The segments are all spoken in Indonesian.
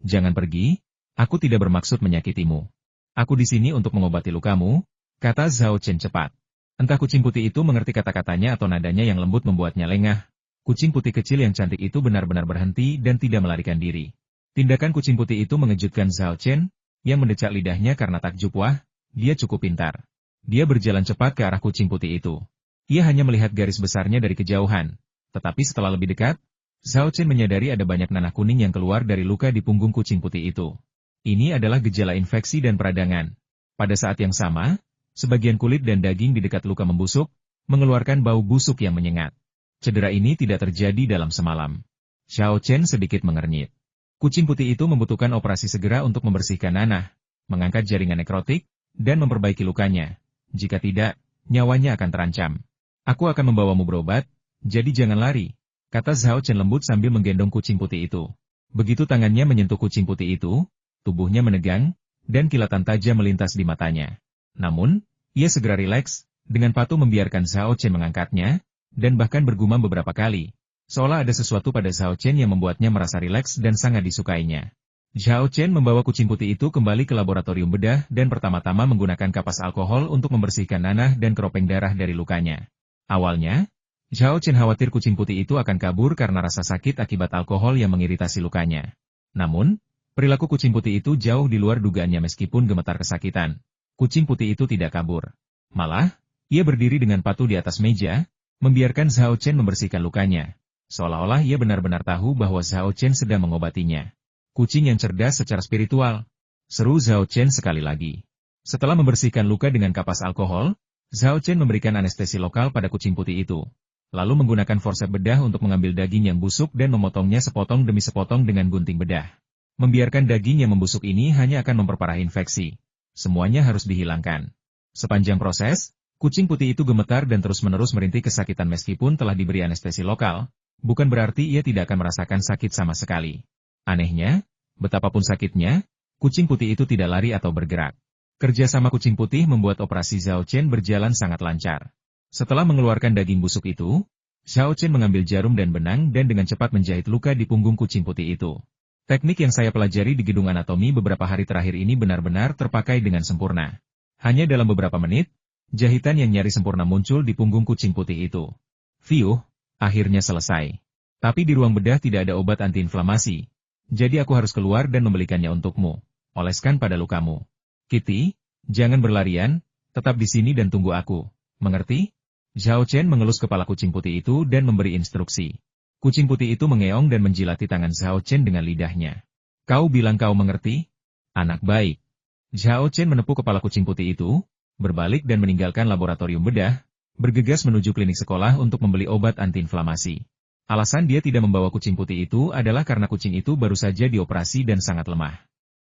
Jangan pergi, aku tidak bermaksud menyakitimu. Aku di sini untuk mengobati lukamu, kata Zhao Chen cepat. Entah kucing putih itu mengerti kata-katanya atau nadanya yang lembut membuatnya lengah. Kucing putih kecil yang cantik itu benar-benar berhenti dan tidak melarikan diri. Tindakan kucing putih itu mengejutkan Zhao Chen, yang mendecak lidahnya karena takjub. Wah, dia cukup pintar. Dia berjalan cepat ke arah kucing putih itu. Ia hanya melihat garis besarnya dari kejauhan. Tetapi setelah lebih dekat, Zhao Chen menyadari ada banyak nanah kuning yang keluar dari luka di punggung kucing putih itu. Ini adalah gejala infeksi dan peradangan. Pada saat yang sama, sebagian kulit dan daging di dekat luka membusuk, mengeluarkan bau busuk yang menyengat. Cedera ini tidak terjadi dalam semalam. Zhao Chen sedikit mengernyit. Kucing putih itu membutuhkan operasi segera untuk membersihkan nanah, mengangkat jaringan nekrotik, dan memperbaiki lukanya. Jika tidak, nyawanya akan terancam. Aku akan membawamu berobat, jadi jangan lari, kata Zhao Chen lembut sambil menggendong kucing putih itu. Begitu tangannya menyentuh kucing putih itu, tubuhnya menegang, dan kilatan tajam melintas di matanya. Namun, ia segera rileks, dengan patuh membiarkan Zhao Chen mengangkatnya, dan bahkan bergumam beberapa kali. Seolah ada sesuatu pada Zhao Chen yang membuatnya merasa rileks dan sangat disukainya. Zhao Chen membawa kucing putih itu kembali ke laboratorium bedah dan pertama-tama menggunakan kapas alkohol untuk membersihkan nanah dan keropeng darah dari lukanya. Awalnya, Zhao Chen khawatir kucing putih itu akan kabur karena rasa sakit akibat alkohol yang mengiritasi lukanya. Namun, perilaku kucing putih itu jauh di luar dugaannya meskipun gemetar kesakitan. Kucing putih itu tidak kabur. Malah, ia berdiri dengan patuh di atas meja, membiarkan Zhao Chen membersihkan lukanya. Seolah-olah ia benar-benar tahu bahwa Zhao Chen sedang mengobatinya. Kucing yang cerdas secara spiritual, seru Zhao Chen sekali lagi. Setelah membersihkan luka dengan kapas alkohol, Zhao Chen memberikan anestesi lokal pada kucing putih itu. Lalu menggunakan forsep bedah untuk mengambil daging yang busuk dan memotongnya sepotong demi sepotong dengan gunting bedah. Membiarkan daging yang membusuk ini hanya akan memperparah infeksi. Semuanya harus dihilangkan. Sepanjang proses, kucing putih itu gemetar dan terus-menerus merintih kesakitan meskipun telah diberi anestesi lokal. Bukan berarti ia tidak akan merasakan sakit sama sekali. Anehnya, betapapun sakitnya, kucing putih itu tidak lari atau bergerak. Kerjasama kucing putih membuat operasi Zhao Chen berjalan sangat lancar. Setelah mengeluarkan daging busuk itu, Zhao Chen mengambil jarum dan benang dan dengan cepat menjahit luka di punggung kucing putih itu. Teknik yang saya pelajari di gedung anatomi beberapa hari terakhir ini benar-benar terpakai dengan sempurna. Hanya dalam beberapa menit, jahitan yang nyaris sempurna muncul di punggung kucing putih itu. Fiuh! Akhirnya selesai. Tapi di ruang bedah tidak ada obat antiinflamasi. Jadi aku harus keluar dan membelikannya untukmu. Oleskan pada lukamu. Kitty, jangan berlarian, tetap di sini dan tunggu aku. Mengerti? Zhao Chen mengelus kepala kucing putih itu dan memberi instruksi. Kucing putih itu mengeong dan menjilati tangan Zhao Chen dengan lidahnya. Kau bilang kau mengerti? Anak baik. Zhao Chen menepuk kepala kucing putih itu, berbalik dan meninggalkan laboratorium bedah, bergegas menuju klinik sekolah untuk membeli obat antiinflamasi. Alasan dia tidak membawa kucing putih itu adalah karena kucing itu baru saja dioperasi dan sangat lemah.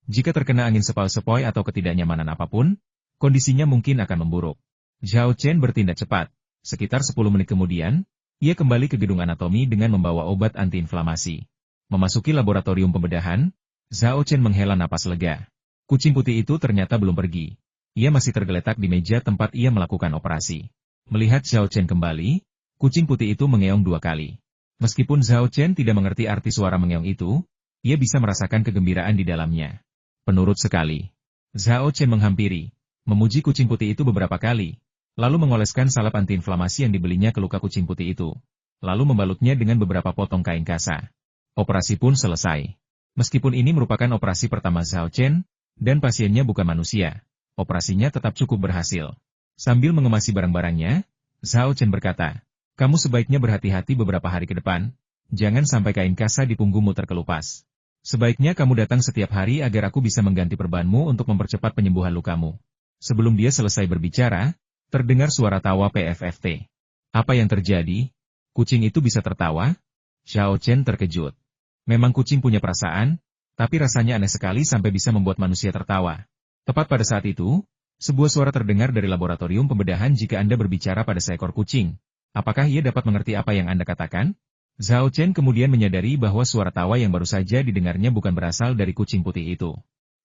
Jika terkena angin sepoi-sepoi atau ketidaknyamanan apapun, kondisinya mungkin akan memburuk. Zhao Chen bertindak cepat. Sekitar 10 menit kemudian, ia kembali ke gedung anatomi dengan membawa obat antiinflamasi. Memasuki laboratorium pembedahan, Zhao Chen menghela napas lega. Kucing putih itu ternyata belum pergi. Ia masih tergeletak di meja tempat ia melakukan operasi. Melihat Zhao Chen kembali, kucing putih itu mengeong 2 kali. Meskipun Zhao Chen tidak mengerti arti suara mengeong itu, ia bisa merasakan kegembiraan di dalamnya. Penurut sekali. Zhao Chen menghampiri, memuji kucing putih itu beberapa kali, lalu mengoleskan salep antiinflamasi yang dibelinya ke luka kucing putih itu, lalu membalutnya dengan beberapa potong kain kasa. Operasi pun selesai. Meskipun ini merupakan operasi pertama Zhao Chen, dan pasiennya bukan manusia, operasinya tetap cukup berhasil. Sambil mengemasi barang-barangnya, Zhao Chen berkata, kamu sebaiknya berhati-hati beberapa hari ke depan, jangan sampai kain kasa di punggungmu terkelupas. Sebaiknya kamu datang setiap hari agar aku bisa mengganti perbanmu untuk mempercepat penyembuhan lukamu. Sebelum dia selesai berbicara, terdengar suara tawa PFFT. Apa yang terjadi? Kucing itu bisa tertawa? Zhao Chen terkejut. Memang kucing punya perasaan, tapi rasanya aneh sekali sampai bisa membuat manusia tertawa. Tepat pada saat itu, sebuah suara terdengar dari laboratorium pembedahan jika Anda berbicara pada seekor kucing. Apakah ia dapat mengerti apa yang Anda katakan? Zhao Chen kemudian menyadari bahwa suara tawa yang baru saja didengarnya bukan berasal dari kucing putih itu.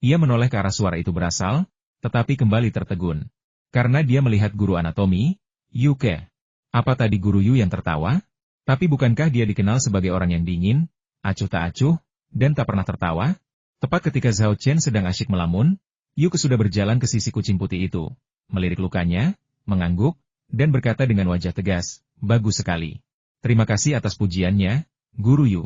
Ia menoleh ke arah suara itu berasal, tetapi kembali tertegun. Karena dia melihat guru anatomi, Yu Ke. Apa tadi guru Yu yang tertawa? Tapi bukankah dia dikenal sebagai orang yang dingin, acuh tak acuh, dan tak pernah tertawa? Tepat ketika Zhao Chen sedang asyik melamun, Yuke sudah berjalan ke sisi kucing putih itu, melirik lukanya, mengangguk, dan berkata dengan wajah tegas, "Bagus sekali. Terima kasih atas pujiannya, Guru Yu."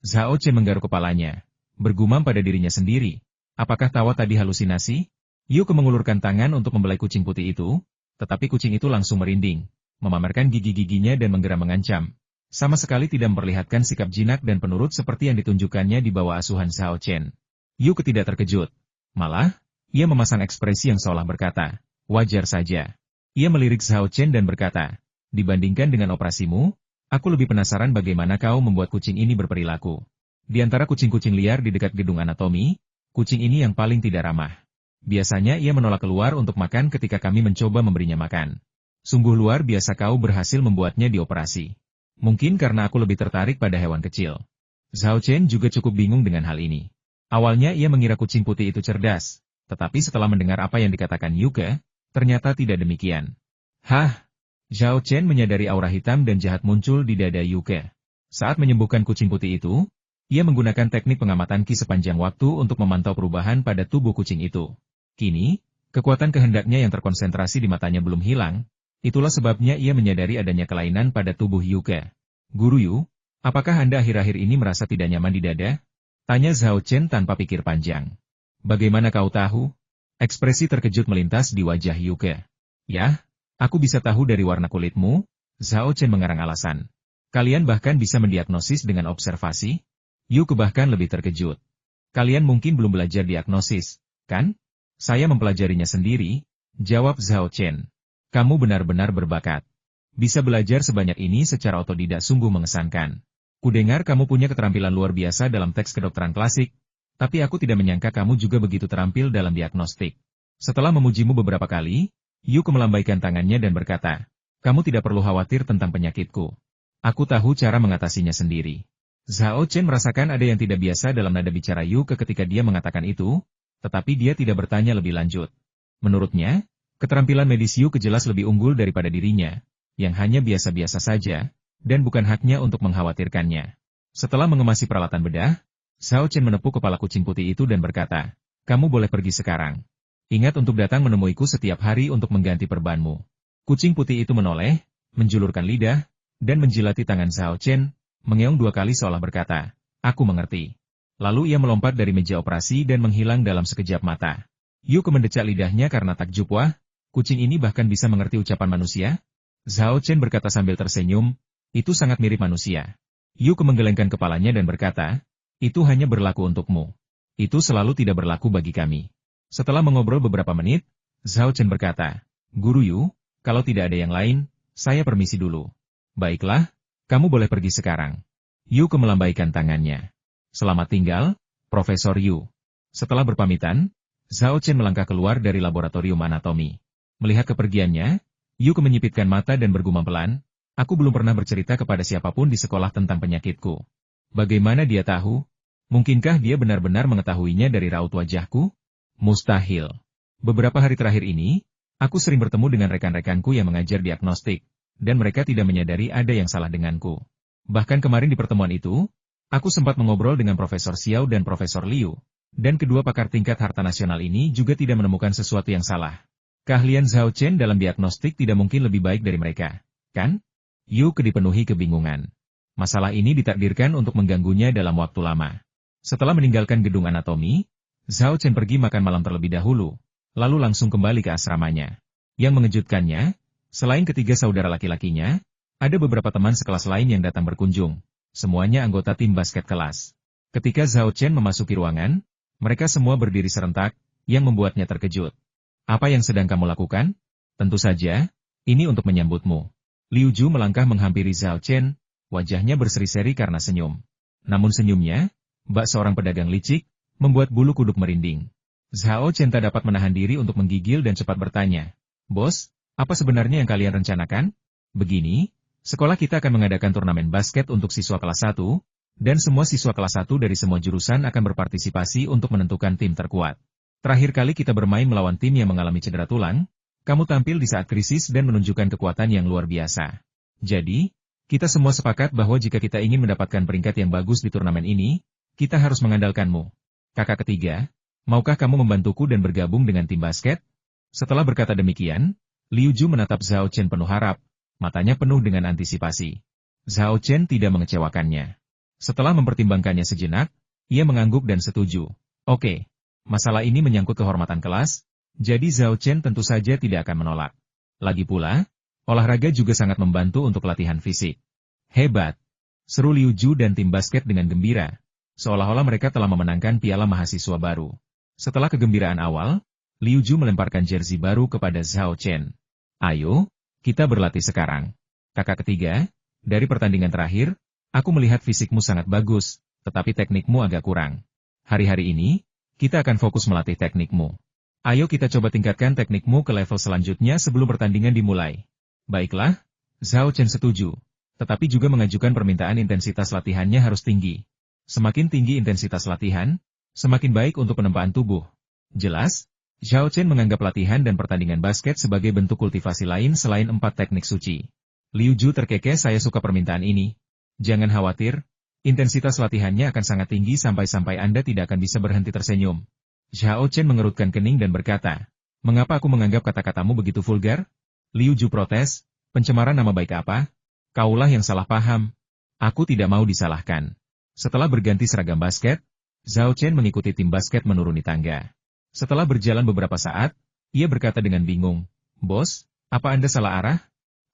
Zhao Chen menggaruk kepalanya, bergumam pada dirinya sendiri. Apakah tawa tadi halusinasi? Yuke mengulurkan tangan untuk membelai kucing putih itu, tetapi kucing itu langsung merinding, memamerkan gigi-giginya dan menggeram mengancam. Sama sekali tidak memperlihatkan sikap jinak dan penurut seperti yang ditunjukkannya di bawah asuhan Zhao Chen. Yuke tidak terkejut. Malah, ia memasang ekspresi yang seolah berkata, "Wajar saja." Ia melirik Zhao Chen dan berkata, "Dibandingkan dengan operasimu, aku lebih penasaran bagaimana kau membuat kucing ini berperilaku. Di antara kucing-kucing liar di dekat gedung anatomi, kucing ini yang paling tidak ramah. Biasanya ia menolak keluar untuk makan ketika kami mencoba memberinya makan. Sungguh luar biasa kau berhasil membuatnya dioperasi. Mungkin karena aku lebih tertarik pada hewan kecil." Zhao Chen juga cukup bingung dengan hal ini. Awalnya ia mengira kucing putih itu cerdas, tetapi setelah mendengar apa yang dikatakan Yuke, ternyata tidak demikian. Hah? Zhao Chen menyadari aura hitam dan jahat muncul di dada Yuke. Saat menyembuhkan kucing putih itu, ia menggunakan teknik pengamatan ki sepanjang waktu untuk memantau perubahan pada tubuh kucing itu. Kini, kekuatan kehendaknya yang terkonsentrasi di matanya belum hilang, itulah sebabnya ia menyadari adanya kelainan pada tubuh Yuke. "Guru Yu, apakah Anda akhir-akhir ini merasa tidak nyaman di dada?" tanya Zhao Chen tanpa pikir panjang. "Bagaimana kau tahu?" Ekspresi terkejut melintas di wajah Yuke. "Yah, aku bisa tahu dari warna kulitmu," Zhao Chen mengarang alasan. "Kalian bahkan bisa mendiagnosis dengan observasi?" Yuke bahkan lebih terkejut. "Kalian mungkin belum belajar diagnosis, kan?" "Saya mempelajarinya sendiri," jawab Zhao Chen. "Kamu benar-benar berbakat. Bisa belajar sebanyak ini secara otodidak sungguh mengesankan. Kudengar kamu punya keterampilan luar biasa dalam teks kedokteran klasik, tapi aku tidak menyangka kamu juga begitu terampil dalam diagnostik." Setelah memujimu beberapa kali, Yuke melambaikan tangannya dan berkata, "Kamu tidak perlu khawatir tentang penyakitku. Aku tahu cara mengatasinya sendiri." Zhao Chen merasakan ada yang tidak biasa dalam nada bicara Yuke ketika dia mengatakan itu, tetapi dia tidak bertanya lebih lanjut. Menurutnya, keterampilan medis Yuke jelas lebih unggul daripada dirinya, yang hanya biasa-biasa saja, dan bukan haknya untuk mengkhawatirkannya. Setelah mengemasi peralatan bedah, Zhao Chen menepuk kepala kucing putih itu dan berkata, "Kamu boleh pergi sekarang. Ingat untuk datang menemuiku setiap hari untuk mengganti perbanmu." Kucing putih itu menoleh, menjulurkan lidah, dan menjilati tangan Zhao Chen, mengeong 2 kali seolah berkata, "Aku mengerti." Lalu ia melompat dari meja operasi dan menghilang dalam sekejap mata. Yuke mendecak lidahnya karena takjub. "Wah, kucing ini bahkan bisa mengerti ucapan manusia?" Zhao Chen berkata sambil tersenyum, "Itu sangat mirip manusia." Yuke menggelengkan kepalanya dan berkata, "Itu hanya berlaku untukmu. Itu selalu tidak berlaku bagi kami." Setelah mengobrol beberapa menit, Zhao Chen berkata, "Guru Yu, kalau tidak ada yang lain, saya permisi dulu." "Baiklah, kamu boleh pergi sekarang." Yuke melambaikan tangannya. "Selamat tinggal, Profesor Yu." Setelah berpamitan, Zhao Chen melangkah keluar dari laboratorium anatomi. Melihat kepergiannya, Yuke menyipitkan mata dan bergumam pelan, "Aku belum pernah bercerita kepada siapapun di sekolah tentang penyakitku. Bagaimana dia tahu? Mungkinkah dia benar-benar mengetahuinya dari raut wajahku? Mustahil. Beberapa hari terakhir ini, aku sering bertemu dengan rekan-rekanku yang mengajar diagnostik, dan mereka tidak menyadari ada yang salah denganku. Bahkan kemarin di pertemuan itu, aku sempat mengobrol dengan Profesor Xiao dan Profesor Liu, dan kedua pakar tingkat harta nasional ini juga tidak menemukan sesuatu yang salah. Keahlian Zhao Chen dalam diagnostik tidak mungkin lebih baik dari mereka, kan?" Yuke dipenuhi kebingungan. Masalah ini ditakdirkan untuk mengganggunya dalam waktu lama. Setelah meninggalkan gedung anatomi, Zhao Chen pergi makan malam terlebih dahulu, lalu langsung kembali ke asramanya. Yang mengejutkannya, selain ketiga saudara laki-lakinya, ada beberapa teman sekelas lain yang datang berkunjung, semuanya anggota tim basket kelas. Ketika Zhao Chen memasuki ruangan, mereka semua berdiri serentak, yang membuatnya terkejut. "Apa yang sedang kamu lakukan?" "Tentu saja, ini untuk menyambutmu." Liu Ju melangkah menghampiri Zhao Chen, wajahnya berseri-seri karena senyum. Namun senyumnya, bak seorang pedagang licik, membuat bulu kuduk merinding. Zhao Chen tak dapat menahan diri untuk menggigil dan cepat bertanya, "Bos, apa sebenarnya yang kalian rencanakan?" "Begini, sekolah kita akan mengadakan turnamen basket untuk siswa kelas 1, dan semua siswa kelas 1 dari semua jurusan akan berpartisipasi untuk menentukan tim terkuat. Terakhir kali kita bermain melawan tim yang mengalami cedera tulang, kamu tampil di saat krisis dan menunjukkan kekuatan yang luar biasa. Jadi, kita semua sepakat bahwa jika kita ingin mendapatkan peringkat yang bagus di turnamen ini, kita harus mengandalkanmu." Kakak ketiga, maukah kamu membantuku dan bergabung dengan tim basket? Setelah berkata demikian, Liu Ju menatap Zhao Chen penuh harap, matanya penuh dengan antisipasi. Zhao Chen tidak mengecewakannya. Setelah mempertimbangkannya sejenak, ia mengangguk dan setuju. Oke, masalah ini menyangkut kehormatan kelas, jadi Zhao Chen tentu saja tidak akan menolak. Lagi pula, olahraga juga sangat membantu untuk latihan fisik. Hebat! Seru Liu Ju dan tim basket dengan gembira, seolah-olah mereka telah memenangkan piala mahasiswa baru. Setelah kegembiraan awal, Liu Ju melemparkan jersey baru kepada Zhao Chen. Ayo, kita berlatih sekarang. Kakak ketiga, dari pertandingan terakhir, aku melihat fisikmu sangat bagus, tetapi teknikmu agak kurang. Hari-hari ini, kita akan fokus melatih teknikmu. Ayo kita coba tingkatkan teknikmu ke level selanjutnya sebelum pertandingan dimulai. Baiklah, Zhao Chen setuju, tetapi juga mengajukan permintaan intensitas latihannya harus tinggi. Semakin tinggi intensitas latihan, semakin baik untuk penempaan tubuh. Jelas, Zhao Chen menganggap latihan dan pertandingan basket sebagai bentuk kultivasi lain selain 4 teknik suci. Liu Ju terkekeh, saya suka permintaan ini. Jangan khawatir, intensitas latihannya akan sangat tinggi sampai-sampai Anda tidak akan bisa berhenti tersenyum. Zhao Chen mengerutkan kening dan berkata, mengapa aku menganggap kata-katamu begitu vulgar? Liu Ju protes, pencemaran nama baik apa? Kaulah yang salah paham. Aku tidak mau disalahkan. Setelah berganti seragam basket, Zhao Chen mengikuti tim basket menuruni tangga. Setelah berjalan beberapa saat, ia berkata dengan bingung, Bos, apa Anda salah arah?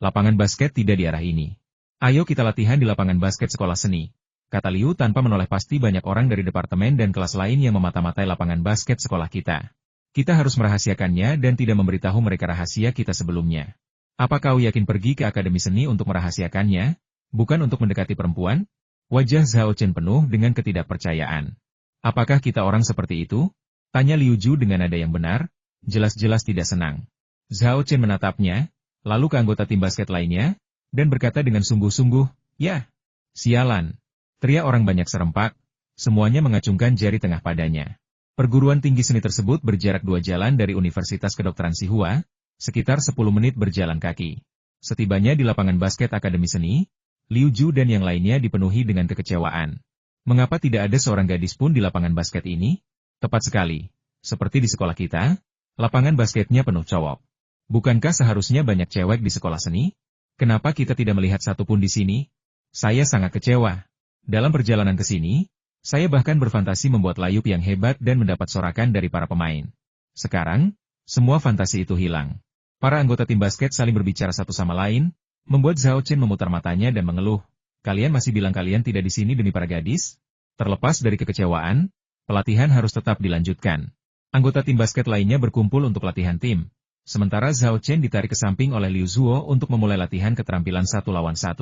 Lapangan basket tidak di arah ini. Ayo kita latihan di lapangan basket sekolah seni. Kata Liu tanpa menoleh, pasti banyak orang dari departemen dan kelas lain yang memata-matai lapangan basket sekolah kita. Kita harus merahasiakannya dan tidak memberitahu mereka rahasia kita sebelumnya. Apa kau yakin pergi ke Akademi Seni untuk merahasiakannya? Bukan untuk mendekati perempuan? Wajah Zhao Chen penuh dengan ketidakpercayaan. Apakah kita orang seperti itu? Tanya Liu Ju dengan nada yang benar, jelas-jelas tidak senang. Zhao Chen menatapnya, lalu ke anggota tim basket lainnya, dan berkata dengan sungguh-sungguh, ya, sialan. Teriak orang banyak serempak, semuanya mengacungkan jari tengah padanya. Perguruan tinggi seni tersebut berjarak 2 jalan dari Universitas Kedokteran Tsinghua, sekitar 10 menit berjalan kaki. Setibanya di lapangan basket Akademi Seni, Liu Ju dan yang lainnya dipenuhi dengan kekecewaan. Mengapa tidak ada seorang gadis pun di lapangan basket ini? Tepat sekali. Seperti di sekolah kita, lapangan basketnya penuh cowok. Bukankah seharusnya banyak cewek di sekolah seni? Kenapa kita tidak melihat satu pun di sini? Saya sangat kecewa. Dalam perjalanan ke sini, saya bahkan berfantasi membuat layup yang hebat dan mendapat sorakan dari para pemain. Sekarang, semua fantasi itu hilang. Para anggota tim basket saling berbicara satu sama lain, membuat Zhao Chen memutar matanya dan mengeluh. Kalian masih bilang kalian tidak di sini demi para gadis? Terlepas dari kekecewaan, pelatihan harus tetap dilanjutkan. Anggota tim basket lainnya berkumpul untuk latihan tim. Sementara Zhao Chen ditarik ke samping oleh Liu Zuo untuk memulai latihan keterampilan 1 lawan 1.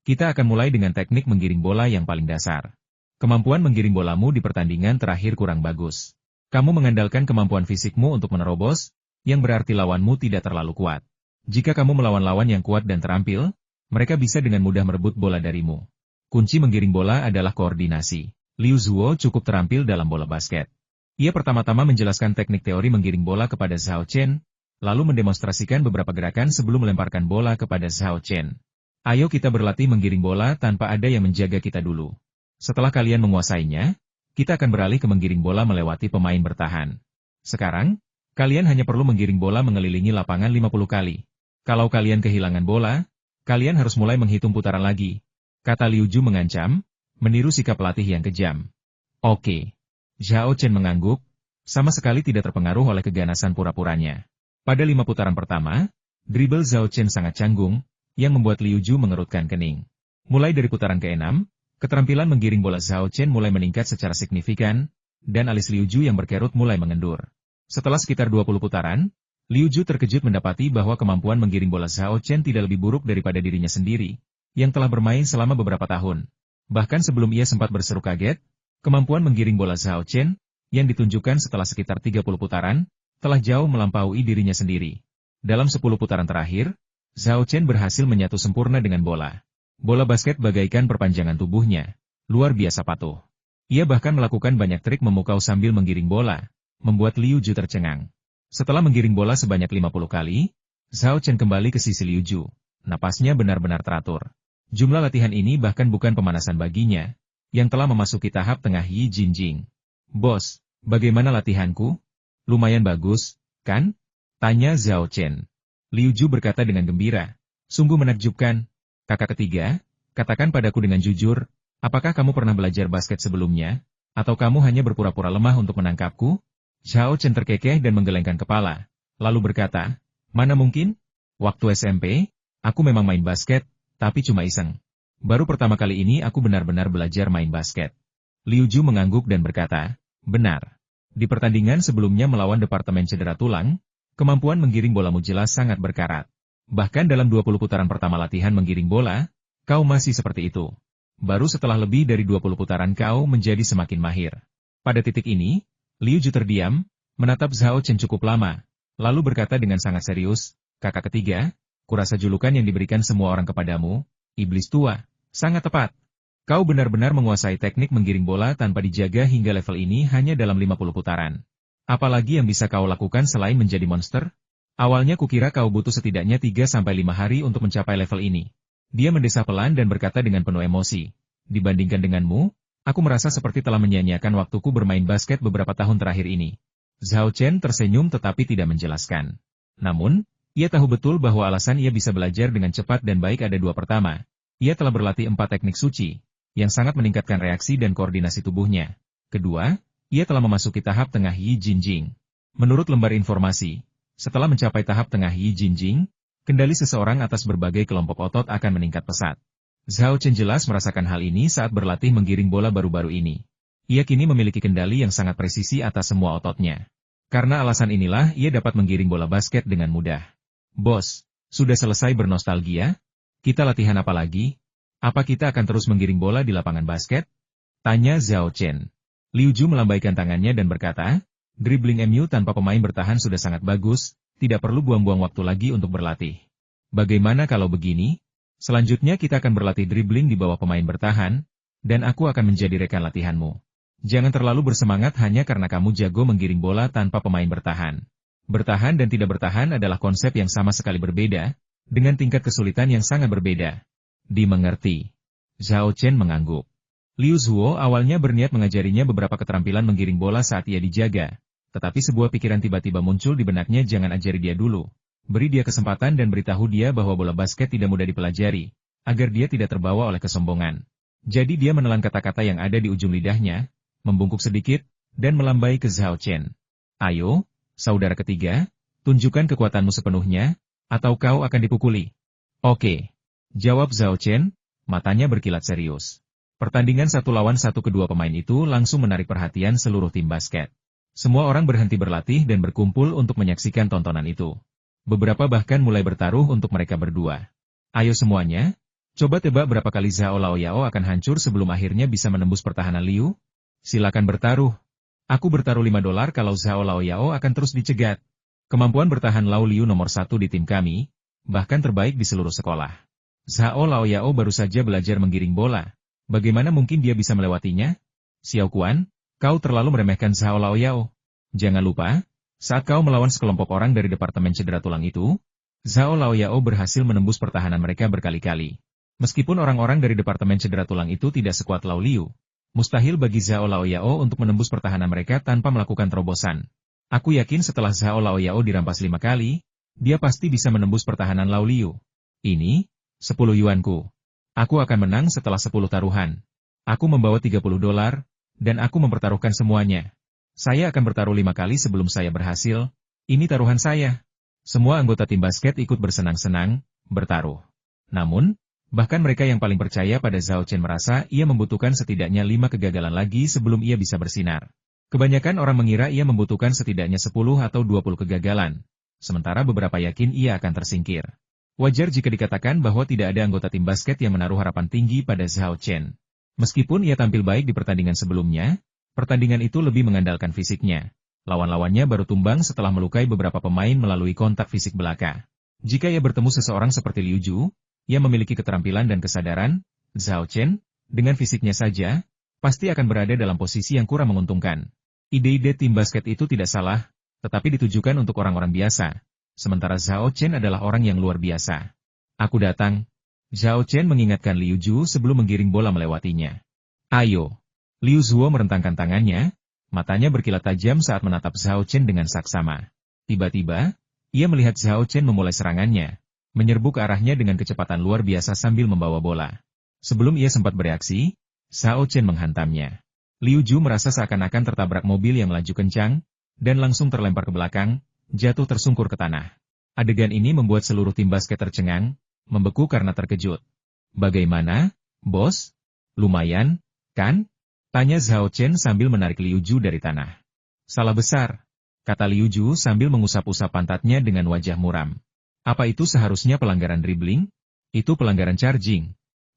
Kita akan mulai dengan teknik menggiring bola yang paling dasar. Kemampuan menggiring bolamu di pertandingan terakhir kurang bagus. Kamu mengandalkan kemampuan fisikmu untuk menerobos, yang berarti lawanmu tidak terlalu kuat. Jika kamu melawan lawan yang kuat dan terampil, mereka bisa dengan mudah merebut bola darimu. Kunci menggiring bola adalah koordinasi. Liu Zuo cukup terampil dalam bola basket. Ia pertama-tama menjelaskan teknik teori menggiring bola kepada Zhao Chen, lalu mendemonstrasikan beberapa gerakan sebelum melemparkan bola kepada Zhao Chen. Ayo kita berlatih menggiring bola tanpa ada yang menjaga kita dulu. Setelah kalian menguasainya, kita akan beralih ke menggiring bola melewati pemain bertahan. Sekarang, kalian hanya perlu menggiring bola mengelilingi lapangan 50 kali. Kalau kalian kehilangan bola, kalian harus mulai menghitung putaran lagi. Kata Liu Ju mengancam, meniru sikap pelatih yang kejam. Oke. Zhao Chen mengangguk, sama sekali tidak terpengaruh oleh keganasan pura-puranya. Pada 5 putaran pertama, dribble Zhao Chen sangat canggung, yang membuat Liu Ju mengerutkan kening. Mulai dari putaran ke-6, keterampilan menggiring bola Zhao Chen mulai meningkat secara signifikan, dan alis Liu Ju yang berkerut mulai mengendur. Setelah sekitar 20 putaran, Liu Ju terkejut mendapati bahwa kemampuan menggiring bola Zhao Chen tidak lebih buruk daripada dirinya sendiri, yang telah bermain selama beberapa tahun. Bahkan sebelum ia sempat berseru kaget, kemampuan menggiring bola Zhao Chen, yang ditunjukkan setelah sekitar 30 putaran, telah jauh melampaui dirinya sendiri. Dalam 10 putaran terakhir, Zhao Chen berhasil menyatu sempurna dengan bola. Bola basket bagaikan perpanjangan tubuhnya, luar biasa patuh. Ia bahkan melakukan banyak trik memukau sambil menggiring bola, membuat Liu Ju tercengang. Setelah menggiring bola sebanyak 50 kali, Zhao Chen kembali ke sisi Liu Ju. Napasnya benar-benar teratur. Jumlah latihan ini bahkan bukan pemanasan baginya, yang telah memasuki tahap tengah Yi Jinjing. Bos, bagaimana latihanku? Lumayan bagus, kan? Tanya Zhao Chen. Liu Ju berkata dengan gembira. Sungguh menakjubkan. Kakak ketiga, katakan padaku dengan jujur, apakah kamu pernah belajar basket sebelumnya? Atau kamu hanya berpura-pura lemah untuk menangkapku? Zhao Chen terkekeh dan menggelengkan kepala. Lalu berkata, mana mungkin? Waktu SMP, aku memang main basket, tapi cuma iseng. Baru pertama kali ini aku benar-benar belajar main basket. Liu Ju mengangguk dan berkata, benar. Di pertandingan sebelumnya melawan Departemen Cedera Tulang, kemampuan menggiring bolamu jelas sangat berkarat. Bahkan dalam 20 putaran pertama latihan menggiring bola, kau masih seperti itu. Baru setelah lebih dari 20 putaran kau menjadi semakin mahir. Pada titik ini, Liu Ju terdiam, menatap Zhao Chen cukup lama, lalu berkata dengan sangat serius, kakak ketiga, kurasa julukan yang diberikan semua orang kepadamu, iblis tua, sangat tepat. Kau benar-benar menguasai teknik menggiring bola tanpa dijaga hingga level ini hanya dalam 50 putaran. Apalagi yang bisa kau lakukan selain menjadi monster? Awalnya kukira kau butuh setidaknya 3-5 hari untuk mencapai level ini. Dia mendesah pelan dan berkata dengan penuh emosi. Dibandingkan denganmu, aku merasa seperti telah menyia-nyiakan waktuku bermain basket beberapa tahun terakhir ini. Zhao Chen tersenyum tetapi tidak menjelaskan. Namun, ia tahu betul bahwa alasan ia bisa belajar dengan cepat dan baik ada dua. Pertama, ia telah berlatih 4 teknik suci, yang sangat meningkatkan reaksi dan koordinasi tubuhnya. Kedua, ia telah memasuki tahap tengah Yi Jinjing. Menurut lembar informasi, setelah mencapai tahap tengah Yi Jinjing, kendali seseorang atas berbagai kelompok otot akan meningkat pesat. Zhao Chen jelas merasakan hal ini saat berlatih menggiring bola baru-baru ini. Ia kini memiliki kendali yang sangat presisi atas semua ototnya. Karena alasan inilah ia dapat menggiring bola basket dengan mudah. Bos, sudah selesai bernostalgia? Kita latihan apa lagi? Apa kita akan terus menggiring bola di lapangan basket? Tanya Zhao Chen. Liu Ju melambaikan tangannya dan berkata, dribbling MU tanpa pemain bertahan sudah sangat bagus, tidak perlu buang-buang waktu lagi untuk berlatih. Bagaimana kalau begini? Selanjutnya kita akan berlatih dribbling di bawah pemain bertahan, dan aku akan menjadi rekan latihanmu. Jangan terlalu bersemangat hanya karena kamu jago menggiring bola tanpa pemain bertahan. Bertahan dan tidak bertahan adalah konsep yang sama sekali berbeda, dengan tingkat kesulitan yang sangat berbeda. Dimengerti. Zhao Chen mengangguk. Liu Zuo awalnya berniat mengajarinya beberapa keterampilan menggiring bola saat ia dijaga, tetapi sebuah pikiran tiba-tiba muncul di benaknya, jangan ajari dia dulu. Beri dia kesempatan dan beritahu dia bahwa bola basket tidak mudah dipelajari, agar dia tidak terbawa oleh kesombongan. Jadi dia menelan kata-kata yang ada di ujung lidahnya, membungkuk sedikit, dan melambai ke Zhao Chen. Ayo, saudara ketiga, tunjukkan kekuatanmu sepenuhnya, atau kau akan dipukuli. Oke. Jawab Zhao Chen, matanya berkilat serius. Pertandingan 1 lawan 1 kedua pemain itu langsung menarik perhatian seluruh tim basket. Semua orang berhenti berlatih dan berkumpul untuk menyaksikan tontonan itu. Beberapa bahkan mulai bertaruh untuk mereka berdua. Ayo semuanya, coba tebak berapa kali Zhao Laoyao akan hancur sebelum akhirnya bisa menembus pertahanan Liu? Silakan bertaruh. Aku bertaruh $5 kalau Zhao Laoyao akan terus dicegat. Kemampuan bertahan Lao Liu nomor 1 di tim kami, bahkan terbaik di seluruh sekolah. Zhao Laoyao baru saja belajar menggiring bola. Bagaimana mungkin dia bisa melewatinya? Xiao Kuan, kau terlalu meremehkan Zhao Laoyao. Jangan lupa, saat kau melawan sekelompok orang dari Departemen Cedera Tulang itu, Zhao Laoyao berhasil menembus pertahanan mereka berkali-kali. Meskipun orang-orang dari Departemen Cedera Tulang itu tidak sekuat Lao Liu, mustahil bagi Zhao Laoyao untuk menembus pertahanan mereka tanpa melakukan terobosan. Aku yakin setelah Zhao Laoyao dirampas 5 kali, dia pasti bisa menembus pertahanan Lao Liu. Ini, 10 yuanku. Aku akan menang setelah 10 taruhan. Aku membawa $30, dan aku mempertaruhkan semuanya. Saya akan bertaruh 5 kali sebelum saya berhasil. Ini taruhan saya. Semua anggota tim basket ikut bersenang-senang, bertaruh. Namun, bahkan mereka yang paling percaya pada Zhao Chen merasa ia membutuhkan setidaknya 5 kegagalan lagi sebelum ia bisa bersinar. Kebanyakan orang mengira ia membutuhkan setidaknya 10 atau 20 kegagalan, sementara beberapa yakin ia akan tersingkir. Wajar jika dikatakan bahwa tidak ada anggota tim basket yang menaruh harapan tinggi pada Zhao Chen. Meskipun ia tampil baik di pertandingan sebelumnya, pertandingan itu lebih mengandalkan fisiknya. Lawan-lawannya baru tumbang setelah melukai beberapa pemain melalui kontak fisik belaka. Jika ia bertemu seseorang seperti Liu Ju, ia memiliki keterampilan dan kesadaran, Zhao Chen, dengan fisiknya saja, pasti akan berada dalam posisi yang kurang menguntungkan. Ide-ide tim basket itu tidak salah, tetapi ditujukan untuk orang-orang biasa. Sementara Zhao Chen adalah orang yang luar biasa. Aku datang. Zhao Chen mengingatkan Liu Ju sebelum menggiring bola melewatinya. Ayo. Liu Zuo merentangkan tangannya, Matanya berkilat tajam saat menatap Zhao Chen dengan saksama. Tiba-tiba, ia melihat Zhao Chen memulai serangannya, menyerbu ke arahnya dengan kecepatan luar biasa sambil membawa bola. Sebelum ia sempat bereaksi, Zhao Chen menghantamnya. Liu Ju merasa seakan-akan tertabrak mobil yang melaju kencang, dan langsung terlempar ke belakang, jatuh tersungkur ke tanah. Adegan ini membuat seluruh tim basket tercengang, membeku karena terkejut. Bagaimana, bos? Lumayan, kan? Tanya Zhao Chen sambil menarik Liu Ju dari tanah. Salah besar, kata Liu Ju sambil mengusap-usap pantatnya dengan wajah muram. Apa itu seharusnya pelanggaran dribbling? Itu pelanggaran charging.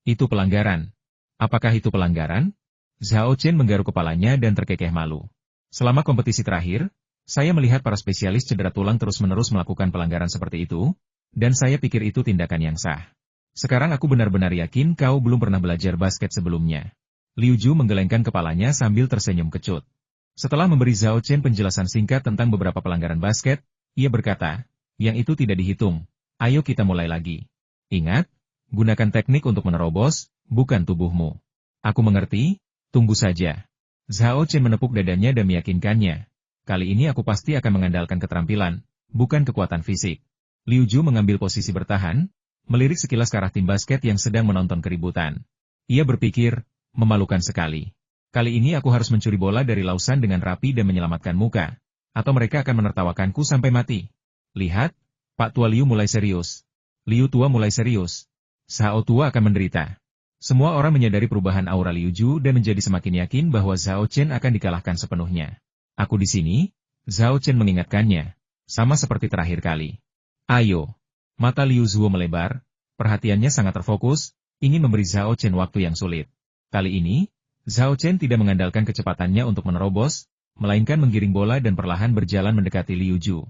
Itu pelanggaran. Apakah itu pelanggaran? Zhao Chen menggaruk kepalanya dan terkekeh malu. Selama kompetisi terakhir, saya melihat para spesialis cedera tulang terus-menerus melakukan pelanggaran seperti itu, dan saya pikir itu tindakan yang sah. Sekarang aku benar-benar yakin kau belum pernah belajar basket sebelumnya. Liu Ju menggelengkan kepalanya sambil tersenyum kecut. Setelah memberi Zhao Chen penjelasan singkat tentang beberapa pelanggaran basket, ia berkata, yang itu tidak dihitung. Ayo kita mulai lagi. Ingat, gunakan teknik untuk menerobos, bukan tubuhmu. Aku mengerti, tunggu saja. Zhao Chen menepuk dadanya dan meyakinkannya. Kali ini aku pasti akan mengandalkan keterampilan, bukan kekuatan fisik. Liu Ju mengambil posisi bertahan, melirik sekilas ke arah tim basket yang sedang menonton keributan. Ia berpikir, memalukan sekali. Kali ini aku harus mencuri bola dari Lausan dengan rapi dan menyelamatkan muka. Atau mereka akan menertawakanku sampai mati. Lihat, Pak Tua Liu mulai serius. Liu Tua mulai serius. Zhao Tua akan menderita. Semua orang menyadari perubahan aura Liu Ju dan menjadi semakin yakin bahwa Zhao Chen akan dikalahkan sepenuhnya. Aku di sini, Zhao Chen mengingatkannya. Sama seperti terakhir kali. Ayo. Mata Liu Zuo melebar, perhatiannya sangat terfokus, ingin memberi Zhao Chen waktu yang sulit. Kali ini, Zhao Chen tidak mengandalkan kecepatannya untuk menerobos, melainkan menggiring bola dan perlahan berjalan mendekati Liu Ju.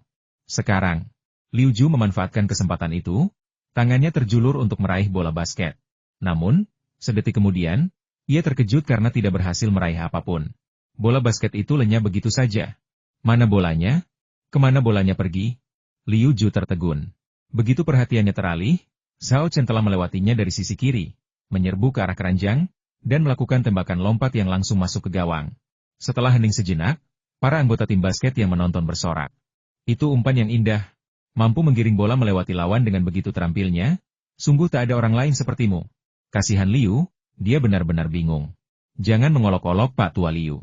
Sekarang, Liu Ju memanfaatkan kesempatan itu, tangannya terjulur untuk meraih bola basket. Namun, sedetik kemudian, ia terkejut karena tidak berhasil meraih apapun. Bola basket itu lenyap begitu saja. Mana bolanya? Kemana bolanya pergi? Liu Ju tertegun. Begitu perhatiannya teralih, Zhao Chen telah melewatinya dari sisi kiri, menyerbu ke arah keranjang, dan melakukan tembakan lompat yang langsung masuk ke gawang. Setelah hening sejenak, para anggota tim basket yang menonton bersorak. Itu umpan yang indah. Mampu menggiring bola melewati lawan dengan begitu terampilnya, sungguh tak ada orang lain sepertimu. Kasihan Liu, dia benar-benar bingung. Jangan mengolok-olok Pak Tua Liu.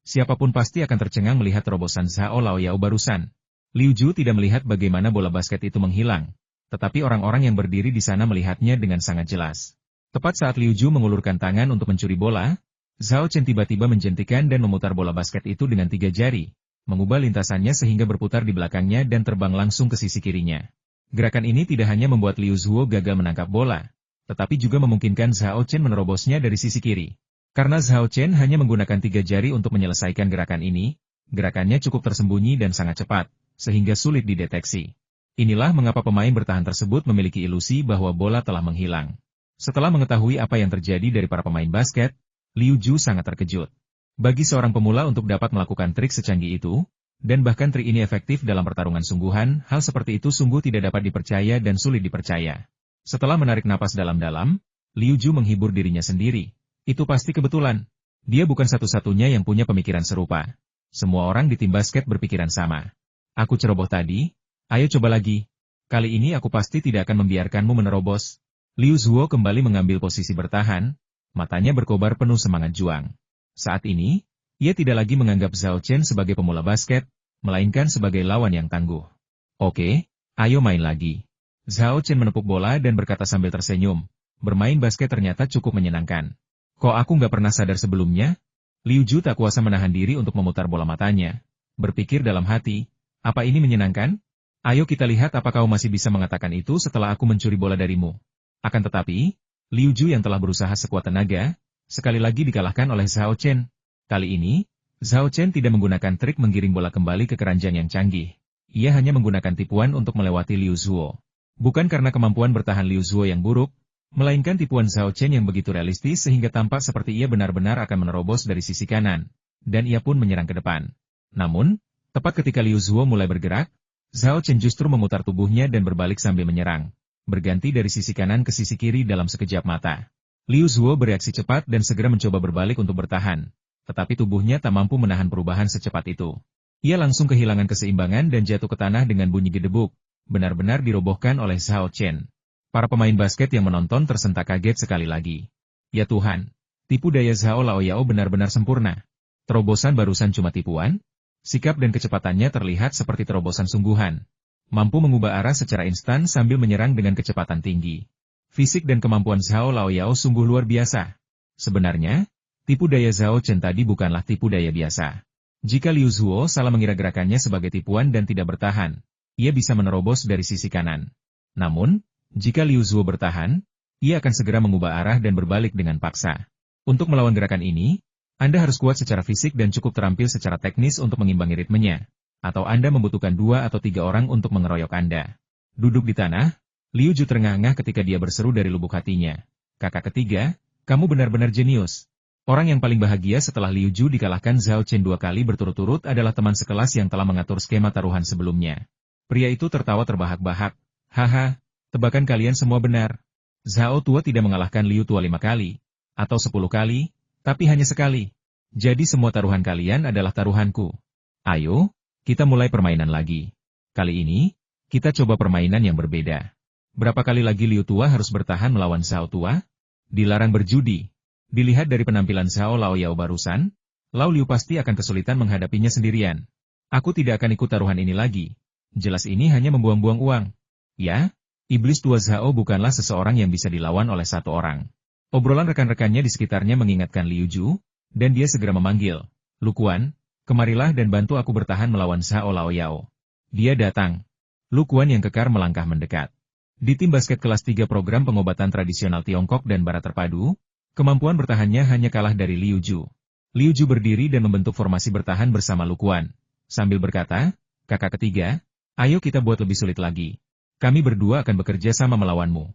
Siapapun pasti akan tercengang melihat terobosan Zhao Laoyao barusan. Liu Ju tidak melihat bagaimana bola basket itu menghilang, tetapi orang-orang yang berdiri di sana melihatnya dengan sangat jelas. Tepat saat Liu Ju mengulurkan tangan untuk mencuri bola, Zhao Chen tiba-tiba menjentikan dan memutar bola basket itu dengan 3 jari, mengubah lintasannya sehingga berputar di belakangnya dan terbang langsung ke sisi kirinya. Gerakan ini tidak hanya membuat Liu Zuo gagal menangkap bola, tetapi juga memungkinkan Zhao Chen menerobosnya dari sisi kiri. Karena Zhao Chen hanya menggunakan 3 jari untuk menyelesaikan gerakan ini, gerakannya cukup tersembunyi dan sangat cepat, sehingga sulit dideteksi. Inilah mengapa pemain bertahan tersebut memiliki ilusi bahwa bola telah menghilang. Setelah mengetahui apa yang terjadi dari para pemain basket, Liu Ju sangat terkejut. Bagi seorang pemula untuk dapat melakukan trik secanggih itu, dan bahkan trik ini efektif dalam pertarungan sungguhan, hal seperti itu sungguh tidak dapat dipercaya dan sulit dipercaya. Setelah menarik napas dalam-dalam, Liu Ju menghibur dirinya sendiri. Itu pasti kebetulan. Dia bukan satu-satunya yang punya pemikiran serupa. Semua orang di tim basket berpikiran sama. Aku ceroboh tadi, ayo coba lagi. Kali ini aku pasti tidak akan membiarkanmu menerobos. Liu Zuo kembali mengambil posisi bertahan, matanya berkobar penuh semangat juang. Saat ini, ia tidak lagi menganggap Zhao Chen sebagai pemula basket, melainkan sebagai lawan yang tangguh. Oke, ayo main lagi. Zhao Chen menepuk bola dan berkata sambil tersenyum, bermain basket ternyata cukup menyenangkan. Kok aku nggak pernah sadar sebelumnya? Liu Ju tak kuasa menahan diri untuk memutar bola matanya. Berpikir dalam hati, apa ini menyenangkan? Ayo kita lihat apa kau masih bisa mengatakan itu setelah aku mencuri bola darimu. Akan tetapi, Liu Ju yang telah berusaha sekuat tenaga, sekali lagi dikalahkan oleh Zhao Chen. Kali ini, Zhao Chen tidak menggunakan trik menggiring bola kembali ke keranjang yang canggih. Ia hanya menggunakan tipuan untuk melewati Liu Zuo. Bukan karena kemampuan bertahan Liu Zuo yang buruk, melainkan tipuan Zhao Chen yang begitu realistis sehingga tampak seperti ia benar-benar akan menerobos dari sisi kanan, dan ia pun menyerang ke depan. Namun, tepat ketika Liu Zuo mulai bergerak, Zhao Chen justru memutar tubuhnya dan berbalik sambil menyerang. Berganti dari sisi kanan ke sisi kiri dalam sekejap mata. Liu Zuo bereaksi cepat dan segera mencoba berbalik untuk bertahan. tetapi tubuhnya tak mampu menahan perubahan secepat itu. Ia langsung kehilangan keseimbangan dan jatuh ke tanah dengan bunyi gedebuk, benar-benar dirobohkan oleh Zhao Chen. Para pemain basket yang menonton tersentak kaget sekali lagi. Ya Tuhan, tipu daya Zhao Laoyao benar-benar sempurna. Terobosan barusan cuma tipuan? Sikap dan kecepatannya terlihat seperti terobosan sungguhan. Mampu mengubah arah secara instan sambil menyerang dengan kecepatan tinggi. Fisik dan kemampuan Zhao Laoyao sungguh luar biasa. Sebenarnya, tipu daya Zhao Chen tadi bukanlah tipu daya biasa. Jika Liu Zuo salah mengira gerakannya sebagai tipuan dan tidak bertahan, ia bisa menerobos dari sisi kanan. Namun, jika Liu Zuo bertahan, ia akan segera mengubah arah dan berbalik dengan paksa. Untuk melawan gerakan ini, Anda harus kuat secara fisik dan cukup terampil secara teknis untuk mengimbangi ritmenya. Atau Anda membutuhkan 2 atau 3 orang untuk mengeroyok Anda. Duduk di tanah, Liu Ju terengah-engah ketika dia berseru dari lubuk hatinya. Kakak ketiga, kamu benar-benar jenius. Orang yang paling bahagia setelah Liu Ju dikalahkan Zhao Chen 2 kali berturut-turut adalah teman sekelas yang telah mengatur skema taruhan sebelumnya. Pria itu tertawa terbahak-bahak. Haha, tebakan kalian semua benar. Zhao Tua tidak mengalahkan Liu Tua 5 kali, atau 10 kali, tapi hanya sekali. Jadi semua taruhan kalian adalah taruhanku. Ayo, kita mulai permainan lagi. Kali ini, kita coba permainan yang berbeda. Berapa kali lagi Liu Tua harus bertahan melawan Zhao Tua? Dilarang berjudi. Dilihat dari penampilan Zhao Laoyao barusan, Lao Liu pasti akan kesulitan menghadapinya sendirian. Aku tidak akan ikut taruhan ini lagi. Jelas ini hanya membuang-buang uang. Ya, iblis tua Zhao bukanlah seseorang yang bisa dilawan oleh satu orang. Obrolan rekan-rekannya di sekitarnya mengingatkan Liu Ju, dan dia segera memanggil, Lukuan, kemarilah dan bantu aku bertahan melawan Zhao Laoyao. Dia datang. Lukuan yang kekar melangkah mendekat. Di tim basket kelas 3 program pengobatan tradisional Tiongkok dan Barat terpadu, kemampuan bertahannya hanya kalah dari Liu Ju. Liu Ju berdiri dan membentuk formasi bertahan bersama Lukuan, sambil berkata, kakak ketiga, ayo kita buat lebih sulit lagi. Kami berdua akan bekerja sama melawanmu.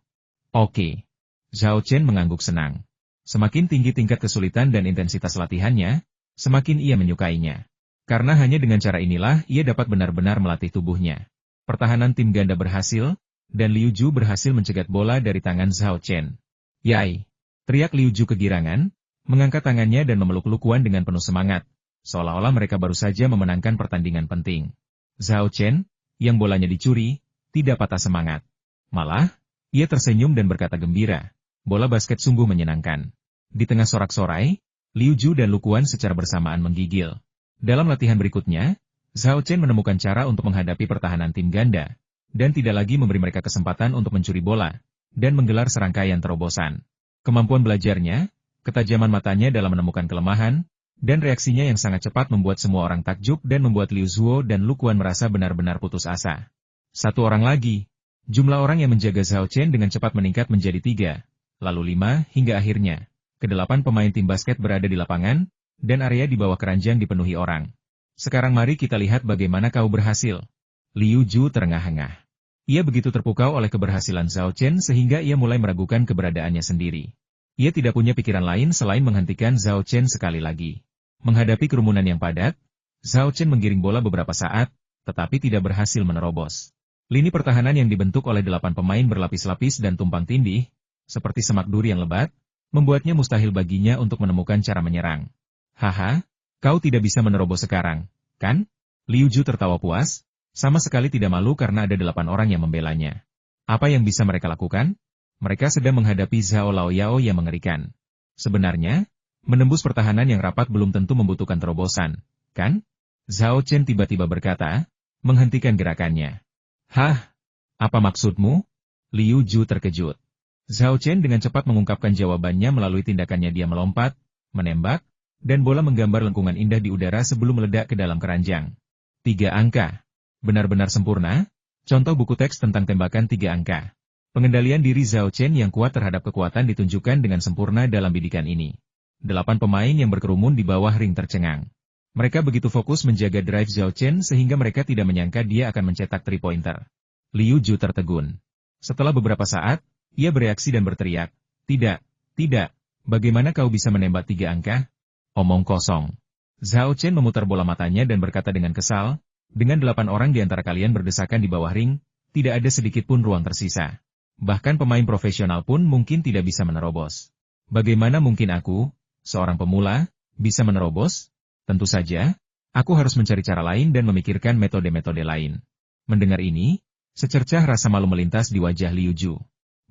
Oke. Zhao Chen mengangguk senang. Semakin tinggi tingkat kesulitan dan intensitas latihannya, semakin ia menyukainya. Karena hanya dengan cara inilah ia dapat benar-benar melatih tubuhnya. Pertahanan tim ganda berhasil, dan Liu Ju berhasil mencegat bola dari tangan Zhao Chen. Yai! Teriak Liu Ju kegirangan, mengangkat tangannya dan memeluk Lukuan dengan penuh semangat, seolah-olah mereka baru saja memenangkan pertandingan penting. Zhao Chen, yang bolanya dicuri, tidak patah semangat. Malah, ia tersenyum dan berkata gembira. Bola basket sungguh menyenangkan. Di tengah sorak-sorai, Liu Ju dan Lukuan secara bersamaan menggigil. Dalam latihan berikutnya, Zhao Chen menemukan cara untuk menghadapi pertahanan tim ganda, dan tidak lagi memberi mereka kesempatan untuk mencuri bola, dan menggelar serangkaian terobosan. Kemampuan belajarnya, ketajaman matanya dalam menemukan kelemahan, dan reaksinya yang sangat cepat membuat semua orang takjub dan membuat Liu Zuo dan Lukuan merasa benar-benar putus asa. Satu orang lagi. Jumlah orang yang menjaga Zhao Chen dengan cepat meningkat menjadi 3, lalu 5, hingga akhirnya, ke-8 pemain tim basket berada di lapangan, dan area di bawah keranjang dipenuhi orang. Sekarang mari kita lihat bagaimana kau berhasil. Liu Ju terengah-engah. Ia begitu terpukau oleh keberhasilan Zhao Chen sehingga ia mulai meragukan keberadaannya sendiri. Ia tidak punya pikiran lain selain menghentikan Zhao Chen sekali lagi. Menghadapi kerumunan yang padat, Zhao Chen menggiring bola beberapa saat, tetapi tidak berhasil menerobos. Lini pertahanan yang dibentuk oleh 8 pemain berlapis-lapis dan tumpang tindih, seperti semak duri yang lebat, membuatnya mustahil baginya untuk menemukan cara menyerang. Haha, kau tidak bisa menerobos sekarang, kan? Liu Ju tertawa puas, sama sekali tidak malu karena ada 8 orang yang membelanya. Apa yang bisa mereka lakukan? Mereka sedang menghadapi Zhao Laoyao yang mengerikan. Sebenarnya, menembus pertahanan yang rapat belum tentu membutuhkan terobosan, kan? Zhao Chen tiba-tiba berkata, menghentikan gerakannya. Hah? Apa maksudmu? Liu Ju terkejut. Zhao Chen dengan cepat mengungkapkan jawabannya melalui tindakannya dia melompat, menembak, dan bola menggambar lengkungan indah di udara sebelum meledak ke dalam keranjang. 3 angka. Benar-benar sempurna, contoh buku teks tentang tembakan 3 angka. Pengendalian diri Zhao Chen yang kuat terhadap kekuatan ditunjukkan dengan sempurna dalam bidikan ini. 8 pemain yang berkerumun di bawah ring tercengang. Mereka begitu fokus menjaga drive Zhao Chen sehingga mereka tidak menyangka dia akan mencetak 3-pointer. Liu Ju tertegun. Setelah beberapa saat, ia bereaksi dan berteriak, tidak, bagaimana kau bisa menembak 3 angka? Omong kosong. Zhao Chen memutar bola matanya dan berkata dengan kesal, dengan 8 orang di antara kalian berdesakan di bawah ring, tidak ada sedikit pun ruang tersisa. Bahkan pemain profesional pun mungkin tidak bisa menerobos. Bagaimana mungkin aku, seorang pemula, Bisa menerobos? Tentu saja, aku harus mencari cara lain dan memikirkan metode-metode lain. Mendengar ini, secercah rasa malu melintas di wajah Liu Ju.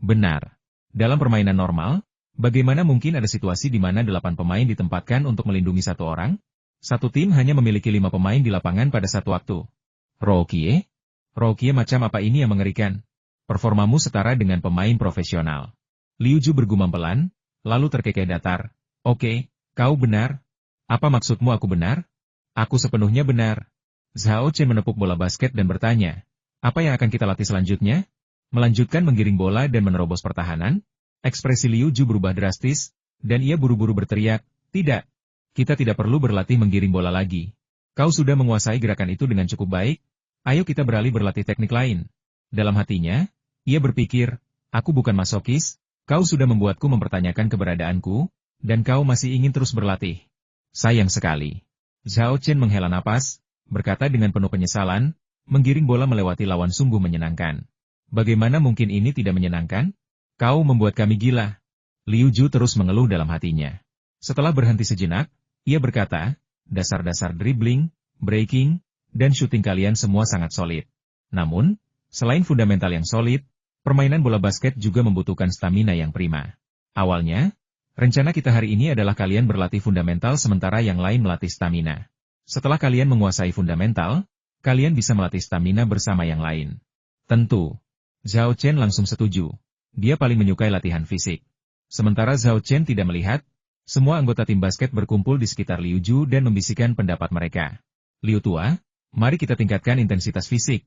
Benar. Dalam permainan normal, bagaimana mungkin ada situasi di mana 8 pemain ditempatkan untuk melindungi satu orang? Satu tim hanya memiliki 5 pemain di lapangan pada satu waktu. Rokie? Rokie macam apa ini yang mengerikan? Performamu setara dengan pemain profesional. Liu Ju bergumam pelan, lalu terkekeh datar. Oke, kau benar. Apa maksudmu aku benar? Aku sepenuhnya benar. Zhao Chen menepuk bola basket dan bertanya. Apa yang akan kita latih selanjutnya? Melanjutkan menggiring bola dan menerobos pertahanan? Ekspresi Liu Ju berubah drastis, dan ia buru-buru berteriak, tidak. Kita tidak perlu berlatih menggiring bola lagi. Kau sudah menguasai gerakan itu dengan cukup baik. Ayo kita beralih berlatih teknik lain. Dalam hatinya, ia berpikir, aku bukan masokis, kau sudah membuatku mempertanyakan keberadaanku, dan kau masih ingin terus berlatih. Sayang sekali. Zhao Chen menghela napas, berkata dengan penuh penyesalan, menggiring bola melewati lawan sungguh menyenangkan. Bagaimana mungkin ini tidak menyenangkan? Kau membuat kami gila. Liu Ju terus mengeluh dalam hatinya. Setelah berhenti sejenak, ia berkata, dasar-dasar dribbling, breaking, dan shooting kalian semua sangat solid. Namun, selain fundamental yang solid, permainan bola basket juga membutuhkan stamina yang prima. Awalnya, rencana kita hari ini adalah kalian berlatih fundamental sementara yang lain melatih stamina. Setelah kalian menguasai fundamental, kalian bisa melatih stamina bersama yang lain. Tentu. Zhao Chen langsung setuju. Dia paling menyukai latihan fisik. Sementara Zhao Chen tidak melihat, semua anggota tim basket berkumpul di sekitar Liu Ju dan membisikkan pendapat mereka. Liu Tua, mari kita tingkatkan intensitas fisik.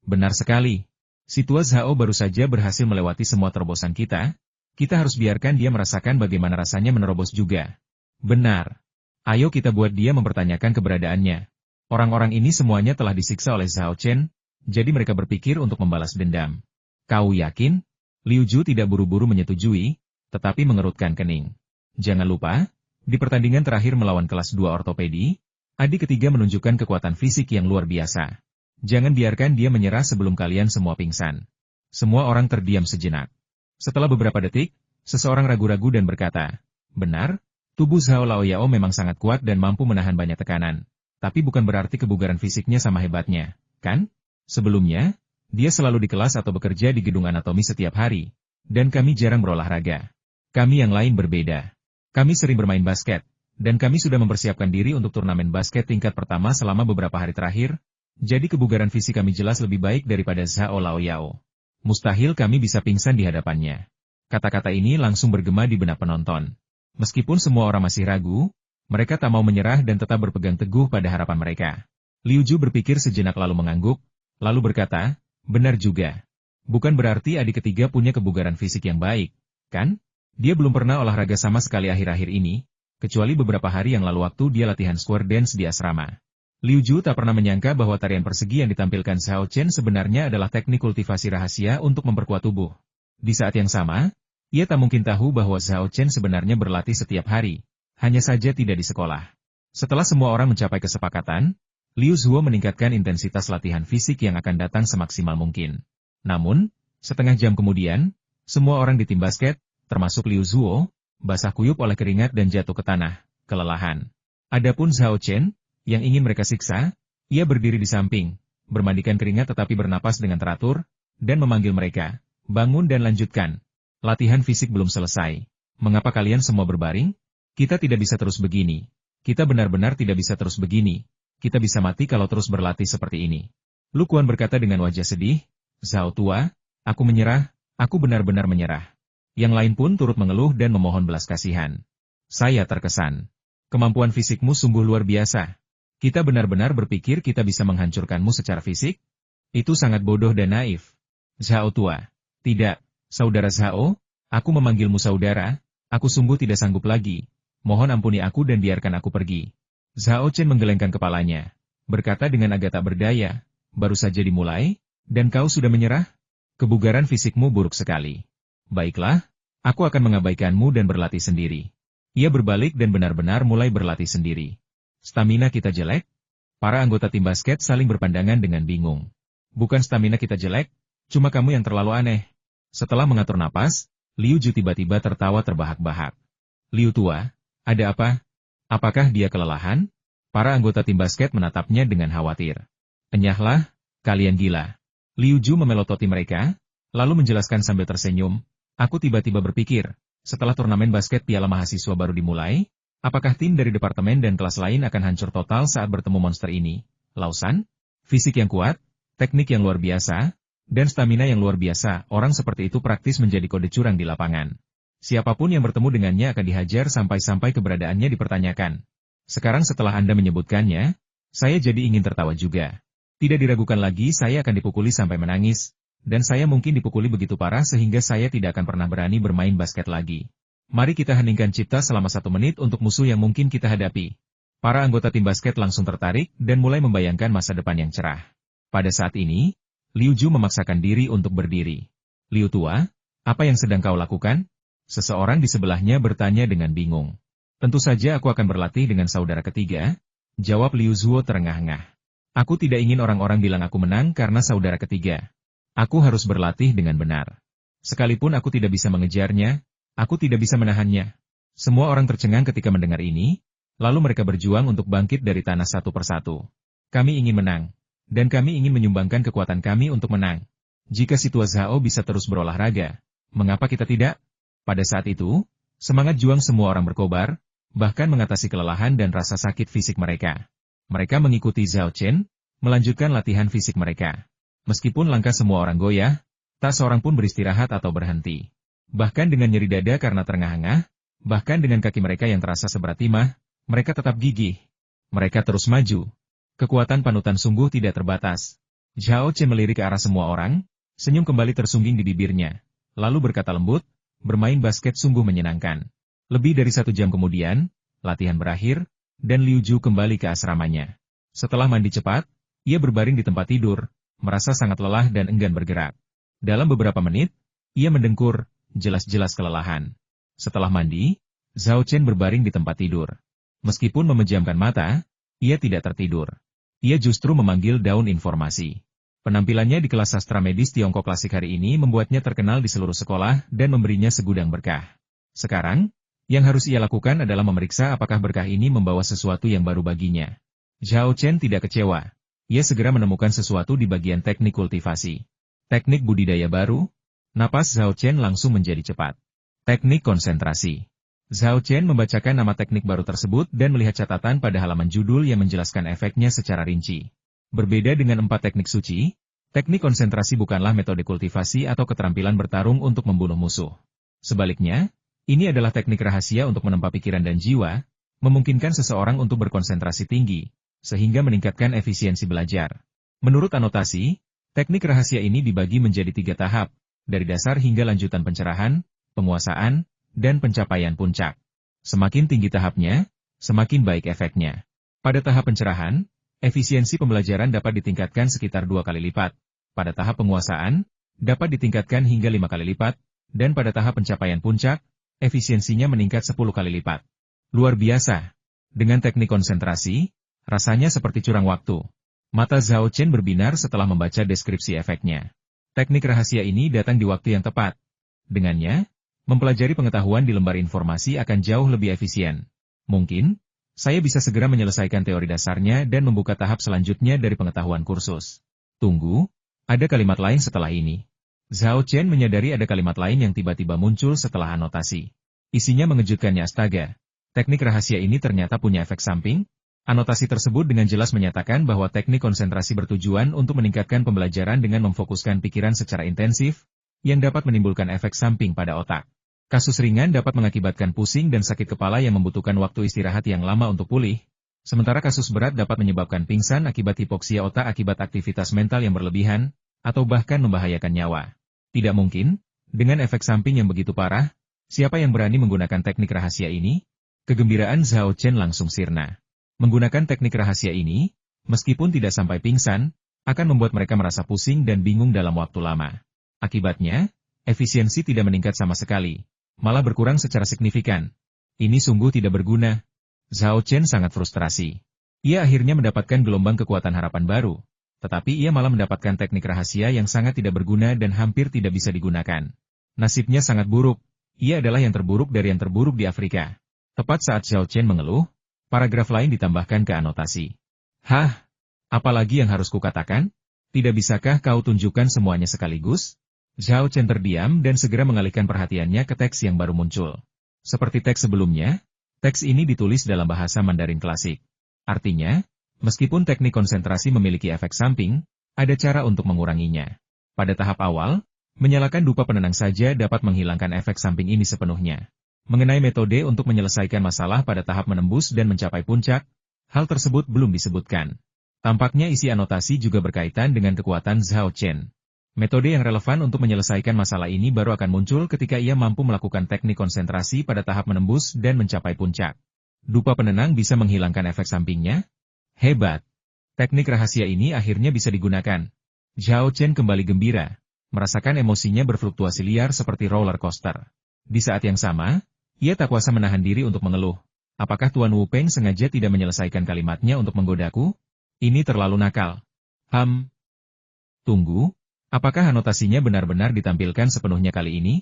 Benar sekali. Si tua Zhao baru saja berhasil melewati semua terobosan kita harus biarkan dia merasakan bagaimana rasanya menerobos juga. Benar. Ayo kita buat dia mempertanyakan keberadaannya. Orang-orang ini semuanya telah disiksa oleh Zhao Chen, jadi mereka berpikir untuk membalas dendam. Kau yakin? Liu Ju tidak buru-buru menyetujui, tetapi mengerutkan kening. Jangan lupa, di pertandingan terakhir melawan kelas 2 ortopedi, adik ketiga menunjukkan kekuatan fisik yang luar biasa. Jangan biarkan dia menyerah sebelum kalian semua pingsan. Semua orang terdiam sejenak. Setelah beberapa detik, seseorang ragu-ragu dan berkata, benar, tubuh Zhao Laoyao memang sangat kuat dan mampu menahan banyak tekanan. Tapi bukan berarti kebugaran fisiknya sama hebatnya, kan? Sebelumnya, dia selalu di kelas atau bekerja di gedung anatomi setiap hari. Dan kami jarang berolahraga. Kami yang lain berbeda. Kami sering bermain basket, dan kami sudah mempersiapkan diri untuk turnamen basket tingkat pertama selama beberapa hari terakhir. Jadi kebugaran fisik kami jelas lebih baik daripada Zhao Laoyao. Mustahil kami bisa pingsan di hadapannya. Kata-kata ini langsung bergema di benak penonton. Meskipun semua orang masih ragu, mereka tak mau menyerah dan tetap berpegang teguh pada harapan mereka. Liu Ju berpikir sejenak lalu mengangguk, lalu berkata, benar juga. Bukan berarti adik ketiga punya kebugaran fisik yang baik, kan? Dia belum pernah olahraga sama sekali akhir-akhir ini, kecuali beberapa hari yang lalu waktu dia latihan square dance di asrama. Liu Ju tak pernah menyangka bahwa tarian persegi yang ditampilkan Zhao Chen sebenarnya adalah teknik kultivasi rahasia untuk memperkuat tubuh. Di saat yang sama, ia tak mungkin tahu bahwa Zhao Chen sebenarnya berlatih setiap hari, hanya saja tidak di sekolah. Setelah semua orang mencapai kesepakatan, Liu Zuo meningkatkan intensitas latihan fisik yang akan datang semaksimal mungkin. Namun, setengah jam kemudian, semua orang di tim basket, termasuk Liu Zuo, basah kuyup oleh keringat dan jatuh ke tanah, kelelahan. Adapun Zhao Chen, yang ingin mereka siksa, ia berdiri di samping, bermandikan keringat tetapi bernapas dengan teratur, dan memanggil mereka, bangun dan lanjutkan. Latihan fisik belum selesai. Mengapa kalian semua berbaring? Kita tidak bisa terus begini. Kita benar-benar tidak bisa terus begini. Kita bisa mati kalau terus berlatih seperti ini. Lu Kuan berkata dengan wajah sedih, Zhao tua, aku menyerah, aku benar-benar menyerah. Yang lain pun turut mengeluh dan memohon belas kasihan. Saya terkesan. Kemampuan fisikmu sungguh luar biasa. Kita benar-benar berpikir kita bisa menghancurkanmu secara fisik? Itu sangat bodoh dan naif. Zhao tua. Tidak, saudara Zhao, aku memanggilmu saudara, aku sungguh tidak sanggup lagi. Mohon ampuni aku dan biarkan aku pergi. Zhao Chen menggelengkan kepalanya, berkata dengan agak tak berdaya, baru saja dimulai, dan kau sudah menyerah? Kebugaran fisikmu buruk sekali. Baiklah, aku akan mengabaikanmu dan berlatih sendiri. Ia berbalik dan benar-benar mulai berlatih sendiri. Stamina kita jelek? Para anggota tim basket saling berpandangan dengan bingung. Bukan stamina kita jelek, cuma kamu yang terlalu aneh. Setelah mengatur napas, Liu Ju tiba-tiba tertawa terbahak-bahak. Liu tua, ada apa? Apakah dia kelelahan? Para anggota tim basket menatapnya dengan khawatir. Enyahlah, kalian gila. Liu Ju memelototi mereka, lalu menjelaskan sambil tersenyum. Aku tiba-tiba berpikir, setelah turnamen basket Piala Mahasiswa baru dimulai, apakah tim dari departemen dan kelas lain akan hancur total saat bertemu monster ini? Lausan? Fisik yang kuat, teknik yang luar biasa, dan stamina yang luar biasa, orang seperti itu praktis menjadi kode curang di lapangan. Siapapun yang bertemu dengannya akan dihajar sampai-sampai keberadaannya dipertanyakan. Sekarang setelah Anda menyebutkannya, saya jadi ingin tertawa juga. Tidak diragukan lagi saya akan dipukuli sampai menangis, dan saya mungkin dipukuli begitu parah sehingga saya tidak akan pernah berani bermain basket lagi. Mari kita heningkan cipta selama 1 menit untuk musuh yang mungkin kita hadapi. Para anggota tim basket langsung tertarik dan mulai membayangkan masa depan yang cerah. Pada saat ini, Liu Ju memaksakan diri untuk berdiri. Liu tua, apa yang sedang kau lakukan? Seseorang di sebelahnya bertanya dengan bingung. Tentu saja aku akan berlatih dengan saudara ketiga, jawab Liu Zuo terengah-engah. Aku tidak ingin orang-orang bilang aku menang karena saudara ketiga. Aku harus berlatih dengan benar. Sekalipun aku tidak bisa mengejarnya, aku tidak bisa menahannya. Semua orang tercengang ketika mendengar ini, lalu mereka berjuang untuk bangkit dari tanah satu persatu. Kami ingin menang, dan kami ingin menyumbangkan kekuatan kami untuk menang. Jika si tua Zhao bisa terus berolahraga, mengapa kita tidak? Pada saat itu, semangat juang semua orang berkobar, bahkan mengatasi kelelahan dan rasa sakit fisik mereka. Mereka mengikuti Zhao Chen, melanjutkan latihan fisik mereka. Meskipun langkah semua orang goyah, tak seorang pun beristirahat atau berhenti. Bahkan dengan nyeri dada karena terengah-engah, bahkan dengan kaki mereka yang terasa seberat timah, mereka tetap gigih. Mereka terus maju. Kekuatan panutan sungguh tidak terbatas. Zhao Chen melirik ke arah semua orang, senyum kembali tersungging di bibirnya. Lalu berkata lembut, bermain basket sungguh menyenangkan. Lebih dari 1 jam kemudian, latihan berakhir, dan Liu Ju kembali ke asramanya. Setelah mandi cepat, ia berbaring di tempat tidur, merasa sangat lelah dan enggan bergerak. Dalam beberapa menit, ia mendengkur, jelas-jelas kelelahan. Setelah mandi, Zhao Chen berbaring di tempat tidur. Meskipun memejamkan mata, ia tidak tertidur. Ia justru memanggil daun informasi. Penampilannya di kelas sastra medis Tiongkok klasik hari ini membuatnya terkenal di seluruh sekolah dan memberinya segudang berkah. Sekarang, yang harus ia lakukan adalah memeriksa apakah berkah ini membawa sesuatu yang baru baginya. Zhao Chen tidak kecewa. Ia segera menemukan sesuatu di bagian teknik kultivasi. Teknik budidaya baru. Napas Zhao Chen langsung menjadi cepat. Teknik konsentrasi. Zhao Chen membacakan nama teknik baru tersebut dan melihat catatan pada halaman judul yang menjelaskan efeknya secara rinci. Berbeda dengan 4 teknik suci, teknik konsentrasi bukanlah metode kultivasi atau keterampilan bertarung untuk membunuh musuh. Sebaliknya, ini adalah teknik rahasia untuk menempa pikiran dan jiwa, memungkinkan seseorang untuk berkonsentrasi tinggi, sehingga meningkatkan efisiensi belajar. Menurut anotasi, teknik rahasia ini dibagi menjadi 3 tahap, dari dasar hingga lanjutan pencerahan, penguasaan, dan pencapaian puncak. Semakin tinggi tahapnya, semakin baik efeknya. Pada tahap pencerahan, efisiensi pembelajaran dapat ditingkatkan sekitar 2 kali lipat. Pada tahap penguasaan, dapat ditingkatkan hingga 5 kali lipat, dan pada tahap pencapaian puncak, efisiensinya meningkat 10 kali lipat. Luar biasa. Dengan teknik konsentrasi, rasanya seperti curang waktu. Mata Zhao Chen berbinar setelah membaca deskripsi efeknya. Teknik rahasia ini datang di waktu yang tepat. Dengannya, mempelajari pengetahuan di lembar informasi akan jauh lebih efisien. Mungkin, saya bisa segera menyelesaikan teori dasarnya dan membuka tahap selanjutnya dari pengetahuan kursus. Tunggu, ada kalimat lain setelah ini. Zhao Chen menyadari ada kalimat lain yang tiba-tiba muncul setelah anotasi. Isinya mengejutkannya astaga. Teknik rahasia ini ternyata punya efek samping. Anotasi tersebut dengan jelas menyatakan bahwa teknik konsentrasi bertujuan untuk meningkatkan pembelajaran dengan memfokuskan pikiran secara intensif, yang dapat menimbulkan efek samping pada otak. Kasus ringan dapat mengakibatkan pusing dan sakit kepala yang membutuhkan waktu istirahat yang lama untuk pulih, sementara kasus berat dapat menyebabkan pingsan akibat hipoksia otak akibat aktivitas mental yang berlebihan, atau bahkan membahayakan nyawa. Tidak mungkin, dengan efek samping yang begitu parah, siapa yang berani menggunakan teknik rahasia ini? Kegembiraan Zhao Chen langsung sirna. Menggunakan teknik rahasia ini, meskipun tidak sampai pingsan, akan membuat mereka merasa pusing dan bingung dalam waktu lama. Akibatnya, efisiensi tidak meningkat sama sekali, malah berkurang secara signifikan. Ini sungguh tidak berguna. Zhao Chen sangat frustrasi. Ia akhirnya mendapatkan gelombang kekuatan harapan baru. Tetapi ia malah mendapatkan teknik rahasia yang sangat tidak berguna dan hampir tidak bisa digunakan. Nasibnya sangat buruk. Ia adalah yang terburuk dari yang terburuk di Afrika. Tepat saat Zhao Chen mengeluh, Paragraf lain ditambahkan ke anotasi. Hah? Apalagi yang harus kukatakan? Tidak bisakah kau tunjukkan semuanya sekaligus? Zhao Chen terdiam dan segera mengalihkan perhatiannya ke teks yang baru muncul. Seperti teks sebelumnya, teks ini ditulis dalam bahasa Mandarin klasik. Artinya, meskipun teknik konsentrasi memiliki efek samping, ada cara untuk menguranginya. Pada tahap awal, menyalakan dupa penenang saja dapat menghilangkan efek samping ini sepenuhnya. Mengenai metode untuk menyelesaikan masalah pada tahap menembus dan mencapai puncak, hal tersebut belum disebutkan. Tampaknya isi anotasi juga berkaitan dengan kekuatan Zhao Chen. Metode yang relevan untuk menyelesaikan masalah ini baru akan muncul ketika ia mampu melakukan teknik konsentrasi pada tahap menembus dan mencapai puncak. Dupa penenang bisa menghilangkan efek sampingnya? Hebat! Teknik rahasia ini akhirnya bisa digunakan. Zhao Chen kembali gembira, merasakan emosinya berfluktuasi liar seperti roller coaster. Di saat yang sama, ia tak kuasa menahan diri untuk mengeluh. Apakah Tuan Wu Peng sengaja tidak menyelesaikan kalimatnya untuk menggodaku? Ini terlalu nakal. Tunggu. Apakah anotasinya benar-benar ditampilkan sepenuhnya kali ini?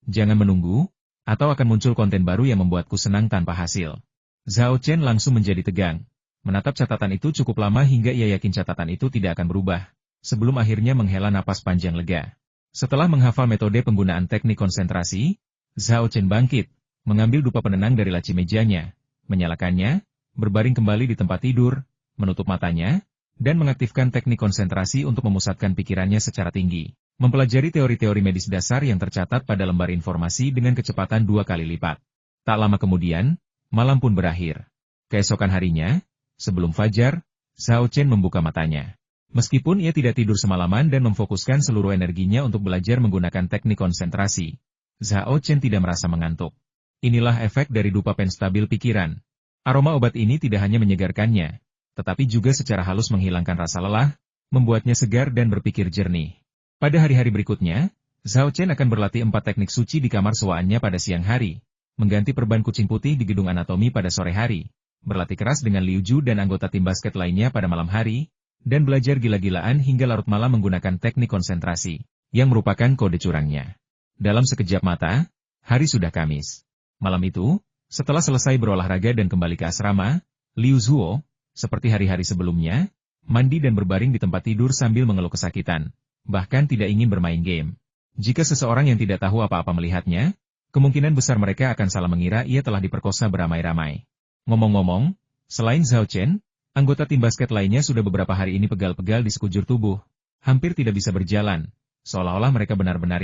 Jangan menunggu, atau akan muncul konten baru yang membuatku senang tanpa hasil. Zhao Chen langsung menjadi tegang. Menatap catatan itu cukup lama hingga ia yakin catatan itu tidak akan berubah, sebelum akhirnya menghela napas panjang lega. Setelah menghafal metode penggunaan teknik konsentrasi, Zhao Chen bangkit, mengambil dupa penenang dari laci mejanya, menyalakannya, berbaring kembali di tempat tidur, menutup matanya, dan mengaktifkan teknik konsentrasi untuk memusatkan pikirannya secara tinggi, mempelajari teori-teori medis dasar yang tercatat pada lembar informasi dengan kecepatan 2 kali lipat. Tak lama kemudian, malam pun berakhir. Keesokan harinya, sebelum fajar, Zhao Chen membuka matanya. Meskipun ia tidak tidur semalaman dan memfokuskan seluruh energinya untuk belajar menggunakan teknik konsentrasi, Zhao Chen tidak merasa mengantuk. Inilah efek dari dupa penstabil pikiran. Aroma obat ini tidak hanya menyegarkannya, tetapi juga secara halus menghilangkan rasa lelah, membuatnya segar dan berpikir jernih. Pada hari-hari berikutnya, Zhao Chen akan berlatih 4 teknik suci di kamar sewaannya pada siang hari, mengganti perban kucing putih di gedung anatomi pada sore hari, berlatih keras dengan Liu Ju dan anggota tim basket lainnya pada malam hari, dan belajar gila-gilaan hingga larut malam menggunakan teknik konsentrasi, yang merupakan kode curangnya. Dalam sekejap mata, hari sudah Kamis. Malam itu, setelah selesai berolahraga dan kembali ke asrama, Liu Zuo, seperti hari-hari sebelumnya, mandi dan berbaring di tempat tidur sambil mengeluh kesakitan, bahkan tidak ingin bermain game. Jika seseorang yang tidak tahu apa-apa melihatnya, kemungkinan besar mereka akan salah mengira ia telah diperkosa beramai-ramai. Ngomong-ngomong, selain Zhao Chen, anggota tim basket lainnya sudah beberapa hari ini pegal-pegal di sekujur tubuh, hampir tidak bisa berjalan, seolah-olah mereka benar-benar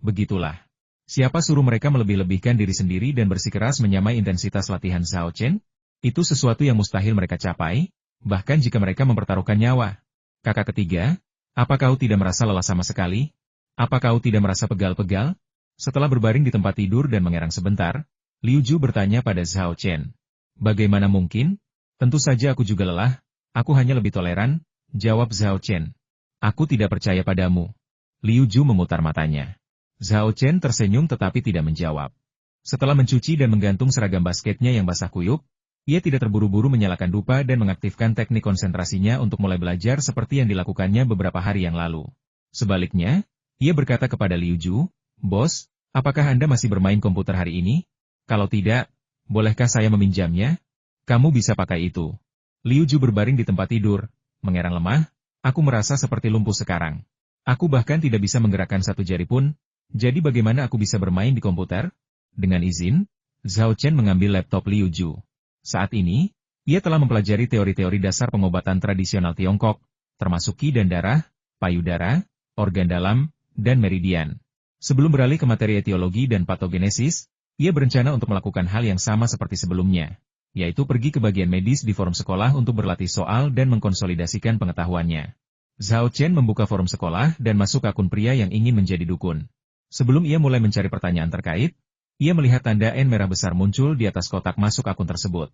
begitulah. Siapa suruh mereka melebih-lebihkan diri sendiri dan bersikeras menyamai intensitas latihan Zhao Chen? Itu sesuatu yang mustahil mereka capai, bahkan jika mereka mempertaruhkan nyawa. Kakak ketiga, apa kau tidak merasa lelah sama sekali? Apa kau tidak merasa pegal-pegal? Setelah berbaring di tempat tidur dan mengerang sebentar, Liu Ju bertanya pada Zhao Chen. Bagaimana mungkin? Tentu saja aku juga lelah, aku hanya lebih toleran, jawab Zhao Chen. Aku tidak percaya padamu. Liu Ju memutar matanya. Zhao Chen tersenyum tetapi tidak menjawab. Setelah mencuci dan menggantung seragam basketnya yang basah kuyup, ia tidak terburu-buru menyalakan dupa dan mengaktifkan teknik konsentrasinya untuk mulai belajar seperti yang dilakukannya beberapa hari yang lalu. Sebaliknya, ia berkata kepada Liu Ju, "Bos, apakah Anda masih bermain komputer hari ini? Kalau tidak, bolehkah saya meminjamnya? Kamu bisa pakai itu." Liu Ju berbaring di tempat tidur, mengerang lemah, "Aku merasa seperti lumpuh sekarang. Aku bahkan tidak bisa menggerakkan satu jari pun, jadi bagaimana aku bisa bermain di komputer?" Dengan izin, Zhao Chen mengambil laptop Liu Ju. Saat ini, ia telah mempelajari teori-teori dasar pengobatan tradisional Tiongkok, termasuk qi dan darah, payudara, organ dalam, dan meridian. Sebelum beralih ke materi etiologi dan patogenesis, ia berencana untuk melakukan hal yang sama seperti sebelumnya, yaitu pergi ke bagian medis di forum sekolah untuk berlatih soal dan mengkonsolidasikan pengetahuannya. Zhao Chen membuka forum sekolah dan masuk akun pria yang ingin menjadi dukun. Sebelum ia mulai mencari pertanyaan terkait, ia melihat tanda N merah besar muncul di atas kotak masuk akun tersebut.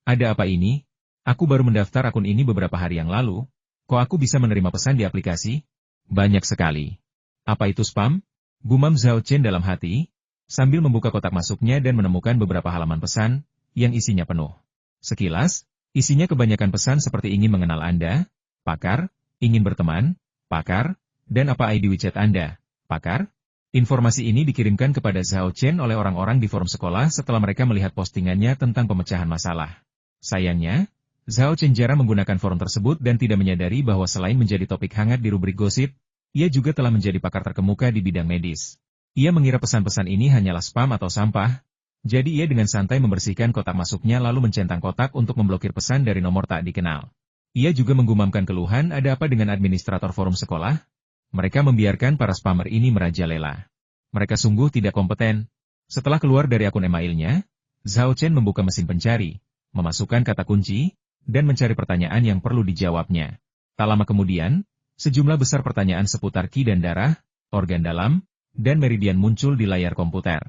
Ada apa ini? Aku baru mendaftar akun ini beberapa hari yang lalu. Kok aku bisa menerima pesan di aplikasi? Banyak sekali. Apa itu spam? Gumam Zhao Chen dalam hati, sambil membuka kotak masuknya dan menemukan beberapa halaman pesan, yang isinya penuh. Sekilas, isinya kebanyakan pesan seperti ingin mengenal Anda, pakar, ingin berteman, pakar, dan apa ID WeChat Anda, pakar? Informasi ini dikirimkan kepada Zhao Chen oleh orang-orang di forum sekolah setelah mereka melihat postingannya tentang pemecahan masalah. Sayangnya, Zhao Chen jarang menggunakan forum tersebut dan tidak menyadari bahwa selain menjadi topik hangat di rubrik gosip, ia juga telah menjadi pakar terkemuka di bidang medis. Ia mengira pesan-pesan ini hanyalah spam atau sampah, jadi ia dengan santai membersihkan kotak masuknya lalu mencentang kotak untuk memblokir pesan dari nomor tak dikenal. Ia juga menggumamkan keluhan ada apa dengan administrator forum sekolah? Mereka membiarkan para spammer ini merajalela. Mereka sungguh tidak kompeten. Setelah keluar dari akun emailnya, Zhao Chen membuka mesin pencari, memasukkan kata kunci, dan mencari pertanyaan yang perlu dijawabnya. Tak lama kemudian, sejumlah besar pertanyaan seputar ki dan darah, organ dalam, dan meridian muncul di layar komputer.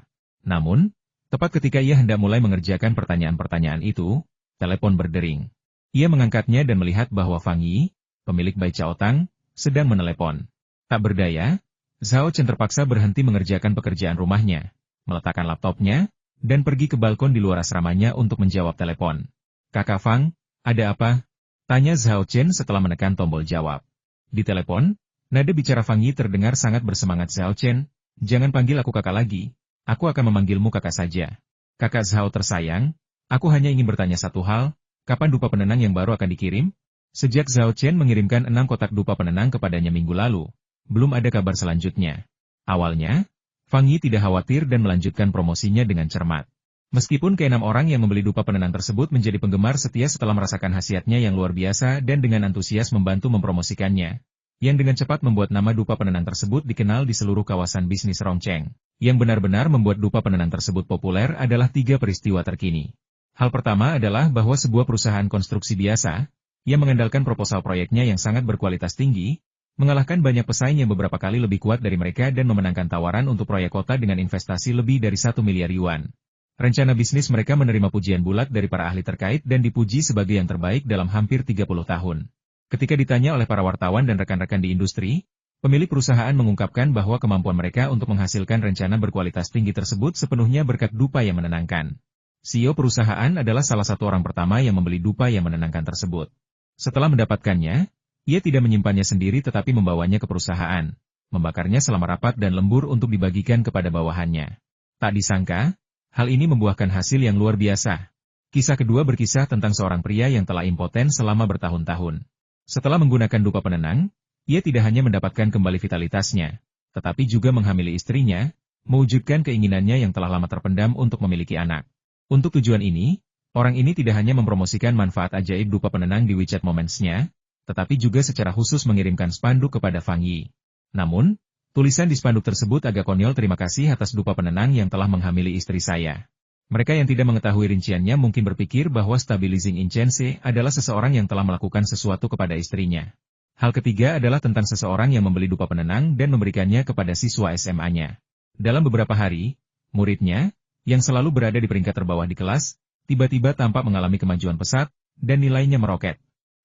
Namun, tepat ketika ia hendak mulai mengerjakan pertanyaan-pertanyaan itu, telepon berdering. Ia mengangkatnya dan melihat bahwa Fang Yi, pemilik Bai Chaotang, sedang menelepon. Tak berdaya, Zhao Chen terpaksa berhenti mengerjakan pekerjaan rumahnya, meletakkan laptopnya, dan pergi ke balkon di luar asramanya untuk menjawab telepon. "Kakak Fang, ada apa?" tanya Zhao Chen setelah menekan tombol jawab. Di telepon, nada bicara Fang Yi terdengar sangat bersemangat. "Zhao Chen, jangan panggil aku kakak lagi, aku akan memanggilmu kakak saja. Kakak Zhao tersayang, aku hanya ingin bertanya satu hal, kapan dupa penenang yang baru akan dikirim?" Sejak Zhao Chen mengirimkan 6 kotak dupa penenang kepadanya minggu lalu, belum ada kabar selanjutnya. Awalnya, Fang Yi tidak khawatir dan melanjutkan promosinya dengan cermat. Meskipun ke-6 orang yang membeli dupa penenang tersebut menjadi penggemar setia setelah merasakan khasiatnya yang luar biasa dan dengan antusias membantu mempromosikannya, yang dengan cepat membuat nama dupa penenang tersebut dikenal di seluruh kawasan bisnis Rongcheng. Yang benar-benar membuat dupa penenang tersebut populer adalah 3 peristiwa terkini. Hal pertama adalah bahwa sebuah perusahaan konstruksi biasa, yang mengandalkan proposal proyeknya yang sangat berkualitas tinggi, mengalahkan banyak pesaing yang beberapa kali lebih kuat dari mereka dan memenangkan tawaran untuk proyek kota dengan investasi lebih dari 1 miliar yuan. Rencana bisnis mereka menerima pujian bulat dari para ahli terkait dan dipuji sebagai yang terbaik dalam hampir 30 tahun. Ketika ditanya oleh para wartawan dan rekan-rekan di industri, pemilik perusahaan mengungkapkan bahwa kemampuan mereka untuk menghasilkan rencana berkualitas tinggi tersebut sepenuhnya berkat dupa yang menenangkan. CEO perusahaan adalah salah satu orang pertama yang membeli dupa yang menenangkan tersebut. Setelah mendapatkannya, ia tidak menyimpannya sendiri tetapi membawanya ke perusahaan, membakarnya selama rapat dan lembur untuk dibagikan kepada bawahannya. Tak disangka, hal ini membuahkan hasil yang luar biasa. Kisah kedua berkisah tentang seorang pria yang telah impoten selama bertahun-tahun. Setelah menggunakan dupa penenang, ia tidak hanya mendapatkan kembali vitalitasnya, tetapi juga menghamili istrinya, mewujudkan keinginannya yang telah lama terpendam untuk memiliki anak. Untuk tujuan ini, orang ini tidak hanya mempromosikan manfaat ajaib dupa penenang di WeChat Moments-nya, tetapi juga secara khusus mengirimkan spanduk kepada Fang Yi. Namun, tulisan di spanduk tersebut agak konyol. "Terima kasih atas dupa penenang yang telah menghamili istri saya." Mereka yang tidak mengetahui rinciannya mungkin berpikir bahwa stabilizing intense adalah seseorang yang telah melakukan sesuatu kepada istrinya. Hal ketiga adalah tentang seseorang yang membeli dupa penenang dan memberikannya kepada siswa SMA-nya. Dalam beberapa hari, muridnya, yang selalu berada di peringkat terbawah di kelas, tiba-tiba tampak mengalami kemajuan pesat, dan nilainya meroket.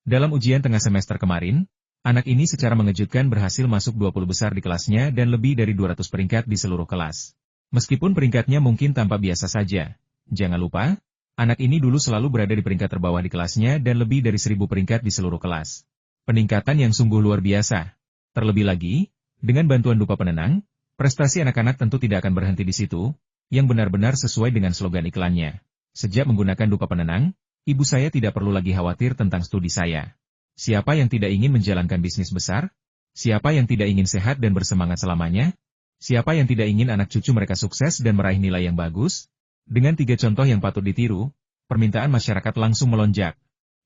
Dalam ujian tengah semester kemarin, anak ini secara mengejutkan berhasil masuk 20 besar di kelasnya dan lebih dari 200 peringkat di seluruh kelas. Meskipun peringkatnya mungkin tampak biasa saja, jangan lupa, anak ini dulu selalu berada di peringkat terbawah di kelasnya dan lebih dari 1000 peringkat di seluruh kelas. Peningkatan yang sungguh luar biasa. Terlebih lagi, dengan bantuan dupa penenang, prestasi anak-anak tentu tidak akan berhenti di situ, yang benar-benar sesuai dengan slogan iklannya. Sejak menggunakan dupa penenang, ibu saya tidak perlu lagi khawatir tentang studi saya. Siapa yang tidak ingin menjalankan bisnis besar? Siapa yang tidak ingin sehat dan bersemangat selamanya? Siapa yang tidak ingin anak cucu mereka sukses dan meraih nilai yang bagus? Dengan 3 contoh yang patut ditiru, permintaan masyarakat langsung melonjak.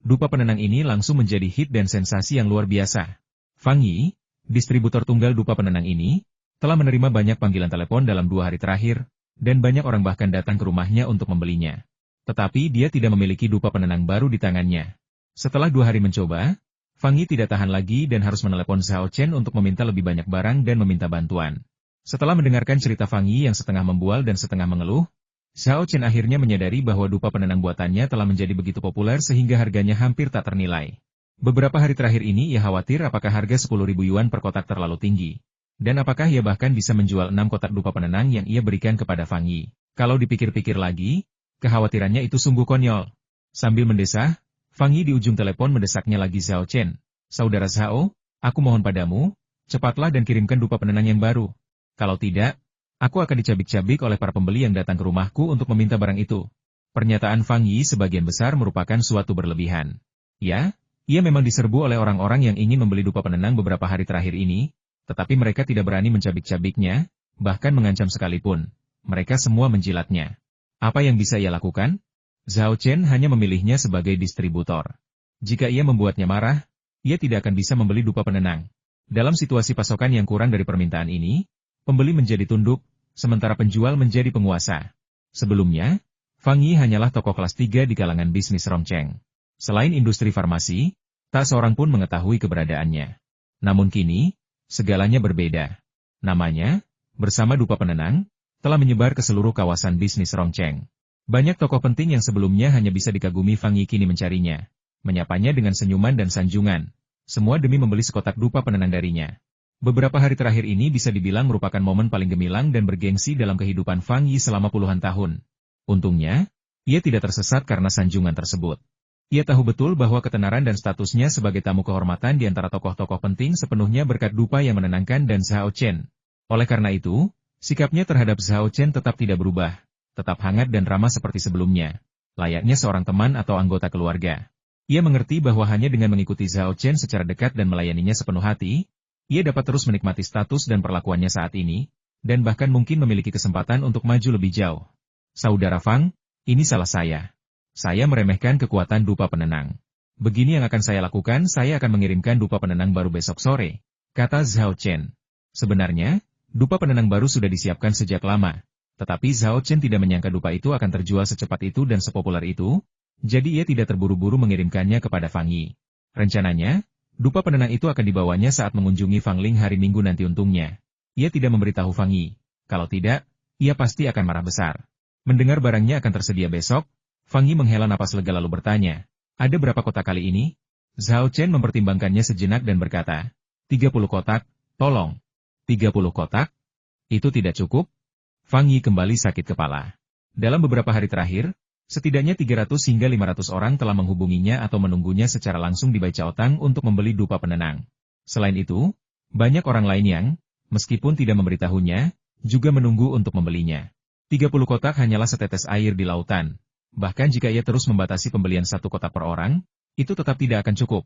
Dupa penenang ini langsung menjadi hit dan sensasi yang luar biasa. Fang Yi, distributor tunggal dupa penenang ini, telah menerima banyak panggilan telepon dalam 2 hari terakhir, dan banyak orang bahkan datang ke rumahnya untuk membelinya. Tetapi dia tidak memiliki dupa penenang baru di tangannya. Setelah 2 hari mencoba, Fang Yi tidak tahan lagi dan harus menelepon Zhao Chen untuk meminta lebih banyak barang dan meminta bantuan. Setelah mendengarkan cerita Fang Yi yang setengah membual dan setengah mengeluh, Zhao Chen akhirnya menyadari bahwa dupa penenang buatannya telah menjadi begitu populer sehingga harganya hampir tak ternilai. Beberapa hari terakhir ini ia khawatir apakah harga 10.000 yuan per kotak terlalu tinggi. Dan apakah ia bahkan bisa menjual 6 kotak dupa penenang yang ia berikan kepada Fang Yi. Kalau dipikir-pikir lagi, kekhawatirannya itu sungguh konyol. Sambil mendesah, Fang Yi di ujung telepon mendesaknya lagi Zhao Chen. "Saudara Zhao, aku mohon padamu, cepatlah dan kirimkan dupa penenang yang baru. Kalau tidak, aku akan dicabik-cabik oleh para pembeli yang datang ke rumahku untuk meminta barang itu." Pernyataan Fang Yi sebagian besar merupakan suatu berlebihan. Ya, ia memang diserbu oleh orang-orang yang ingin membeli dupa penenang beberapa hari terakhir ini, tetapi mereka tidak berani mencabik-cabiknya, bahkan mengancam sekalipun. Mereka semua menjilatnya. Apa yang bisa ia lakukan? Zhao Chen hanya memilihnya sebagai distributor. Jika ia membuatnya marah, ia tidak akan bisa membeli dupa penenang. Dalam situasi pasokan yang kurang dari permintaan ini, pembeli menjadi tunduk, sementara penjual menjadi penguasa. Sebelumnya, Fang Yi hanyalah tokoh kelas 3 di kalangan bisnis Rongcheng. Selain industri farmasi, tak seorang pun mengetahui keberadaannya. Namun kini, segalanya berbeda. Namanya, bersama dupa penenang, telah menyebar ke seluruh kawasan bisnis Rongcheng. Banyak tokoh penting yang sebelumnya hanya bisa dikagumi Fang Yi kini mencarinya, menyapanya dengan senyuman dan sanjungan, semua demi membeli sekotak dupa penenang darinya. Beberapa hari terakhir ini bisa dibilang merupakan momen paling gemilang dan bergengsi dalam kehidupan Fang Yi selama puluhan tahun. Untungnya, ia tidak tersesat karena sanjungan tersebut. Ia tahu betul bahwa ketenaran dan statusnya sebagai tamu kehormatan di antara tokoh-tokoh penting sepenuhnya berkat dupa yang menenangkan dan Zhao Chen. Oleh karena itu, sikapnya terhadap Zhao Chen tetap tidak berubah, tetap hangat dan ramah seperti sebelumnya, layaknya seorang teman atau anggota keluarga. Ia mengerti bahwa hanya dengan mengikuti Zhao Chen secara dekat dan melayaninya sepenuh hati, ia dapat terus menikmati status dan perlakuannya saat ini, dan bahkan mungkin memiliki kesempatan untuk maju lebih jauh. Saudara Fang, ini salah saya. Saya meremehkan kekuatan dupa penenang. Begini yang akan saya lakukan, saya akan mengirimkan dupa penenang baru besok sore, kata Zhao Chen. Sebenarnya, dupa penenang baru sudah disiapkan sejak lama, tetapi Zhao Chen tidak menyangka dupa itu akan terjual secepat itu dan sepopuler itu, jadi ia tidak terburu-buru mengirimkannya kepada Fang Yi. Rencananya, dupa penenang itu akan dibawanya saat mengunjungi Fang Ling hari Minggu nanti untungnya. Ia tidak memberitahu Fang Yi. Kalau tidak, ia pasti akan marah besar. Mendengar barangnya akan tersedia besok, Fang Yi menghela napas lega lalu bertanya, ada berapa kotak kali ini? Zhao Chen mempertimbangkannya sejenak dan berkata, 30 kotak, tolong. 30 kotak? Itu tidak cukup? Fang Yi kembali sakit kepala. Dalam beberapa hari terakhir, setidaknya 300 hingga 500 orang telah menghubunginya atau menunggunya secara langsung di Baicaotang untuk membeli dupa penenang. Selain itu, banyak orang lain yang, meskipun tidak memberitahunya, juga menunggu untuk membelinya. 30 kotak hanyalah setetes air di lautan. Bahkan jika ia terus membatasi pembelian satu kotak per orang, itu tetap tidak akan cukup.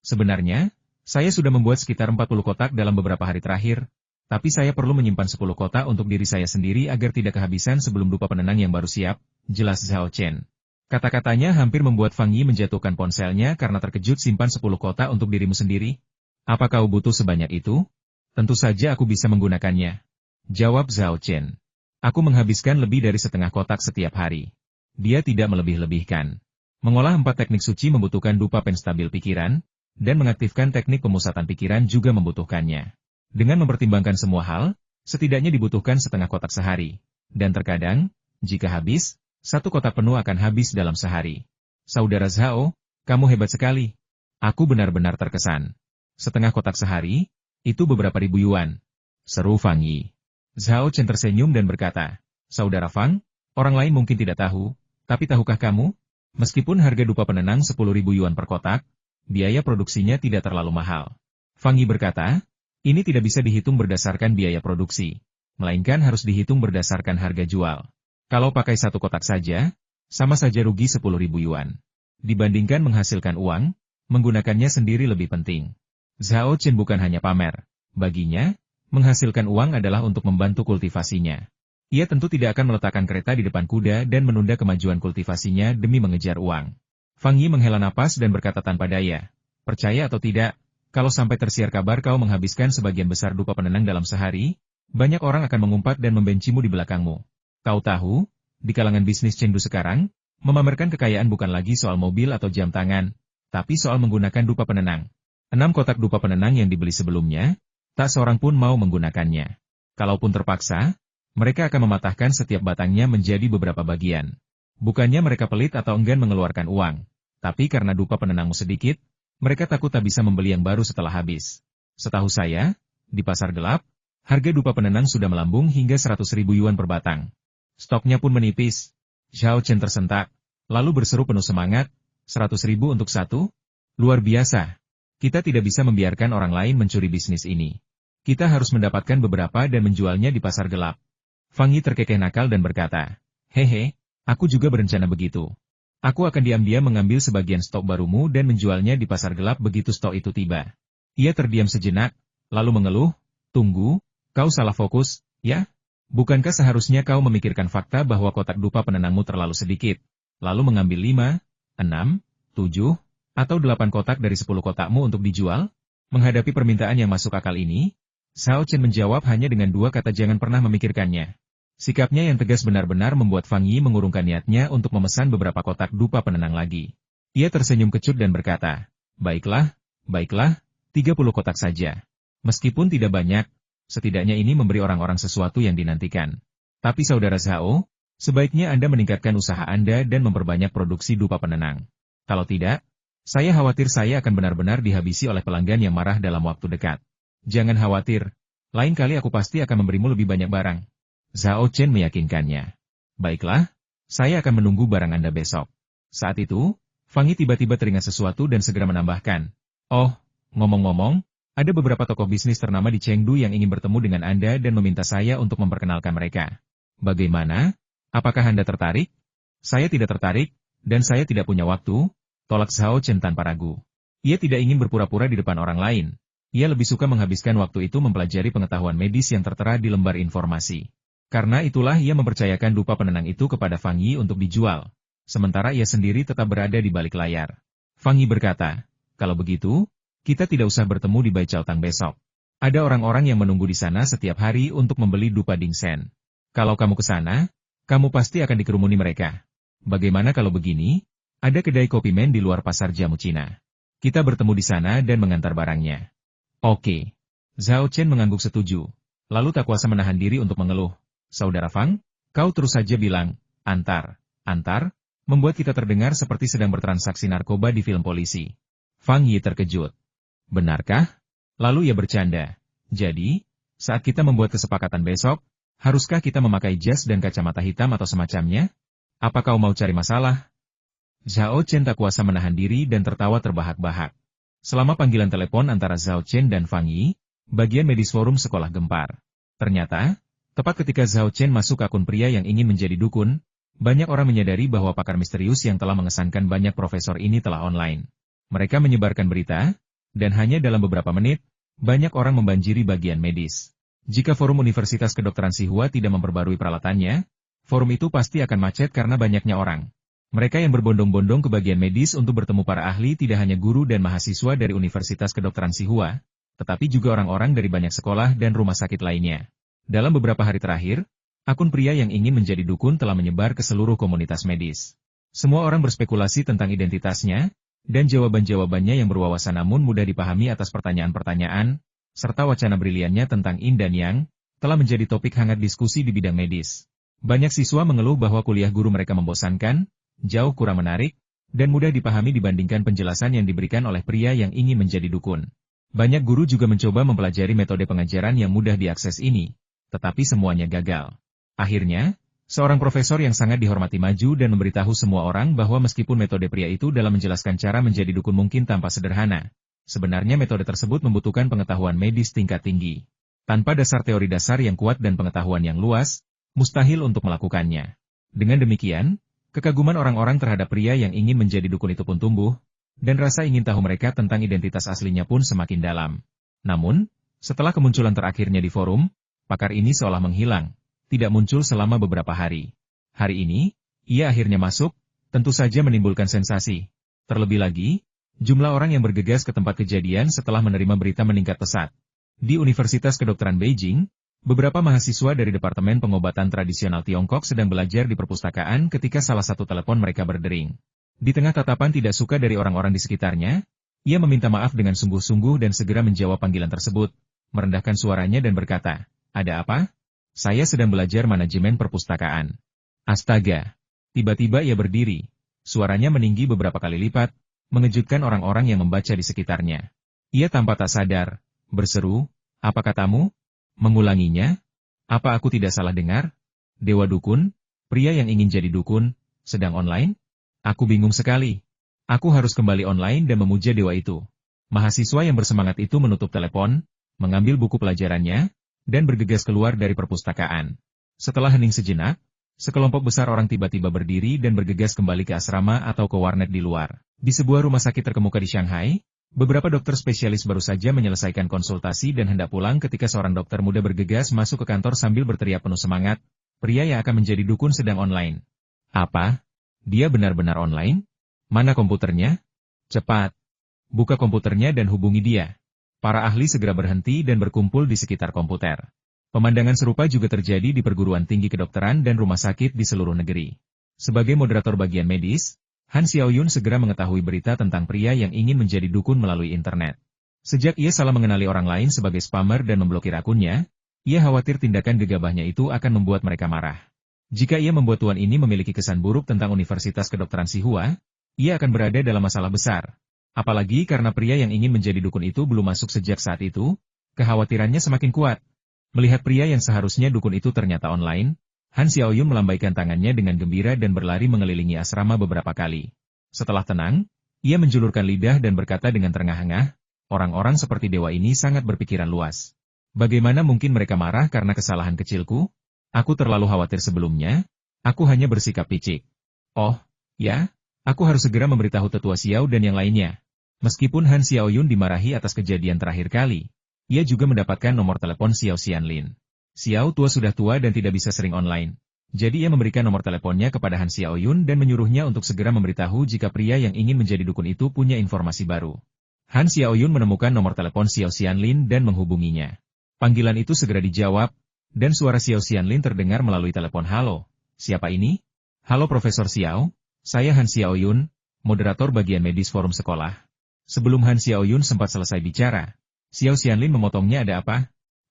Sebenarnya, saya sudah membuat sekitar 40 kotak dalam beberapa hari terakhir, tapi saya perlu menyimpan 10 kotak untuk diri saya sendiri agar tidak kehabisan sebelum dupa penenang yang baru siap, jelas Zhao Chen. Kata-katanya hampir membuat Fang Yi menjatuhkan ponselnya karena terkejut. Simpan 10 kotak untuk dirimu sendiri? Apa kau butuh sebanyak itu? Tentu saja aku bisa menggunakannya, jawab Zhao Chen. Aku menghabiskan lebih dari setengah kotak setiap hari. Dia tidak melebih-lebihkan. Mengolah 4 teknik suci membutuhkan dupa penstabil pikiran, dan mengaktifkan teknik pemusatan pikiran juga membutuhkannya. Dengan mempertimbangkan semua hal, setidaknya dibutuhkan setengah kotak sehari. Dan terkadang, jika habis, 1 kotak penuh akan habis dalam sehari. Saudara Zhao, kamu hebat sekali. Aku benar-benar terkesan. Setengah kotak sehari, itu beberapa ribu yuan, seru Fang Yi. Zhao Chen tersenyum dan berkata, Saudara Fang, orang lain mungkin tidak tahu, tapi tahukah kamu? Meskipun harga dupa penenang 10.000 yuan per kotak, biaya produksinya tidak terlalu mahal. Fang Yi berkata, ini tidak bisa dihitung berdasarkan biaya produksi, melainkan harus dihitung berdasarkan harga jual. Kalau pakai 1 kotak saja, sama saja rugi 10.000 yuan. Dibandingkan menghasilkan uang, menggunakannya sendiri lebih penting. Zhao Chen bukan hanya pamer. Baginya, menghasilkan uang adalah untuk membantu kultivasinya. Ia tentu tidak akan meletakkan kereta di depan kuda dan menunda kemajuan kultivasinya demi mengejar uang. Fang Yi menghela napas dan berkata tanpa daya, percaya atau tidak, kalau sampai tersiar kabar kau menghabiskan sebagian besar dupa penenang dalam sehari, banyak orang akan mengumpat dan membencimu di belakangmu. Kau tahu, di kalangan bisnis Chengdu sekarang, memamerkan kekayaan bukan lagi soal mobil atau jam tangan, tapi soal menggunakan dupa penenang. 6 kotak dupa penenang yang dibeli sebelumnya, tak seorang pun mau menggunakannya. Kalaupun terpaksa, mereka akan mematahkan setiap batangnya menjadi beberapa bagian. Bukannya mereka pelit atau enggan mengeluarkan uang, tapi karena dupa penenangmu sedikit, mereka takut tak bisa membeli yang baru setelah habis. Setahu saya, di pasar gelap, harga dupa penenang sudah melambung hingga 100.000 yuan per batang. Stoknya pun menipis. Zhao Chen tersentak, lalu berseru penuh semangat, 100.000 untuk satu? Luar biasa. Kita tidak bisa membiarkan orang lain mencuri bisnis ini. Kita harus mendapatkan beberapa dan menjualnya di pasar gelap. Fang Yi terkekeh nakal dan berkata, hehe, Aku juga berencana begitu. Aku akan diam-diam mengambil sebagian stok barumu dan menjualnya di pasar gelap begitu stok itu tiba. Ia terdiam sejenak, lalu mengeluh, tunggu, kau salah fokus, ya? Bukankah seharusnya kau memikirkan fakta bahwa kotak dupa penenangmu terlalu sedikit, lalu mengambil 5, 6, 7, atau 8 kotak dari 10 kotakmu untuk dijual? Menghadapi permintaan yang masuk akal ini, Zhao Chen menjawab hanya dengan 2 kata jangan pernah memikirkannya. Sikapnya yang tegas benar-benar membuat Fang Yi mengurungkan niatnya untuk memesan beberapa kotak dupa penenang lagi. Ia tersenyum kecut dan berkata, baiklah, 30 kotak saja. Meskipun tidak banyak, setidaknya ini memberi orang-orang sesuatu yang dinantikan. Tapi saudara Zhao, sebaiknya Anda meningkatkan usaha Anda dan memperbanyak produksi dupa penenang. Kalau tidak, saya khawatir saya akan benar-benar dihabisi oleh pelanggan yang marah dalam waktu dekat. Jangan khawatir, lain kali aku pasti akan memberimu lebih banyak barang. Zhao Chen meyakinkannya. Baiklah, saya akan menunggu barang Anda besok. Saat itu, Fang Yi tiba-tiba teringat sesuatu dan segera menambahkan. Oh, ngomong-ngomong, ada beberapa tokoh bisnis ternama di Chengdu yang ingin bertemu dengan Anda dan meminta saya untuk memperkenalkan mereka. Bagaimana? Apakah Anda tertarik? Saya tidak tertarik, dan saya tidak punya waktu, tolak Zhao Chen tanpa ragu. Ia tidak ingin berpura-pura di depan orang lain. Ia lebih suka menghabiskan waktu itu mempelajari pengetahuan medis yang tertera di lembar informasi. Karena itulah ia mempercayakan dupa penenang itu kepada Fang Yi untuk dijual, sementara ia sendiri tetap berada di balik layar. Fang Yi berkata, kalau begitu, kita tidak usah bertemu di Baijiaotang besok. Ada orang-orang yang menunggu di sana setiap hari untuk membeli dupa Dingsen. Kalau kamu ke sana, kamu pasti akan dikerumuni mereka. Bagaimana kalau begini? Ada kedai kopi men di luar pasar jamu Cina. Kita bertemu di sana dan mengantar barangnya. Oke. Zhao Chen mengangguk setuju. Lalu tak kuasa menahan diri untuk mengeluh. Saudara Fang, kau terus saja bilang, antar, membuat kita terdengar seperti sedang bertransaksi narkoba di film polisi. Fang Yi terkejut. Benarkah? Lalu ia bercanda. Jadi, saat kita membuat kesepakatan besok, haruskah kita memakai jas dan kacamata hitam atau semacamnya? Apa kau mau cari masalah? Zhao Chen tak kuasa menahan diri dan tertawa terbahak-bahak. Selama panggilan telepon antara Zhao Chen dan Fang Yi, bagian medis forum sekolah gempar. Ternyata, tepat ketika Zhao Chen masuk akun pria yang ingin menjadi dukun, banyak orang menyadari bahwa pakar misterius yang telah mengesankan banyak profesor ini telah online. Mereka menyebarkan berita, dan hanya dalam beberapa menit, banyak orang membanjiri bagian medis. Jika forum Universitas Kedokteran Sihua tidak memperbarui peralatannya, forum itu pasti akan macet karena banyaknya orang. Mereka yang berbondong-bondong ke bagian medis untuk bertemu para ahli tidak hanya guru dan mahasiswa dari Universitas Kedokteran Sihua, tetapi juga orang-orang dari banyak sekolah dan rumah sakit lainnya. Dalam beberapa hari terakhir, akun pria yang ingin menjadi dukun telah menyebar ke seluruh komunitas medis. Semua orang berspekulasi tentang identitasnya, dan jawaban-jawabannya yang berwawasan namun mudah dipahami atas pertanyaan-pertanyaan, serta wacana briliannya tentang Yin dan Yang, telah menjadi topik hangat diskusi di bidang medis. Banyak siswa mengeluh bahwa kuliah guru mereka membosankan, jauh kurang menarik, dan mudah dipahami dibandingkan penjelasan yang diberikan oleh pria yang ingin menjadi dukun. Banyak guru juga mencoba mempelajari metode pengajaran yang mudah diakses ini, tetapi semuanya gagal. Akhirnya, seorang profesor yang sangat dihormati maju dan memberitahu semua orang bahwa meskipun metode pria itu dalam menjelaskan cara menjadi dukun mungkin tampak sederhana, sebenarnya metode tersebut membutuhkan pengetahuan medis tingkat tinggi. Tanpa dasar teori dasar yang kuat dan pengetahuan yang luas, mustahil untuk melakukannya. Dengan demikian, kekaguman orang-orang terhadap pria yang ingin menjadi dukun itu pun tumbuh, dan rasa ingin tahu mereka tentang identitas aslinya pun semakin dalam. Namun, setelah kemunculan terakhirnya di forum, pakar ini seolah menghilang, tidak muncul selama beberapa hari. Hari ini, ia akhirnya masuk, tentu saja menimbulkan sensasi. Terlebih lagi, jumlah orang yang bergegas ke tempat kejadian setelah menerima berita meningkat pesat. Di Universitas Kedokteran Beijing, beberapa mahasiswa dari Departemen Pengobatan Tradisional Tiongkok sedang belajar di perpustakaan ketika salah satu telepon mereka berdering. Di tengah tatapan tidak suka dari orang-orang di sekitarnya, ia meminta maaf dengan sungguh-sungguh dan segera menjawab panggilan tersebut, merendahkan suaranya dan berkata, ada apa? Saya sedang belajar manajemen perpustakaan. Astaga! Tiba-tiba ia berdiri. Suaranya meninggi beberapa kali lipat, mengejutkan orang-orang yang membaca di sekitarnya. Ia tampak tak sadar, berseru, apa katamu? Mengulanginya? Apa aku tidak salah dengar? Dewa dukun? Pria yang ingin jadi dukun, sedang online? Aku bingung sekali. Aku harus kembali online dan memuja dewa itu. Mahasiswa yang bersemangat itu menutup telepon, mengambil buku pelajarannya, dan bergegas keluar dari perpustakaan. Setelah hening sejenak, Sekelompok besar orang tiba-tiba berdiri dan bergegas kembali ke asrama atau ke warnet di luar. Di sebuah rumah sakit terkemuka di Shanghai, beberapa dokter spesialis baru saja menyelesaikan konsultasi dan hendak pulang ketika seorang dokter muda bergegas masuk ke kantor sambil berteriak penuh semangat, "Pria yang akan menjadi dukun sedang online." "Apa? Dia benar-benar online? Mana komputernya? Cepat, buka komputernya dan hubungi dia." Para ahli segera berhenti dan berkumpul di sekitar komputer. Pemandangan serupa juga terjadi di perguruan tinggi kedokteran dan rumah sakit di seluruh negeri. Sebagai moderator bagian medis, Han Xiaoyun segera mengetahui berita tentang pria yang ingin menjadi dukun melalui internet. Sejak ia salah mengenali orang lain sebagai spammer dan memblokir akunnya, ia khawatir tindakan gegabahnya itu akan membuat mereka marah. Jika ia membuat tuan ini memiliki kesan buruk tentang Universitas Kedokteran Tsinghua, ia akan berada dalam masalah besar. Apalagi karena pria yang ingin menjadi dukun itu belum masuk sejak saat itu, kekhawatirannya semakin kuat. Melihat pria yang seharusnya dukun itu ternyata online, Han Xiaoyun melambaikan tangannya dengan gembira dan berlari mengelilingi asrama beberapa kali. Setelah tenang, ia menjulurkan lidah dan berkata dengan terengah-engah, "Orang-orang seperti dewa ini sangat berpikiran luas. Bagaimana mungkin mereka marah karena kesalahan kecilku? Aku terlalu khawatir sebelumnya, aku hanya bersikap picik. Oh, ya, aku harus segera memberitahu Tetua Xiao dan yang lainnya." Meskipun Han Xiaoyun dimarahi atas kejadian terakhir kali, ia juga mendapatkan nomor telepon Xiao Xianlin. Xiao tua sudah tua dan tidak bisa sering online. Jadi ia memberikan nomor teleponnya kepada Han Xiaoyun dan menyuruhnya untuk segera memberitahu jika pria yang ingin menjadi dukun itu punya informasi baru. Han Xiaoyun menemukan nomor telepon Xiao Xianlin dan menghubunginya. Panggilan itu segera dijawab, dan suara Xiao Xianlin terdengar melalui telepon. "Halo, siapa ini?" "Halo Profesor Xiao, saya Han Xiaoyun, moderator bagian medis forum sekolah." Sebelum Han Xiaoyun sempat selesai bicara, Xiao Xianlin memotongnya. "Ada apa?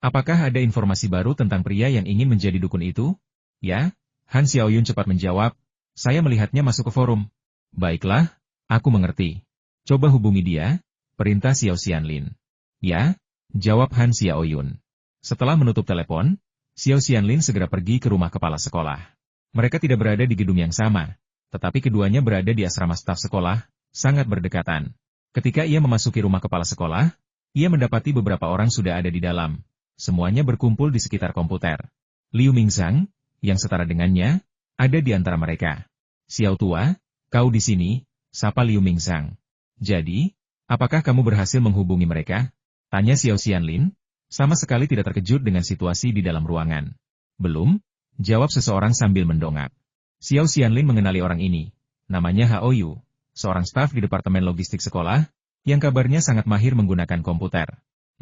Apakah ada informasi baru tentang pria yang ingin menjadi dukun itu?" "Ya," Han Xiaoyun cepat menjawab, "saya melihatnya masuk ke forum." "Baiklah, aku mengerti. Coba hubungi dia," perintah Xiao Xianlin. "Ya," jawab Han Xiaoyun. Setelah menutup telepon, Xiao Xianlin segera pergi ke rumah kepala sekolah. Mereka tidak berada di gedung yang sama, tetapi keduanya berada di asrama staf sekolah, sangat berdekatan. Ketika ia memasuki rumah kepala sekolah, ia mendapati beberapa orang sudah ada di dalam. Semuanya berkumpul di sekitar komputer. Liu Mingzhang, yang setara dengannya, ada di antara mereka. "Xiao tua, kau di sini," sapa Liu Mingzhang. "Jadi, apakah kamu berhasil menghubungi mereka?" tanya Xiao Xianlin, sama sekali tidak terkejut dengan situasi di dalam ruangan. "Belum," jawab seseorang sambil mendongak. Xiao Xianlin mengenali orang ini. Namanya Hao Yu, seorang staf di Departemen Logistik Sekolah, yang kabarnya sangat mahir menggunakan komputer.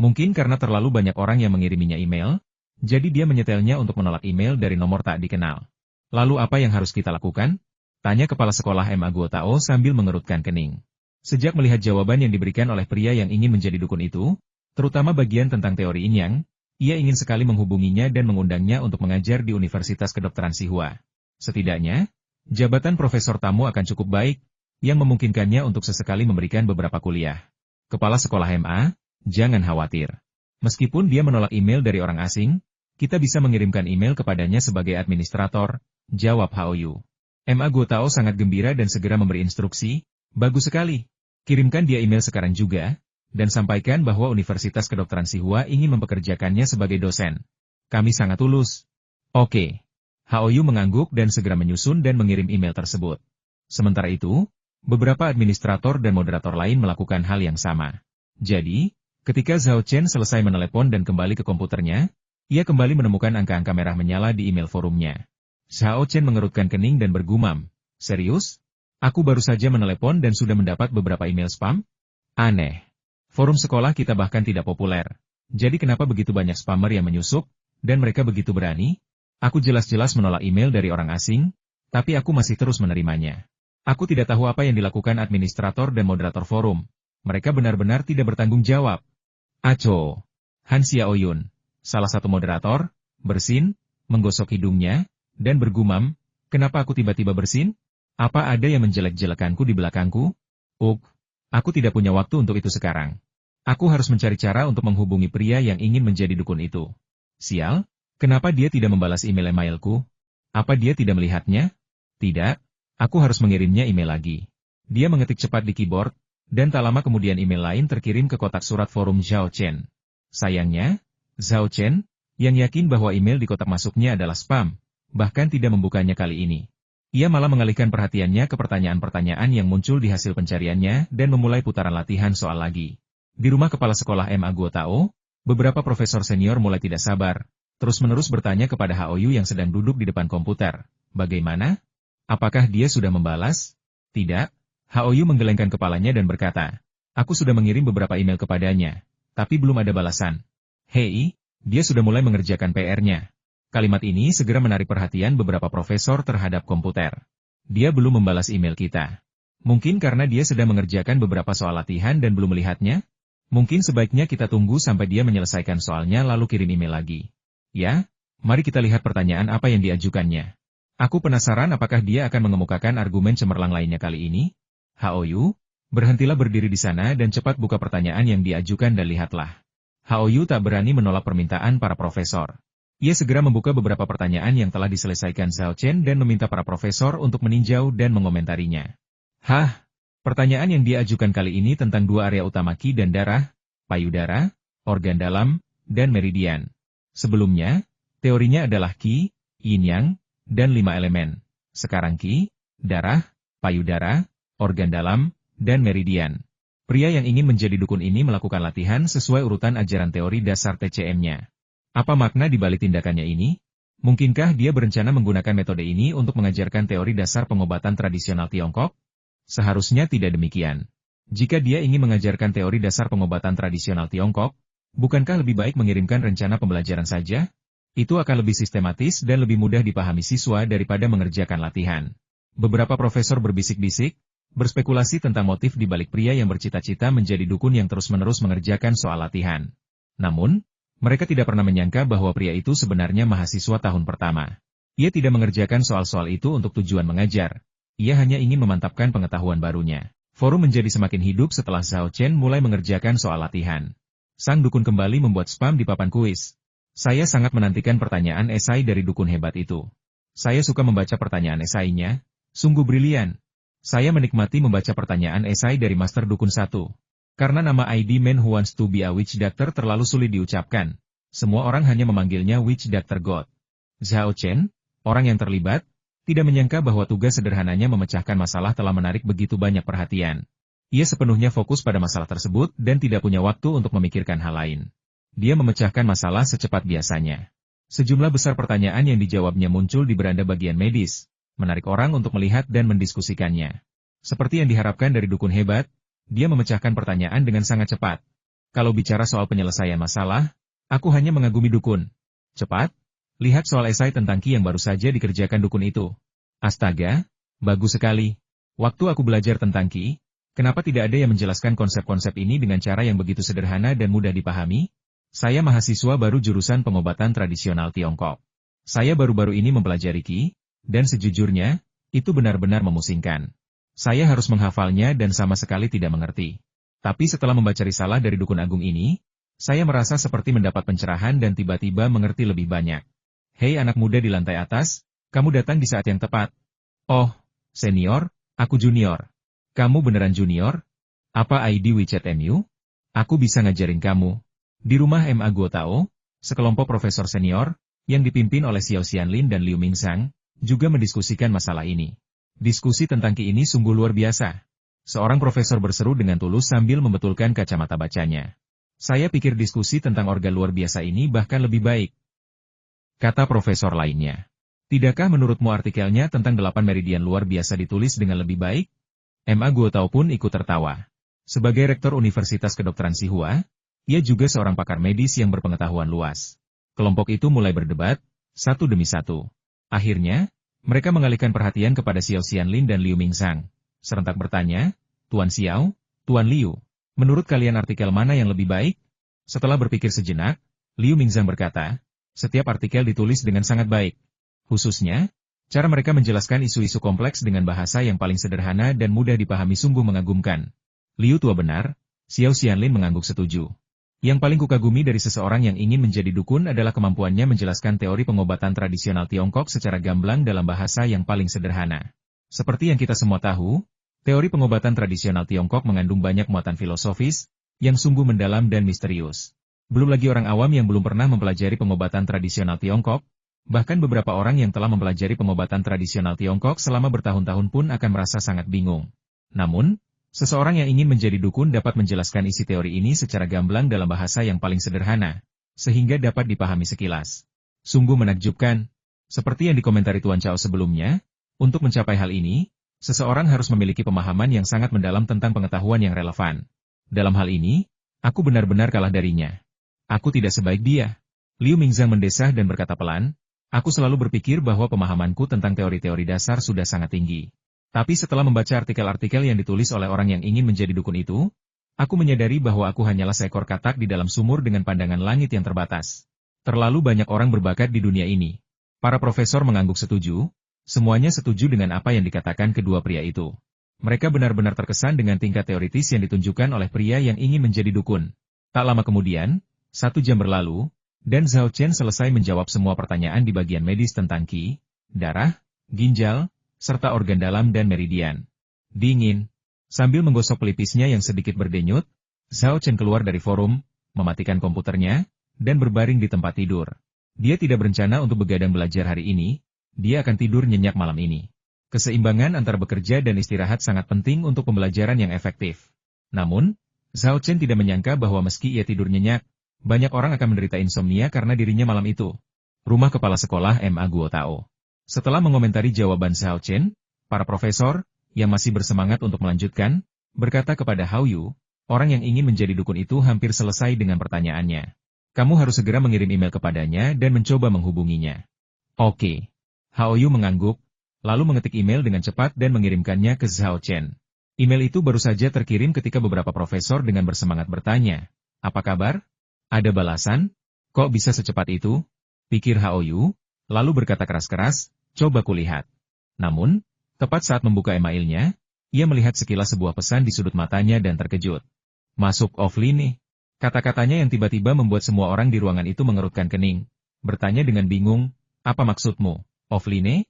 Mungkin karena terlalu banyak orang yang mengiriminya email, jadi dia menyetelnya untuk menolak email dari nomor tak dikenal. "Lalu apa yang harus kita lakukan?" tanya kepala sekolah Ma Guotao sambil mengerutkan kening. Sejak melihat jawaban yang diberikan oleh pria yang ingin menjadi dukun itu, terutama bagian tentang teori yin yang, ia ingin sekali menghubunginya dan mengundangnya untuk mengajar di Universitas Kedokteran Tsinghua. Setidaknya, jabatan profesor tamu akan cukup baik, yang memungkinkannya untuk sesekali memberikan beberapa kuliah. Kepala sekolah MA, jangan khawatir. Meskipun dia menolak email dari orang asing, kita bisa mengirimkan email kepadanya sebagai administrator, jawab Hao Yu. Ma Guotao sangat gembira dan segera memberi instruksi, "Bagus sekali. Kirimkan dia email sekarang juga, dan sampaikan bahwa Universitas Kedokteran Tsinghua ingin mempekerjakannya sebagai dosen. Kami sangat tulus." "Oke." Hao Yu mengangguk dan segera menyusun dan mengirim email tersebut. Sementara itu, beberapa administrator dan moderator lain melakukan hal yang sama. Jadi, ketika Zhao Chen selesai menelepon dan kembali ke komputernya, ia kembali menemukan angka-angka merah menyala di email forumnya. Zhao Chen mengerutkan kening dan bergumam, "Serius? Aku baru saja menelepon dan sudah mendapat beberapa email spam? Aneh. Forum sekolah kita bahkan tidak populer. Jadi kenapa begitu banyak spammer yang menyusup, dan mereka begitu berani? Aku jelas-jelas menolak email dari orang asing, tapi aku masih terus menerimanya. Aku tidak tahu apa yang dilakukan administrator dan moderator forum. Mereka benar-benar tidak bertanggung jawab." "Aco." Han Xiaoyun, salah satu moderator, bersin, menggosok hidungnya, dan bergumam, "Kenapa aku tiba-tiba bersin? Apa ada yang menjelek-jelekanku di belakangku? Aku tidak punya waktu untuk itu sekarang. Aku harus mencari cara untuk menghubungi pria yang ingin menjadi dukun itu. Sial, kenapa dia tidak membalas email-emailku? Apa dia tidak melihatnya? Tidak. Aku harus mengirimnya email lagi." Dia mengetik cepat di keyboard, dan tak lama kemudian email lain terkirim ke kotak surat forum Zhao Chen. Sayangnya, Zhao Chen, yang yakin bahwa email di kotak masuknya adalah spam, bahkan tidak membukanya kali ini. Ia malah mengalihkan perhatiannya ke pertanyaan-pertanyaan yang muncul di hasil pencariannya dan memulai putaran latihan soal lagi. Di rumah kepala sekolah MA Guotao, beberapa profesor senior mulai tidak sabar, terus-menerus bertanya kepada Haoyu yang sedang duduk di depan komputer. Bagaimana? Apakah dia sudah membalas? Tidak. Haoyu menggelengkan kepalanya dan berkata, aku sudah mengirim beberapa email kepadanya, tapi belum ada balasan. Hei, dia sudah mulai mengerjakan PR-nya. Kalimat ini segera menarik perhatian beberapa profesor terhadap komputer. Dia belum membalas email kita. Mungkin karena dia sedang mengerjakan beberapa soal latihan dan belum melihatnya? Mungkin sebaiknya kita tunggu sampai dia menyelesaikan soalnya lalu kirim email lagi. Ya, mari kita lihat pertanyaan apa yang diajukannya. Aku penasaran apakah dia akan mengemukakan argumen cemerlang lainnya kali ini. Haoyu, berhentilah berdiri di sana dan cepat buka pertanyaan yang diajukan dan lihatlah. Haoyu tak berani menolak permintaan para profesor. Ia segera membuka beberapa pertanyaan yang telah diselesaikan Zhao Chen dan meminta para profesor untuk meninjau dan mengomentarinya. Hah? Pertanyaan yang diajukan kali ini tentang dua area utama Qi dan darah, payudara, organ dalam, dan meridian. Sebelumnya, teorinya adalah Qi, yin-yang, dan 5 elemen. Sekarang Qi, darah, payudara, organ dalam, dan meridian. Pria yang ingin menjadi dukun ini melakukan latihan sesuai urutan ajaran teori dasar TCM-nya. Apa makna di balik tindakannya ini? Mungkinkah dia berencana menggunakan metode ini untuk mengajarkan teori dasar pengobatan tradisional Tiongkok? Seharusnya tidak demikian. Jika dia ingin mengajarkan teori dasar pengobatan tradisional Tiongkok, bukankah lebih baik mengirimkan rencana pembelajaran saja? Itu akan lebih sistematis dan lebih mudah dipahami siswa daripada mengerjakan latihan. Beberapa profesor berbisik-bisik, berspekulasi tentang motif di balik pria yang bercita-cita menjadi dukun yang terus-menerus mengerjakan soal latihan. Namun, mereka tidak pernah menyangka bahwa pria itu sebenarnya mahasiswa tahun pertama. Ia tidak mengerjakan soal-soal itu untuk tujuan mengajar. Ia hanya ingin memantapkan pengetahuan barunya. Forum menjadi semakin hidup setelah Zhao Chen mulai mengerjakan soal latihan. Sang dukun kembali membuat spam di papan kuis. Saya sangat menantikan pertanyaan esai dari dukun hebat itu. Saya suka membaca pertanyaan esainya, sungguh brilian. Saya menikmati membaca pertanyaan esai dari Master Dukun 1. Karena nama ID Man Who Wants to be a Witch Doctor terlalu sulit diucapkan. Semua orang hanya memanggilnya Witch Doctor God. Zhao Chen, orang yang terlibat, tidak menyangka bahwa tugas sederhananya memecahkan masalah telah menarik begitu banyak perhatian. Ia sepenuhnya fokus pada masalah tersebut dan tidak punya waktu untuk memikirkan hal lain. Dia memecahkan masalah secepat biasanya. Sejumlah besar pertanyaan yang dijawabnya muncul di beranda bagian medis, menarik orang untuk melihat dan mendiskusikannya. Seperti yang diharapkan dari dukun hebat, dia memecahkan pertanyaan dengan sangat cepat. Kalau bicara soal penyelesaian masalah, aku hanya mengagumi dukun. Cepat, lihat soal esai tentang Qi yang baru saja dikerjakan dukun itu. Astaga, bagus sekali. Waktu aku belajar tentang Qi, kenapa tidak ada yang menjelaskan konsep-konsep ini dengan cara yang begitu sederhana dan mudah dipahami? Saya mahasiswa baru jurusan pengobatan tradisional Tiongkok. Saya baru-baru ini mempelajari Qi, dan sejujurnya, itu benar-benar memusingkan. Saya harus menghafalnya dan sama sekali tidak mengerti. Tapi setelah membaca risalah dari dukun agung ini, saya merasa seperti mendapat pencerahan dan tiba-tiba mengerti lebih banyak. Hei anak muda di lantai atas, kamu datang di saat yang tepat. Oh, senior, aku junior. Kamu beneran junior? Apa ID WeChat MU? Aku bisa ngajarin kamu. Di rumah MA Guotao, sekelompok profesor senior, yang dipimpin oleh Xiao Xianlin dan Liu Mingzhang, juga mendiskusikan masalah ini. Diskusi tentang Qi ini sungguh luar biasa. Seorang profesor berseru dengan tulus sambil membetulkan kacamata bacanya. Saya pikir diskusi tentang organ luar biasa ini bahkan lebih baik. Kata profesor lainnya. Tidakkah menurutmu artikelnya tentang 8 meridian luar biasa ditulis dengan lebih baik? MA Guotao pun ikut tertawa. Sebagai rektor Universitas Kedokteran Tsinghua, ia juga seorang pakar medis yang berpengetahuan luas. Kelompok itu mulai berdebat, satu demi satu. Akhirnya, mereka mengalihkan perhatian kepada Xiao Xianlin dan Liu Mingzhang. Serentak bertanya, Tuan Xiao, Tuan Liu, menurut kalian artikel mana yang lebih baik? Setelah berpikir sejenak, Liu Mingzhang berkata, setiap artikel ditulis dengan sangat baik. Khususnya, cara mereka menjelaskan isu-isu kompleks dengan bahasa yang paling sederhana dan mudah dipahami sungguh mengagumkan. Liu tua benar, Xiao Xianlin mengangguk setuju. Yang paling kukagumi dari seseorang yang ingin menjadi dukun adalah kemampuannya menjelaskan teori pengobatan tradisional Tiongkok secara gamblang dalam bahasa yang paling sederhana. Seperti yang kita semua tahu, teori pengobatan tradisional Tiongkok mengandung banyak muatan filosofis, yang sungguh mendalam dan misterius. Belum lagi orang awam yang belum pernah mempelajari pengobatan tradisional Tiongkok, Bahkan beberapa orang yang telah mempelajari pengobatan tradisional Tiongkok selama bertahun-tahun pun akan merasa sangat bingung. Namun, seseorang yang ingin menjadi dukun dapat menjelaskan isi teori ini secara gamblang dalam bahasa yang paling sederhana, sehingga dapat dipahami sekilas. Sungguh menakjubkan. Seperti yang dikomentari Tuan Chao sebelumnya, untuk mencapai hal ini, seseorang harus memiliki pemahaman yang sangat mendalam tentang pengetahuan yang relevan. Dalam hal ini, aku benar-benar kalah darinya. Aku tidak sebaik dia. Liu Mingzhang mendesah dan berkata pelan, aku selalu berpikir bahwa pemahamanku tentang teori-teori dasar sudah sangat tinggi. Tapi setelah membaca artikel-artikel yang ditulis oleh orang yang ingin menjadi dukun itu, aku menyadari bahwa aku hanyalah seekor katak di dalam sumur dengan pandangan langit yang terbatas. Terlalu banyak orang berbakat di dunia ini. Para profesor mengangguk setuju, semuanya setuju dengan apa yang dikatakan kedua pria itu. Mereka benar-benar terkesan dengan tingkat teoritis yang ditunjukkan oleh pria yang ingin menjadi dukun. Tak lama kemudian, 1 jam berlalu, dan Zhao Chen selesai menjawab semua pertanyaan di bagian medis tentang qi, darah, ginjal, serta organ dalam dan meridian. Dingin. Sambil menggosok pelipisnya yang sedikit berdenyut, Zhao Chen keluar dari forum, mematikan komputernya, dan berbaring di tempat tidur. Dia tidak berencana untuk begadang belajar hari ini, dia akan tidur nyenyak malam ini. Keseimbangan antara bekerja dan istirahat sangat penting untuk pembelajaran yang efektif. Namun, Zhao Chen tidak menyangka bahwa meski ia tidur nyenyak, banyak orang akan menderita insomnia karena dirinya malam itu. Rumah Kepala Sekolah Ma Guo Tao. Setelah mengomentari jawaban Zhao Chen, para profesor, yang masih bersemangat untuk melanjutkan, berkata kepada Hao Yu, orang yang ingin menjadi dukun itu hampir selesai dengan pertanyaannya. Kamu harus segera mengirim email kepadanya dan mencoba menghubunginya. Oke. Hao Yu mengangguk, lalu mengetik email dengan cepat dan mengirimkannya ke Zhao Chen. Email itu baru saja terkirim ketika beberapa profesor dengan bersemangat bertanya, apa kabar? Ada balasan? Kok bisa secepat itu? Pikir Hao Yu, lalu berkata keras-keras, coba kulihat. Namun, tepat saat membuka emailnya, ia melihat sekilas sebuah pesan di sudut matanya dan terkejut. Masuk offline nih. Kata-katanya yang tiba-tiba membuat semua orang di ruangan itu mengerutkan kening. Bertanya dengan bingung, apa maksudmu, offline?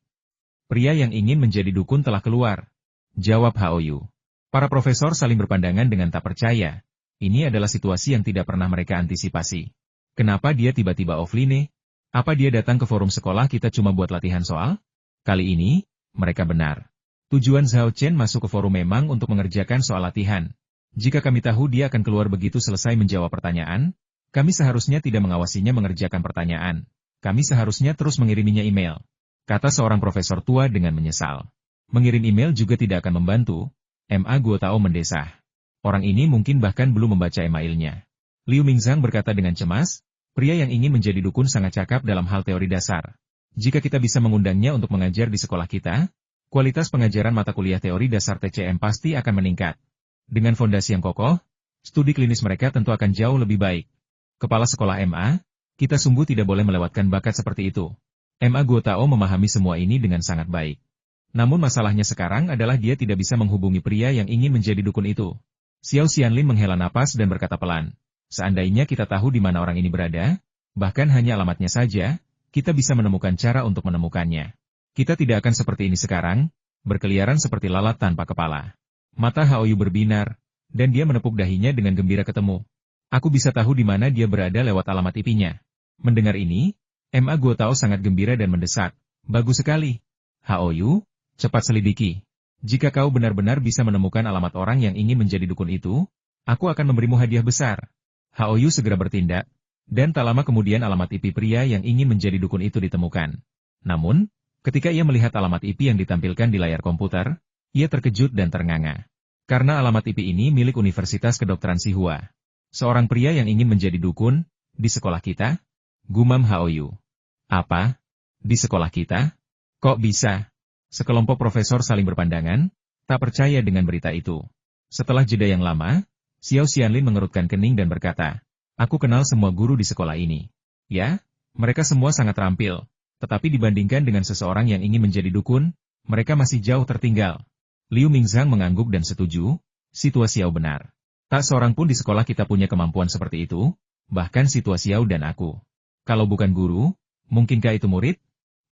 Pria yang ingin menjadi dukun telah keluar. Jawab Hao Yu. Para profesor saling berpandangan dengan tak percaya. Ini adalah situasi yang tidak pernah mereka antisipasi. Kenapa dia tiba-tiba offline? Apa dia datang ke forum sekolah kita cuma buat latihan soal? Kali ini, mereka benar. Tujuan Zhao Chen masuk ke forum memang untuk mengerjakan soal latihan. Jika kami tahu dia akan keluar begitu selesai menjawab pertanyaan, kami seharusnya tidak mengawasinya mengerjakan pertanyaan. Kami seharusnya terus mengiriminya email. Kata seorang profesor tua dengan menyesal. Mengirim email juga tidak akan membantu. Ma Guo Tao mendesah. Orang ini mungkin bahkan belum membaca emailnya. Liu Mingzhang berkata dengan cemas, pria yang ingin menjadi dukun sangat cakap dalam hal teori dasar. Jika kita bisa mengundangnya untuk mengajar di sekolah kita, kualitas pengajaran mata kuliah teori dasar TCM pasti akan meningkat. Dengan fondasi yang kokoh, studi klinis mereka tentu akan jauh lebih baik. Kepala sekolah MA, kita sungguh tidak boleh melewatkan bakat seperti itu. Ma Guo Tao memahami semua ini dengan sangat baik. Namun masalahnya sekarang adalah dia tidak bisa menghubungi pria yang ingin menjadi dukun itu. Xiao Xianlin menghela napas dan berkata pelan, seandainya kita tahu di mana orang ini berada, bahkan hanya alamatnya saja, kita bisa menemukan cara untuk menemukannya. Kita tidak akan seperti ini sekarang, berkeliaran seperti lalat tanpa kepala. Mata Hao Yu berbinar, dan dia menepuk dahinya dengan gembira ketemu. Aku bisa tahu di mana dia berada lewat alamat IP-nya. Mendengar ini, Ma Guo Tao sangat gembira dan mendesak. Bagus sekali. Hao Yu, cepat selidiki. Jika kau benar-benar bisa menemukan alamat orang yang ingin menjadi dukun itu, aku akan memberimu hadiah besar. Hao Yu segera bertindak, dan tak lama kemudian alamat IP pria yang ingin menjadi dukun itu ditemukan. Namun, ketika ia melihat alamat IP yang ditampilkan di layar komputer, ia terkejut dan ternganga. Karena alamat IP ini milik Universitas Kedokteran Sihua. Seorang pria yang ingin menjadi dukun, di sekolah kita? Gumam Hao Yu. Apa? Di sekolah kita? Kok bisa? Sekelompok profesor saling berpandangan, tak percaya dengan berita itu. Setelah jeda yang lama, Xiao Xianlin mengerutkan kening dan berkata, aku kenal semua guru di sekolah ini. Ya, mereka semua sangat terampil, tetapi dibandingkan dengan seseorang yang ingin menjadi dukun, mereka masih jauh tertinggal. Liu Mingzhang mengangguk dan setuju, situasi Xiao benar. Tak seorang pun di sekolah kita punya kemampuan seperti itu, bahkan situasi Xiao dan aku. Kalau bukan guru, mungkinkah itu murid?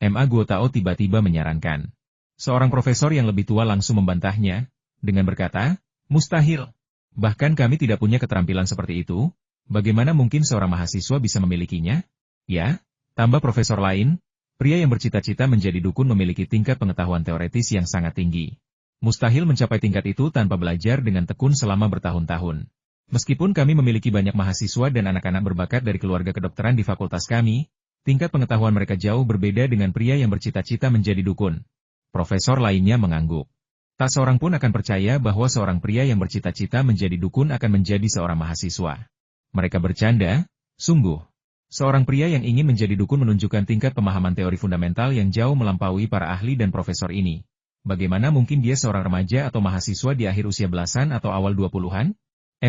Ma Guo Tao tiba-tiba menyarankan. Seorang profesor yang lebih tua langsung membantahnya, dengan berkata, mustahil. Bahkan kami tidak punya keterampilan seperti itu, bagaimana mungkin seorang mahasiswa bisa memilikinya? Ya, tambah profesor lain, Pria yang bercita-cita menjadi dukun memiliki tingkat pengetahuan teoretis yang sangat tinggi. Mustahil mencapai tingkat itu tanpa belajar dengan tekun selama bertahun-tahun. Meskipun kami memiliki banyak mahasiswa dan anak-anak berbakat dari keluarga kedokteran di fakultas kami, tingkat pengetahuan mereka jauh berbeda dengan pria yang bercita-cita menjadi dukun. Profesor lainnya mengangguk. Tak seorang pun akan percaya bahwa seorang pria yang bercita-cita menjadi dukun akan menjadi seorang mahasiswa. Mereka bercanda, sungguh. Seorang pria yang ingin menjadi dukun menunjukkan tingkat pemahaman teori fundamental yang jauh melampaui para ahli dan profesor ini. Bagaimana mungkin dia seorang remaja atau mahasiswa di akhir usia belasan atau awal 20-an?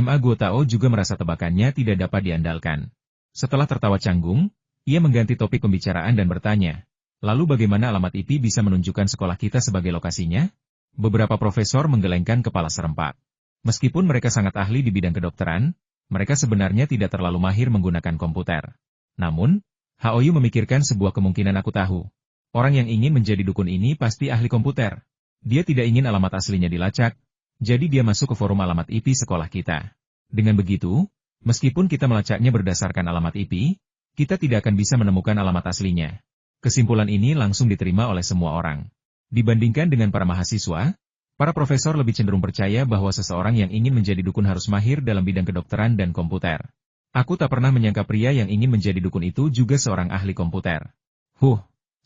Ma Guotao juga merasa tebakannya tidak dapat diandalkan. Setelah tertawa canggung, ia mengganti topik pembicaraan dan bertanya, lalu bagaimana alamat IP bisa menunjukkan sekolah kita sebagai lokasinya? Beberapa profesor menggelengkan kepala serempak. Meskipun mereka sangat ahli di bidang kedokteran, mereka sebenarnya tidak terlalu mahir menggunakan komputer. Namun, Haoyu memikirkan sebuah kemungkinan aku tahu. Orang yang ingin menjadi dukun ini pasti ahli komputer. Dia tidak ingin alamat aslinya dilacak, jadi dia masuk ke forum alamat IP sekolah kita. Dengan begitu, meskipun kita melacaknya berdasarkan alamat IP, kita tidak akan bisa menemukan alamat aslinya. Kesimpulan ini langsung diterima oleh semua orang. Dibandingkan dengan para mahasiswa, para profesor lebih cenderung percaya bahwa seseorang yang ingin menjadi dukun harus mahir dalam bidang kedokteran dan komputer. Aku tak pernah menyangka pria yang ingin menjadi dukun itu juga seorang ahli komputer.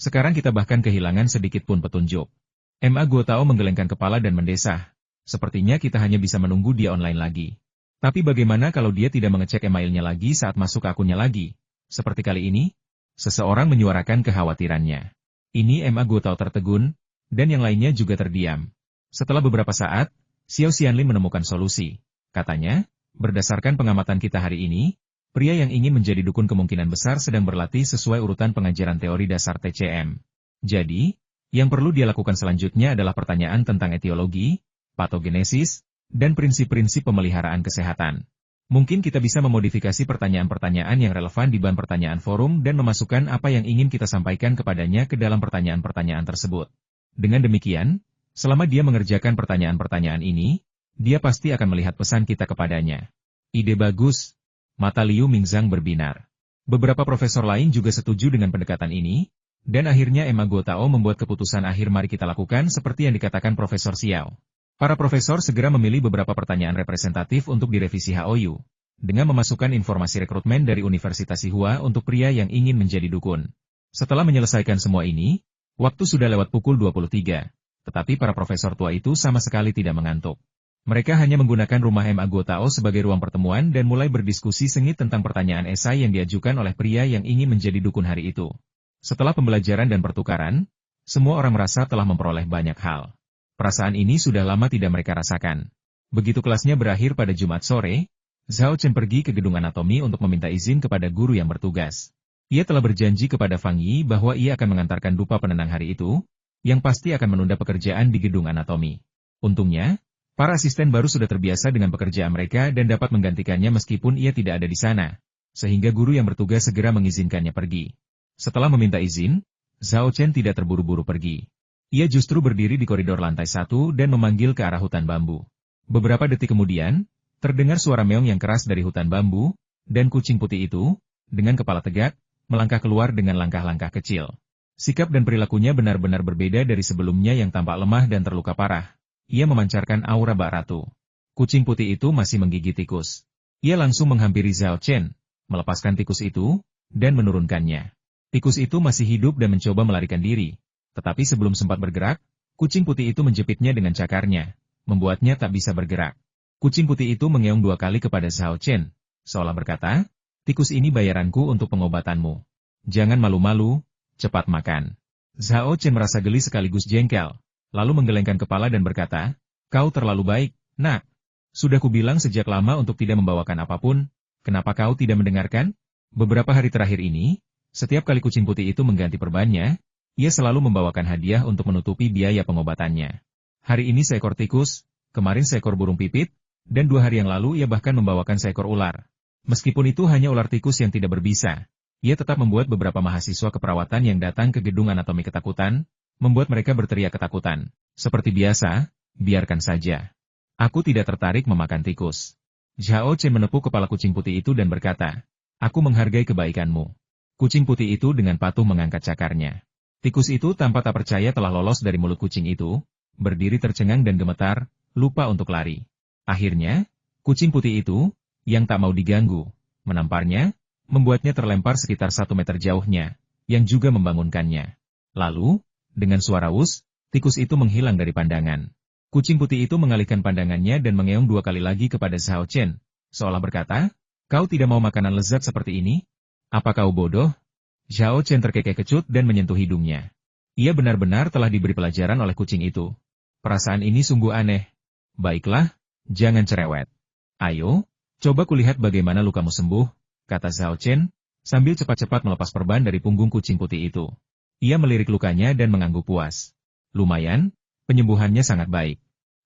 Sekarang kita bahkan kehilangan sedikit pun petunjuk. Ma Guotao menggelengkan kepala dan mendesah. Sepertinya kita hanya bisa menunggu dia online lagi. Tapi bagaimana kalau dia tidak mengecek emailnya lagi saat masuk ke akunnya lagi? Seperti kali ini? Seseorang menyuarakan kekhawatirannya. Ini Ma Guotao tertegun, dan yang lainnya juga terdiam. Setelah beberapa saat, Xiao Xianlin menemukan solusi. Katanya, berdasarkan pengamatan kita hari ini, pria yang ingin menjadi dukun kemungkinan besar sedang berlatih sesuai urutan pengajaran teori dasar TCM. Jadi, yang perlu dia lakukan selanjutnya adalah pertanyaan tentang etiologi, patogenesis, dan prinsip-prinsip pemeliharaan kesehatan. Mungkin kita bisa memodifikasi pertanyaan-pertanyaan yang relevan di bahan pertanyaan forum dan memasukkan apa yang ingin kita sampaikan kepadanya ke dalam pertanyaan-pertanyaan tersebut. Dengan demikian, selama dia mengerjakan pertanyaan-pertanyaan ini, dia pasti akan melihat pesan kita kepadanya. Ide bagus. Mata Liu Mingzang berbinar. Beberapa profesor lain juga setuju dengan pendekatan ini, dan akhirnya Ma Guotao membuat keputusan akhir mari kita lakukan seperti yang dikatakan Profesor Xiao. Para profesor segera memilih beberapa pertanyaan representatif untuk direvisi Haoyu, dengan memasukkan informasi rekrutmen dari Universitas Tsinghua untuk pria yang ingin menjadi dukun. Setelah menyelesaikan semua ini, waktu sudah lewat pukul 23, tetapi para profesor tua itu sama sekali tidak mengantuk. Mereka hanya menggunakan rumah Ma Guotao sebagai ruang pertemuan dan mulai berdiskusi sengit tentang pertanyaan esai yang diajukan oleh pria yang ingin menjadi dukun hari itu. Setelah pembelajaran dan pertukaran, semua orang merasa telah memperoleh banyak hal. Perasaan ini sudah lama tidak mereka rasakan. Begitu kelasnya berakhir pada Jumat sore, Zhao Chen pergi ke gedung anatomi untuk meminta izin kepada guru yang bertugas. Ia telah berjanji kepada Fang Yi bahwa ia akan mengantarkan dupa penenang hari itu, yang pasti akan menunda pekerjaan di gedung anatomi. Untungnya, para asisten baru sudah terbiasa dengan pekerjaan mereka dan dapat menggantikannya meskipun ia tidak ada di sana, sehingga guru yang bertugas segera mengizinkannya pergi. Setelah meminta izin, Zhao Chen tidak terburu-buru pergi. Ia justru berdiri di koridor lantai 1 dan memanggil ke arah hutan bambu. Beberapa detik kemudian, terdengar suara meong yang keras dari hutan bambu, dan kucing putih itu, dengan kepala tegak, melangkah keluar dengan langkah-langkah kecil. Sikap dan perilakunya benar-benar berbeda dari sebelumnya yang tampak lemah dan terluka parah. Ia memancarkan aura bak ratu. Kucing putih itu masih menggigit tikus. Ia langsung menghampiri Zhao Chen, melepaskan tikus itu, dan menurunkannya. Tikus itu masih hidup dan mencoba melarikan diri. Tetapi sebelum sempat bergerak, kucing putih itu menjepitnya dengan cakarnya, membuatnya tak bisa bergerak. Kucing putih itu mengeong 2 kali kepada Zhao Chen, seolah berkata, tikus ini bayaranku untuk pengobatanmu. Jangan malu-malu, cepat makan. Zhao Chen merasa geli sekaligus jengkel. Lalu menggelengkan kepala dan berkata, kau terlalu baik, nak. Sudah kubilang sejak lama untuk tidak membawakan apapun, kenapa kau tidak mendengarkan? Beberapa hari terakhir ini, setiap kali kucing putih itu mengganti perbannya, ia selalu membawakan hadiah untuk menutupi biaya pengobatannya. Hari ini seekor tikus, kemarin seekor burung pipit, dan 2 hari yang lalu ia bahkan membawakan seekor ular. Meskipun itu hanya ular tikus yang tidak berbisa, ia tetap membuat beberapa mahasiswa keperawatan yang datang ke gedung anatomi ketakutan, membuat mereka berteriak ketakutan. Seperti biasa, biarkan saja. Aku tidak tertarik memakan tikus. Zhao Chen menepuk kepala kucing putih itu dan berkata, aku menghargai kebaikanmu. Kucing putih itu dengan patuh mengangkat cakarnya. Tikus itu tanpa tak percaya telah lolos dari mulut kucing itu, berdiri tercengang dan gemetar, lupa untuk lari. Akhirnya, kucing putih itu, yang tak mau diganggu, menamparnya, membuatnya terlempar sekitar 1 meter jauhnya, yang juga membangunkannya. Lalu, dengan suara wus, tikus itu menghilang dari pandangan. Kucing putih itu mengalihkan pandangannya dan mengeong 2 kali lagi kepada Zhao Chen, seolah berkata, "Kau tidak mau makanan lezat seperti ini? Apa kau bodoh?" Zhao Chen terkekeh-kecut dan menyentuh hidungnya. Ia benar-benar telah diberi pelajaran oleh kucing itu. Perasaan ini sungguh aneh. Baiklah, jangan cerewet. Ayo, coba kulihat bagaimana lukamu sembuh, kata Zhao Chen, sambil cepat-cepat melepas perban dari punggung kucing putih itu. Ia melirik lukanya dan mengangguk puas. Lumayan, penyembuhannya sangat baik.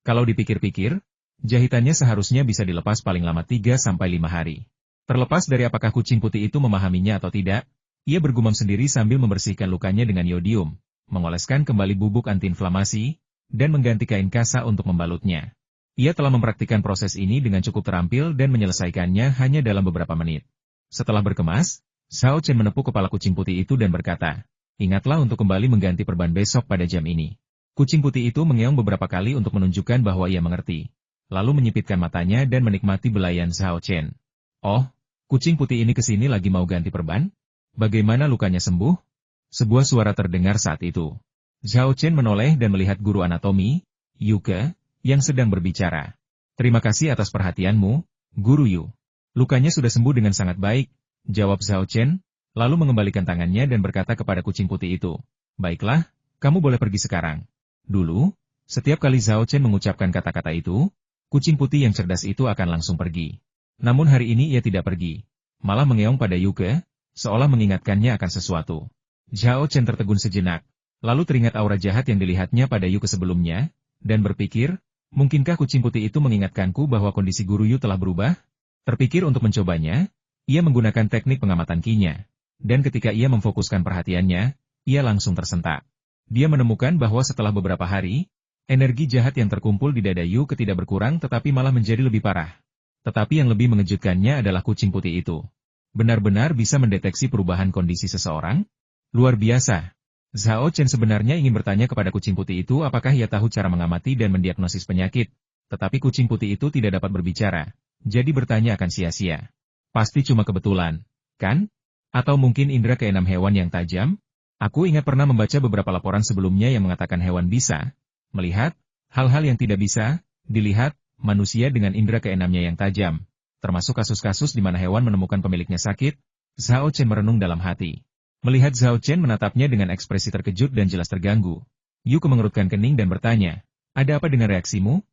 Kalau dipikir-pikir, jahitannya seharusnya bisa dilepas paling lama 3-5 hari. Terlepas dari apakah kucing putih itu memahaminya atau tidak, ia bergumam sendiri sambil membersihkan lukanya dengan yodium, mengoleskan kembali bubuk antiinflamasi, dan mengganti kain kasa untuk membalutnya. Ia telah mempraktikkan proses ini dengan cukup terampil dan menyelesaikannya hanya dalam beberapa menit. Setelah berkemas, Zhao Chen menepuk kepala kucing putih itu dan berkata, "Ingatlah untuk kembali mengganti perban besok pada jam ini." Kucing putih itu mengeong beberapa kali untuk menunjukkan bahwa ia mengerti, lalu menyipitkan matanya dan menikmati belayan Zhao Chen. "Oh, kucing putih ini kesini lagi mau ganti perban? Bagaimana lukanya sembuh?" Sebuah suara terdengar saat itu. Zhao Chen menoleh dan melihat guru anatomi, Yuke, yang sedang berbicara. "Terima kasih atas perhatianmu, Guru Yu. Lukanya sudah sembuh dengan sangat baik," jawab Zhao Chen, lalu mengembalikan tangannya dan berkata kepada kucing putih itu, "Baiklah, kamu boleh pergi sekarang." Dulu, setiap kali Zhao Chen mengucapkan kata-kata itu, kucing putih yang cerdas itu akan langsung pergi. Namun hari ini ia tidak pergi, malah mengeong pada Yuke, seolah mengingatkannya akan sesuatu. Zhao Chen tertegun sejenak, lalu teringat aura jahat yang dilihatnya pada Yuke sebelumnya, dan berpikir, mungkinkah kucing putih itu mengingatkanku bahwa kondisi Guru Yu telah berubah? Terpikir untuk mencobanya, ia menggunakan teknik pengamatan Qi-nya, dan ketika ia memfokuskan perhatiannya, ia langsung tersentak. Dia menemukan bahwa setelah beberapa hari, energi jahat yang terkumpul di dada Yuke tidak berkurang tetapi malah menjadi lebih parah. Tetapi yang lebih mengejutkannya adalah kucing putih itu. Benar-benar bisa mendeteksi perubahan kondisi seseorang? Luar biasa. Zhao Chen sebenarnya ingin bertanya kepada kucing putih itu apakah ia tahu cara mengamati dan mendiagnosis penyakit, tetapi kucing putih itu tidak dapat berbicara, jadi bertanya akan sia-sia. Pasti cuma kebetulan, kan? Atau mungkin indera keenam hewan yang tajam? Aku ingat pernah membaca beberapa laporan sebelumnya yang mengatakan hewan bisa melihat hal-hal yang tidak bisa dilihat manusia dengan indera keenamnya yang tajam, termasuk kasus-kasus di mana hewan menemukan pemiliknya sakit. Zhao Chen merenung dalam hati. Melihat Zhao Chen menatapnya dengan ekspresi terkejut dan jelas terganggu, Yuke mengerutkan kening dan bertanya, "Ada apa dengan reaksimu?"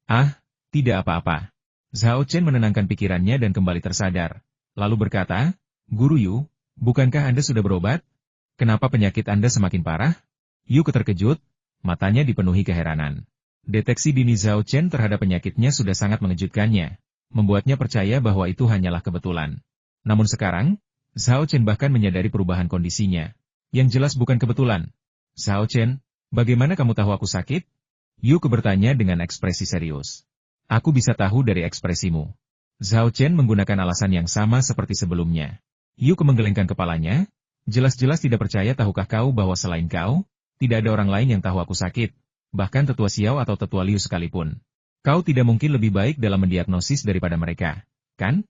"Ah, tidak apa-apa." Zhao Chen menenangkan pikirannya dan kembali tersadar, lalu berkata, "Guru Yu, bukankah Anda sudah berobat? Kenapa penyakit Anda semakin parah?" Yuke terkejut, matanya dipenuhi keheranan. Deteksi dini Zhao Chen terhadap penyakitnya sudah sangat mengejutkannya, membuatnya percaya bahwa itu hanyalah kebetulan. Namun sekarang, Zhao Chen bahkan menyadari perubahan kondisinya. Yang jelas bukan kebetulan. "Zhao Chen, bagaimana kamu tahu aku sakit?" Yuke bertanya dengan ekspresi serius. "Aku bisa tahu dari ekspresimu." Zhao Chen menggunakan alasan yang sama seperti sebelumnya. Yuke menggelengkan kepalanya. "Jelas-jelas tidak percaya, tahukah kau bahwa selain kau, tidak ada orang lain yang tahu aku sakit, bahkan Tetua Xiao atau Tetua Liu sekalipun. Kau tidak mungkin lebih baik dalam mendiagnosis daripada mereka, kan?"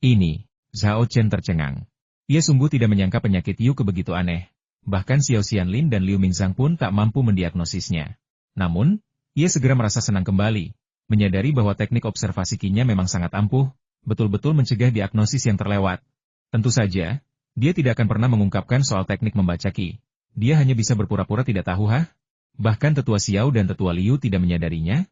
Ini, Zhao Chen tercengang. Ia sungguh tidak menyangka penyakit Yuke begitu aneh. Bahkan Xiao Xianlin dan Liu Mingzhang pun tak mampu mendiagnosisnya. Namun, ia segera merasa senang kembali, menyadari bahwa teknik observasi Qi-nya memang sangat ampuh, betul-betul mencegah diagnosis yang terlewat. Tentu saja, dia tidak akan pernah mengungkapkan soal teknik membaca Qi. Dia hanya bisa berpura-pura tidak tahu. Bahkan Tetua Xiao dan Tetua Liu tidak menyadarinya.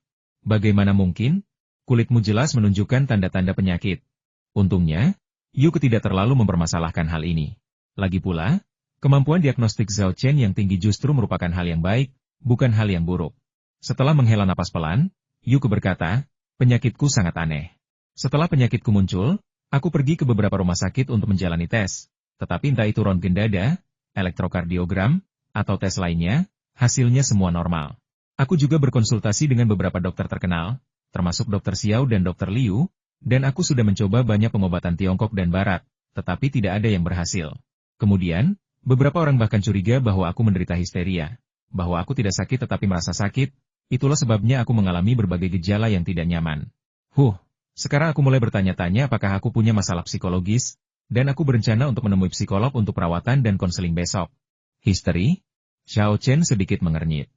Bagaimana mungkin? Kulitmu jelas menunjukkan tanda-tanda penyakit. Untungnya, Yuke tidak terlalu mempermasalahkan hal ini. Lagi pula, kemampuan diagnostik Zhao Chen yang tinggi justru merupakan hal yang baik, bukan hal yang buruk. Setelah menghela napas pelan, Yuke berkata, "Penyakitku sangat aneh. Setelah penyakitku muncul, aku pergi ke beberapa rumah sakit untuk menjalani tes. Tetapi entah itu röntgen dada, elektrokardiogram, atau tes lainnya, hasilnya semua normal. Aku juga berkonsultasi dengan beberapa dokter terkenal, termasuk Dr. Xiao dan Dr. Liu, dan aku sudah mencoba banyak pengobatan Tiongkok dan Barat, tetapi tidak ada yang berhasil. Kemudian, Beberapa orang bahkan curiga bahwa aku menderita histeria. Bahwa aku tidak sakit tetapi merasa sakit, itulah sebabnya aku mengalami berbagai gejala yang tidak nyaman. Sekarang aku mulai bertanya-tanya apakah aku punya masalah psikologis, dan aku berencana untuk menemui psikolog untuk perawatan dan konseling besok. Histeri? Xiao Chen sedikit mengernyit.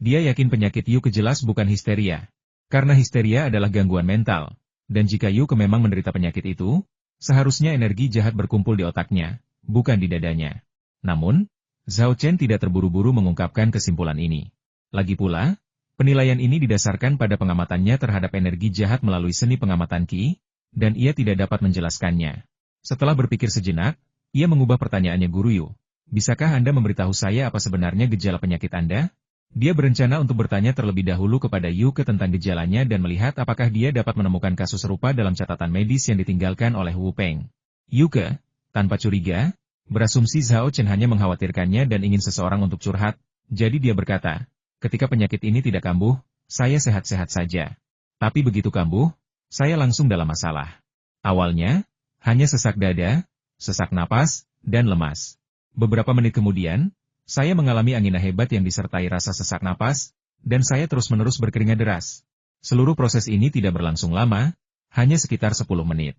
Dia yakin penyakit Yuke jelas bukan histeria. Karena histeria adalah gangguan mental. Dan jika Yuke memang menderita penyakit itu, seharusnya energi jahat berkumpul di otaknya, bukan di dadanya. Namun, Xiao Chen tidak terburu-buru mengungkapkan kesimpulan ini. Lagi pula, penilaian ini didasarkan pada pengamatannya terhadap energi jahat melalui seni pengamatan Qi, dan ia tidak dapat menjelaskannya. Setelah berpikir sejenak, ia mengubah pertanyaannya, Guru Yu. Bisakah Anda memberitahu saya apa sebenarnya gejala penyakit Anda? Dia berencana untuk bertanya terlebih dahulu kepada Yuke tentang gejalanya dan melihat apakah dia dapat menemukan kasus serupa dalam catatan medis yang ditinggalkan oleh Wu Peng. Yuke, tanpa curiga, berasumsi Xiao Chen hanya mengkhawatirkannya dan ingin seseorang untuk curhat, jadi dia berkata, ketika penyakit ini tidak kambuh, saya sehat-sehat saja. Tapi begitu kambuh, saya langsung dalam masalah. Awalnya, hanya sesak dada, sesak napas, dan lemas. Beberapa menit kemudian, saya mengalami angina hebat yang disertai rasa sesak napas, dan saya terus-menerus berkeringat deras. Seluruh proses ini tidak berlangsung lama, hanya sekitar 10 menit.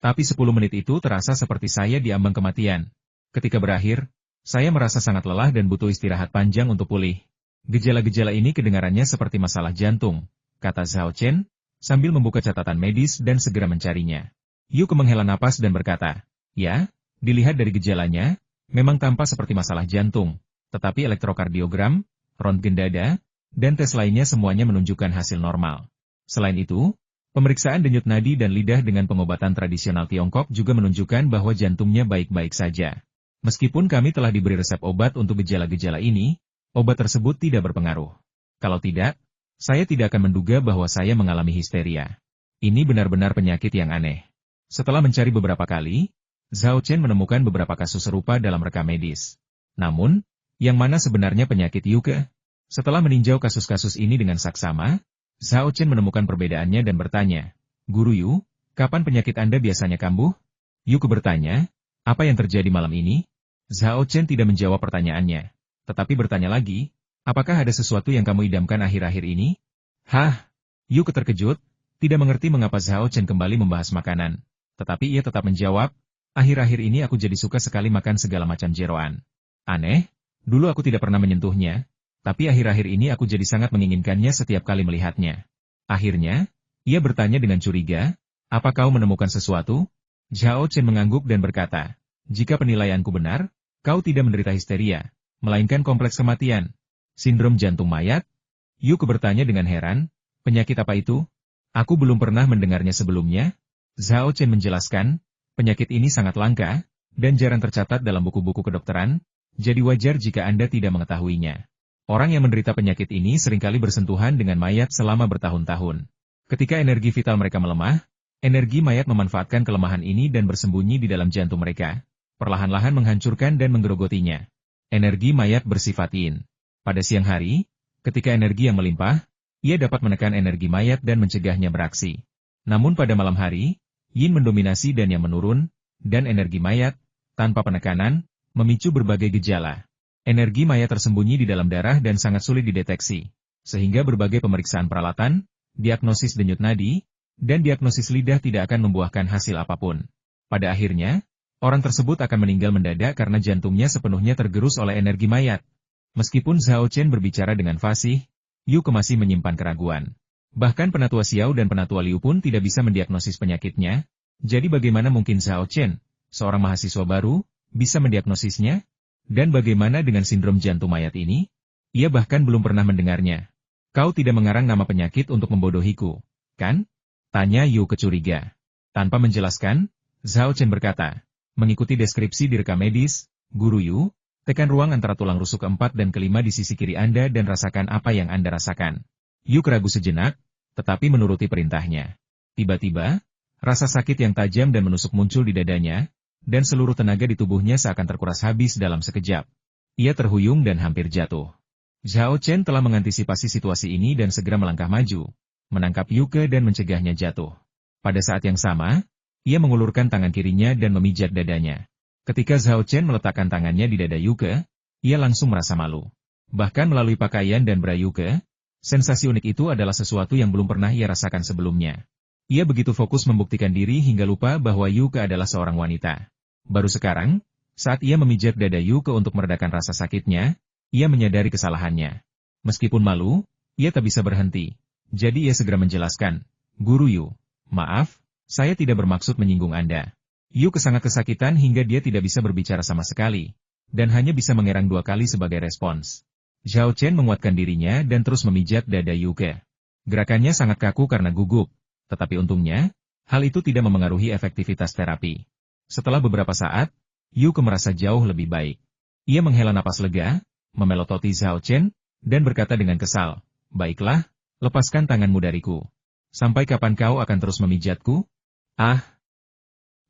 Tapi 10 menit itu terasa seperti saya di ambang kematian. Ketika berakhir, saya merasa sangat lelah dan butuh istirahat panjang untuk pulih. Gejala-gejala ini kedengarannya seperti masalah jantung, kata Xiao Chen, sambil membuka catatan medis dan segera mencarinya. Yuke menghela napas dan berkata, ya, dilihat dari gejalanya, memang tampak seperti masalah jantung. Tetapi elektrokardiogram, röntgen dada, dan tes lainnya semuanya menunjukkan hasil normal. Selain itu, pemeriksaan denyut nadi dan lidah dengan pengobatan tradisional Tiongkok juga menunjukkan bahwa jantungnya baik-baik saja. Meskipun kami telah diberi resep obat untuk gejala-gejala ini, obat tersebut tidak berpengaruh. Kalau tidak, saya tidak akan menduga bahwa saya mengalami histeria. Ini benar-benar penyakit yang aneh. Setelah mencari beberapa kali, Xiao Chen menemukan beberapa kasus serupa dalam rekam medis. Namun, yang mana sebenarnya penyakit Yuke? Setelah meninjau kasus-kasus ini dengan saksama, Xiao Chen menemukan perbedaannya dan bertanya, Guru Yu, kapan penyakit Anda biasanya kambuh? Yuke bertanya, apa yang terjadi malam ini? Xiao Chen tidak menjawab pertanyaannya, tetapi bertanya lagi, apakah ada sesuatu yang kamu idamkan akhir-akhir ini? Yuke terkejut, tidak mengerti mengapa Xiao Chen kembali membahas makanan. Tetapi ia tetap menjawab, akhir-akhir ini aku jadi suka sekali makan segala macam jeroan. Aneh. Dulu aku tidak pernah menyentuhnya, tapi akhir-akhir ini aku jadi sangat menginginkannya setiap kali melihatnya. Akhirnya, ia bertanya dengan curiga, apa kau menemukan sesuatu? Xiao Chen mengangguk dan berkata, jika penilaianku benar, kau tidak menderita histeria, melainkan kompleks kematian. Sindrom jantung mayat? Yuke bertanya dengan heran, penyakit apa itu? Aku belum pernah mendengarnya sebelumnya. Xiao Chen menjelaskan, penyakit ini sangat langka, dan jarang tercatat dalam buku-buku kedokteran. Jadi wajar jika Anda tidak mengetahuinya. Orang yang menderita penyakit ini seringkali bersentuhan dengan mayat selama bertahun-tahun. Ketika energi vital mereka melemah, energi mayat memanfaatkan kelemahan ini dan bersembunyi di dalam jantung mereka, perlahan-lahan menghancurkan dan menggerogotinya. Energi mayat bersifat yin. Pada siang hari, ketika energi yang melimpah, ia dapat menekan energi mayat dan mencegahnya beraksi. Namun pada malam hari, yin mendominasi dan yang menurun, dan energi mayat, tanpa penekanan, memicu berbagai gejala. Energi mayat tersembunyi di dalam darah dan sangat sulit dideteksi, sehingga berbagai pemeriksaan peralatan, diagnosis denyut nadi, dan diagnosis lidah tidak akan membuahkan hasil apapun. Pada akhirnya, orang tersebut akan meninggal mendadak karena jantungnya sepenuhnya tergerus oleh energi mayat. Meskipun Xiao Chen berbicara dengan fasih, Yuke masih menyimpan keraguan. Bahkan Penatua Xiao dan Penatua Liu pun tidak bisa mendiagnosis penyakitnya, jadi bagaimana mungkin Xiao Chen, seorang mahasiswa baru, bisa mendiagnosisnya? Dan bagaimana dengan sindrom jantung mayat ini? Ia bahkan belum pernah mendengarnya. Kau tidak mengarang nama penyakit untuk membodohiku, kan? Tanya Yu kecuriga. Tanpa menjelaskan, Xiao Chen berkata, mengikuti deskripsi di rekam medis, Guru Yu, tekan ruang antara tulang rusuk keempat dan kelima di sisi kiri Anda dan rasakan apa yang Anda rasakan. Yu keragu sejenak, tetapi menuruti perintahnya. Tiba-tiba, rasa sakit yang tajam dan menusuk muncul di dadanya, dan seluruh tenaga di tubuhnya seakan terkuras habis dalam sekejap. Ia terhuyung dan hampir jatuh. Xiao Chen telah mengantisipasi situasi ini dan segera melangkah maju, menangkap Yuke dan mencegahnya jatuh. Pada saat yang sama, ia mengulurkan tangan kirinya dan memijat dadanya. Ketika Zhao Chen meletakkan tangannya di dada Yuke, ia langsung merasa malu. Bahkan melalui pakaian dan bra Yuke, sensasi unik itu adalah sesuatu yang belum pernah ia rasakan sebelumnya. Ia begitu fokus membuktikan diri hingga lupa bahwa Yuke adalah seorang wanita. Baru sekarang, saat ia memijat dada Yuke untuk meredakan rasa sakitnya, ia menyadari kesalahannya. Meskipun malu, ia tak bisa berhenti. Jadi ia segera menjelaskan, "Guru Yu, maaf, saya tidak bermaksud menyinggung Anda." Yuke sangat kesakitan hingga dia tidak bisa berbicara sama sekali, dan hanya bisa mengerang 2 kali sebagai respons. Zhao Chen menguatkan dirinya dan terus memijat dada Yuke. Gerakannya sangat kaku karena gugup, tetapi untungnya, hal itu tidak memengaruhi efektivitas terapi. Setelah beberapa saat, Yuke merasa jauh lebih baik. Ia menghela napas lega, memelototi Zhao Chen, dan berkata dengan kesal, "Baiklah, lepaskan tanganmu dariku. Sampai kapan kau akan terus memijatku?" "Ah,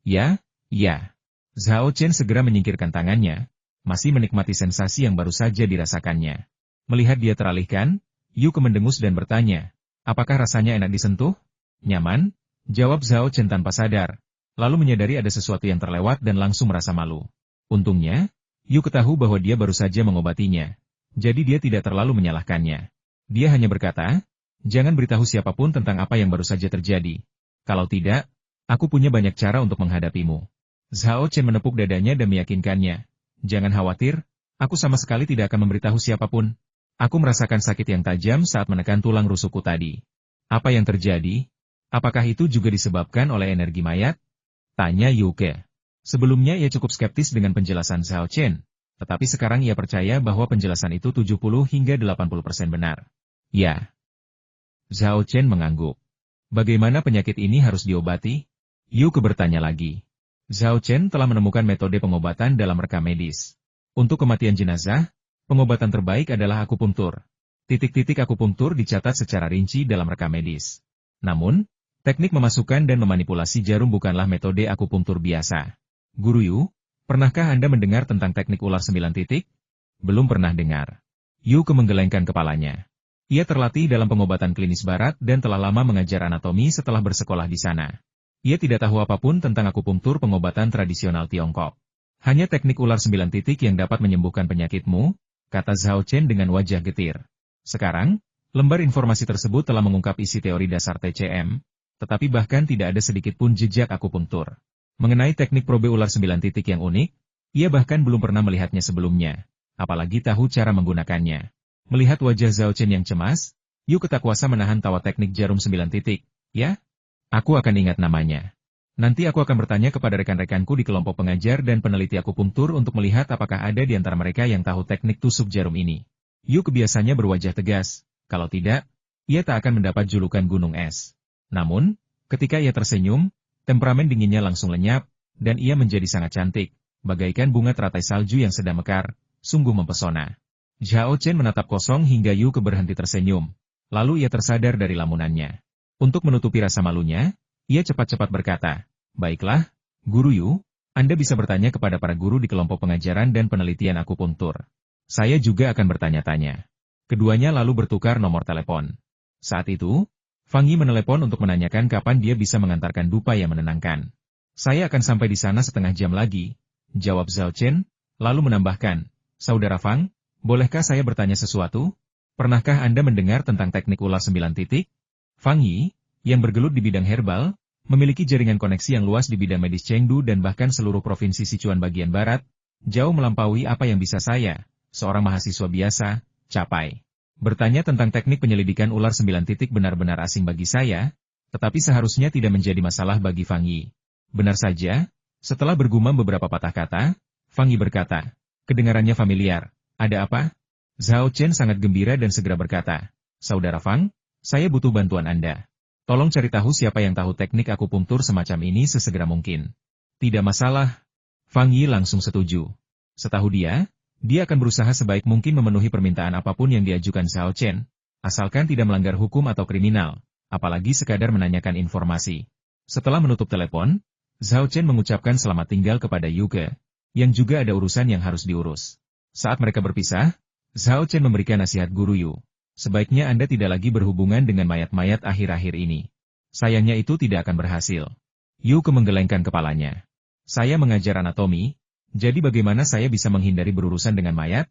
ya, ya." Zhao Chen segera menyingkirkan tangannya, masih menikmati sensasi yang baru saja dirasakannya. Melihat dia teralihkan, Yuke mendengus dan bertanya, "Apakah rasanya enak disentuh?" "Nyaman," jawab Zhao Chen tanpa sadar, lalu menyadari ada sesuatu yang terlewat dan langsung merasa malu. Untungnya, Yuke tahu bahwa dia baru saja mengobatinya, jadi dia tidak terlalu menyalahkannya. Dia hanya berkata, "Jangan beritahu siapapun tentang apa yang baru saja terjadi. Kalau tidak, aku punya banyak cara untuk menghadapimu." Zhao Chen menepuk dadanya dan meyakinkannya, "Jangan khawatir, aku sama sekali tidak akan memberitahu siapapun. Aku merasakan sakit yang tajam saat menekan tulang rusukku tadi." "Apa yang terjadi? Apakah itu juga disebabkan oleh energi mayat?" tanya Yuke. Sebelumnya ia cukup skeptis dengan penjelasan Zhao Chen, tetapi sekarang ia percaya bahwa penjelasan itu 70 hingga 80% benar. "Ya." Zhao Chen mengangguk. "Bagaimana penyakit ini harus diobati?" Yuke bertanya lagi. Zhao Chen telah menemukan metode pengobatan dalam rekam medis. Untuk kematian jenazah, pengobatan terbaik adalah akupunktur. Titik-titik akupunktur dicatat secara rinci dalam rekam medis. Namun, teknik memasukkan dan memanipulasi jarum bukanlah metode akupunktur biasa. "Guru Yu, pernahkah Anda mendengar tentang teknik ular 9 titik?" "Belum pernah dengar." Yuke menggelengkan kepalanya. Ia terlatih dalam pengobatan klinis barat dan telah lama mengajar anatomi setelah bersekolah di sana. Ia tidak tahu apapun tentang akupunktur pengobatan tradisional Tiongkok. "Hanya teknik ular 9 titik yang dapat menyembuhkan penyakitmu," kata Zhao Chen dengan wajah getir. Sekarang, lembar informasi tersebut telah mengungkap isi teori dasar TCM, tetapi bahkan tidak ada sedikit pun jejak akupunktur. Mengenai teknik probe ular 9 titik yang unik, ia bahkan belum pernah melihatnya sebelumnya, apalagi tahu cara menggunakannya. Melihat wajah Zhao Chen yang cemas, Yuke tak kuasa menahan tawa teknik jarum 9 titik. "Ya? Aku akan ingat namanya. Nanti aku akan bertanya kepada rekan-rekanku di kelompok pengajar dan peneliti akupunktur untuk melihat apakah ada di antara mereka yang tahu teknik tusuk jarum ini." Yuke biasanya berwajah tegas, kalau tidak, ia tak akan mendapat julukan gunung es. Namun, ketika ia tersenyum, temperamen dinginnya langsung lenyap, dan ia menjadi sangat cantik, bagaikan bunga teratai salju yang sedang mekar, sungguh mempesona. Zhao Chen menatap kosong hingga Yuke berhenti tersenyum, lalu ia tersadar dari lamunannya. Untuk menutupi rasa malunya, ia cepat-cepat berkata, "Baiklah, Guru Yu, Anda bisa bertanya kepada para guru di kelompok pengajaran dan penelitian akupunktur. Saya juga akan bertanya-tanya." Keduanya lalu bertukar nomor telepon. Saat itu, Fang Yi menelepon untuk menanyakan kapan dia bisa mengantarkan dupa yang menenangkan. "Saya akan sampai di sana setengah jam lagi," jawab Zhao Chen, lalu menambahkan, "Saudara Fang, bolehkah saya bertanya sesuatu? Pernahkah Anda mendengar tentang teknik ular 9 titik?" Fang Yi, yang bergelut di bidang herbal, memiliki jaringan koneksi yang luas di bidang medis Chengdu dan bahkan seluruh provinsi Sichuan bagian barat, jauh melampaui apa yang bisa saya, seorang mahasiswa biasa, capai. Bertanya tentang teknik penyelidikan ular 9 titik benar-benar asing bagi saya, tetapi seharusnya tidak menjadi masalah bagi Fang Yi. Benar saja, setelah bergumam beberapa patah kata, Fang Yi berkata, "Kedengarannya familiar, ada apa?" Zhao Chen sangat gembira dan segera berkata, "Saudara Fang, saya butuh bantuan Anda. Tolong cari tahu siapa yang tahu teknik akupunktur semacam ini sesegera mungkin." "Tidak masalah." Fang Yi langsung setuju. Setahu dia akan berusaha sebaik mungkin memenuhi permintaan apapun yang diajukan Zhao Chen, asalkan tidak melanggar hukum atau kriminal, apalagi sekadar menanyakan informasi. Setelah menutup telepon, Zhao Chen mengucapkan selamat tinggal kepada Yuke, yang juga ada urusan yang harus diurus. Saat mereka berpisah, Zhao Chen memberikan nasihat Guru Yu. "Sebaiknya Anda tidak lagi berhubungan dengan mayat-mayat akhir-akhir ini. Sayangnya itu tidak akan berhasil." Yuke menggelengkan kepalanya. "Saya mengajar anatomi, Jadi bagaimana saya bisa menghindari berurusan dengan mayat?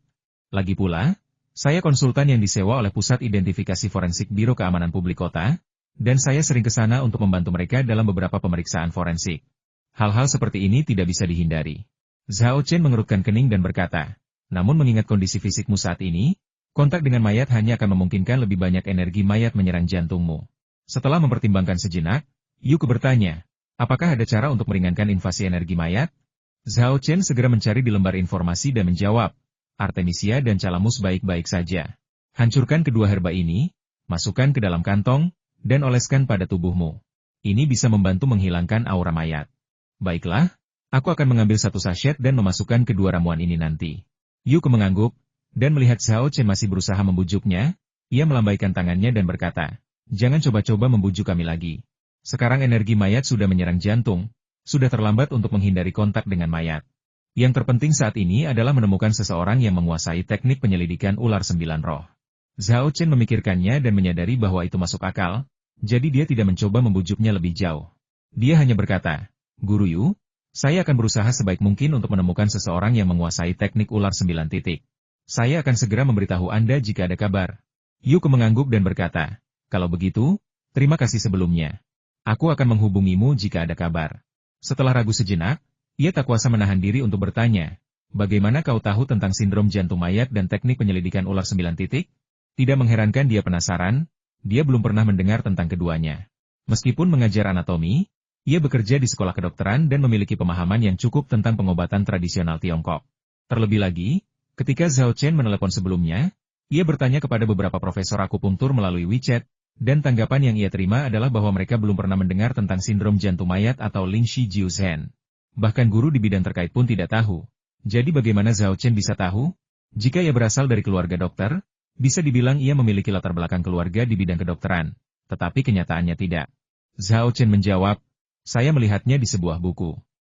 Lagi pula, saya konsultan yang disewa oleh Pusat Identifikasi Forensik Biro Keamanan Publik Kota, dan saya sering ke sana untuk membantu mereka dalam beberapa pemeriksaan forensik. Hal-hal seperti ini tidak bisa dihindari. Zhao Chen mengerutkan kening dan berkata, namun mengingat kondisi fisikmu saat ini, kontak dengan mayat hanya akan memungkinkan lebih banyak energi mayat menyerang jantungmu. Setelah mempertimbangkan sejenak, Yuke bertanya, apakah ada cara untuk meringankan invasi energi mayat? Zhao Chen segera mencari di lembar informasi dan menjawab, Artemisia dan Calamus baik-baik saja. Hancurkan kedua herba ini, masukkan ke dalam kantong, dan oleskan pada tubuhmu. Ini bisa membantu menghilangkan aura mayat. Baiklah, aku akan mengambil satu sachet dan memasukkan kedua ramuan ini nanti. Yuke mengangguk, dan melihat Zhao Chen masih berusaha membujuknya, ia melambaikan tangannya dan berkata, jangan coba-coba membujuk kami lagi. Sekarang energi mayat sudah menyerang jantung, sudah terlambat untuk menghindari kontak dengan mayat. Yang terpenting saat ini adalah menemukan seseorang yang menguasai teknik penyelidikan ular 9 roh. Zhao Chen memikirkannya dan menyadari bahwa itu masuk akal, jadi dia tidak mencoba membujuknya lebih jauh. Dia hanya berkata, Guru Yu, saya akan berusaha sebaik mungkin untuk menemukan seseorang yang menguasai teknik ular 9 titik. Saya akan segera memberitahu Anda jika ada kabar. Yuke mengangguk dan berkata, kalau begitu, terima kasih sebelumnya. Aku akan menghubungimu jika ada kabar. Setelah ragu sejenak, ia tak kuasa menahan diri untuk bertanya, bagaimana kau tahu tentang sindrom jantung mayat dan teknik penyelidikan ular 9 titik? Tidak mengherankan dia penasaran, dia belum pernah mendengar tentang keduanya. Meskipun mengajar anatomi, ia bekerja di sekolah kedokteran dan memiliki pemahaman yang cukup tentang pengobatan tradisional Tiongkok. Terlebih lagi, ketika Zhao Chen menelepon sebelumnya, ia bertanya kepada beberapa profesor akupunktur melalui WeChat, dan tanggapan yang ia terima adalah bahwa mereka belum pernah mendengar tentang sindrom jantung mayat atau Lingxi Jiu Zhen. Bahkan guru di bidang terkait pun tidak tahu. Jadi bagaimana Zhao Chen bisa tahu? Jika ia berasal dari keluarga dokter, bisa dibilang ia memiliki latar belakang keluarga di bidang kedokteran. Tetapi kenyataannya tidak. Zhao Chen menjawab, saya melihatnya di sebuah buku.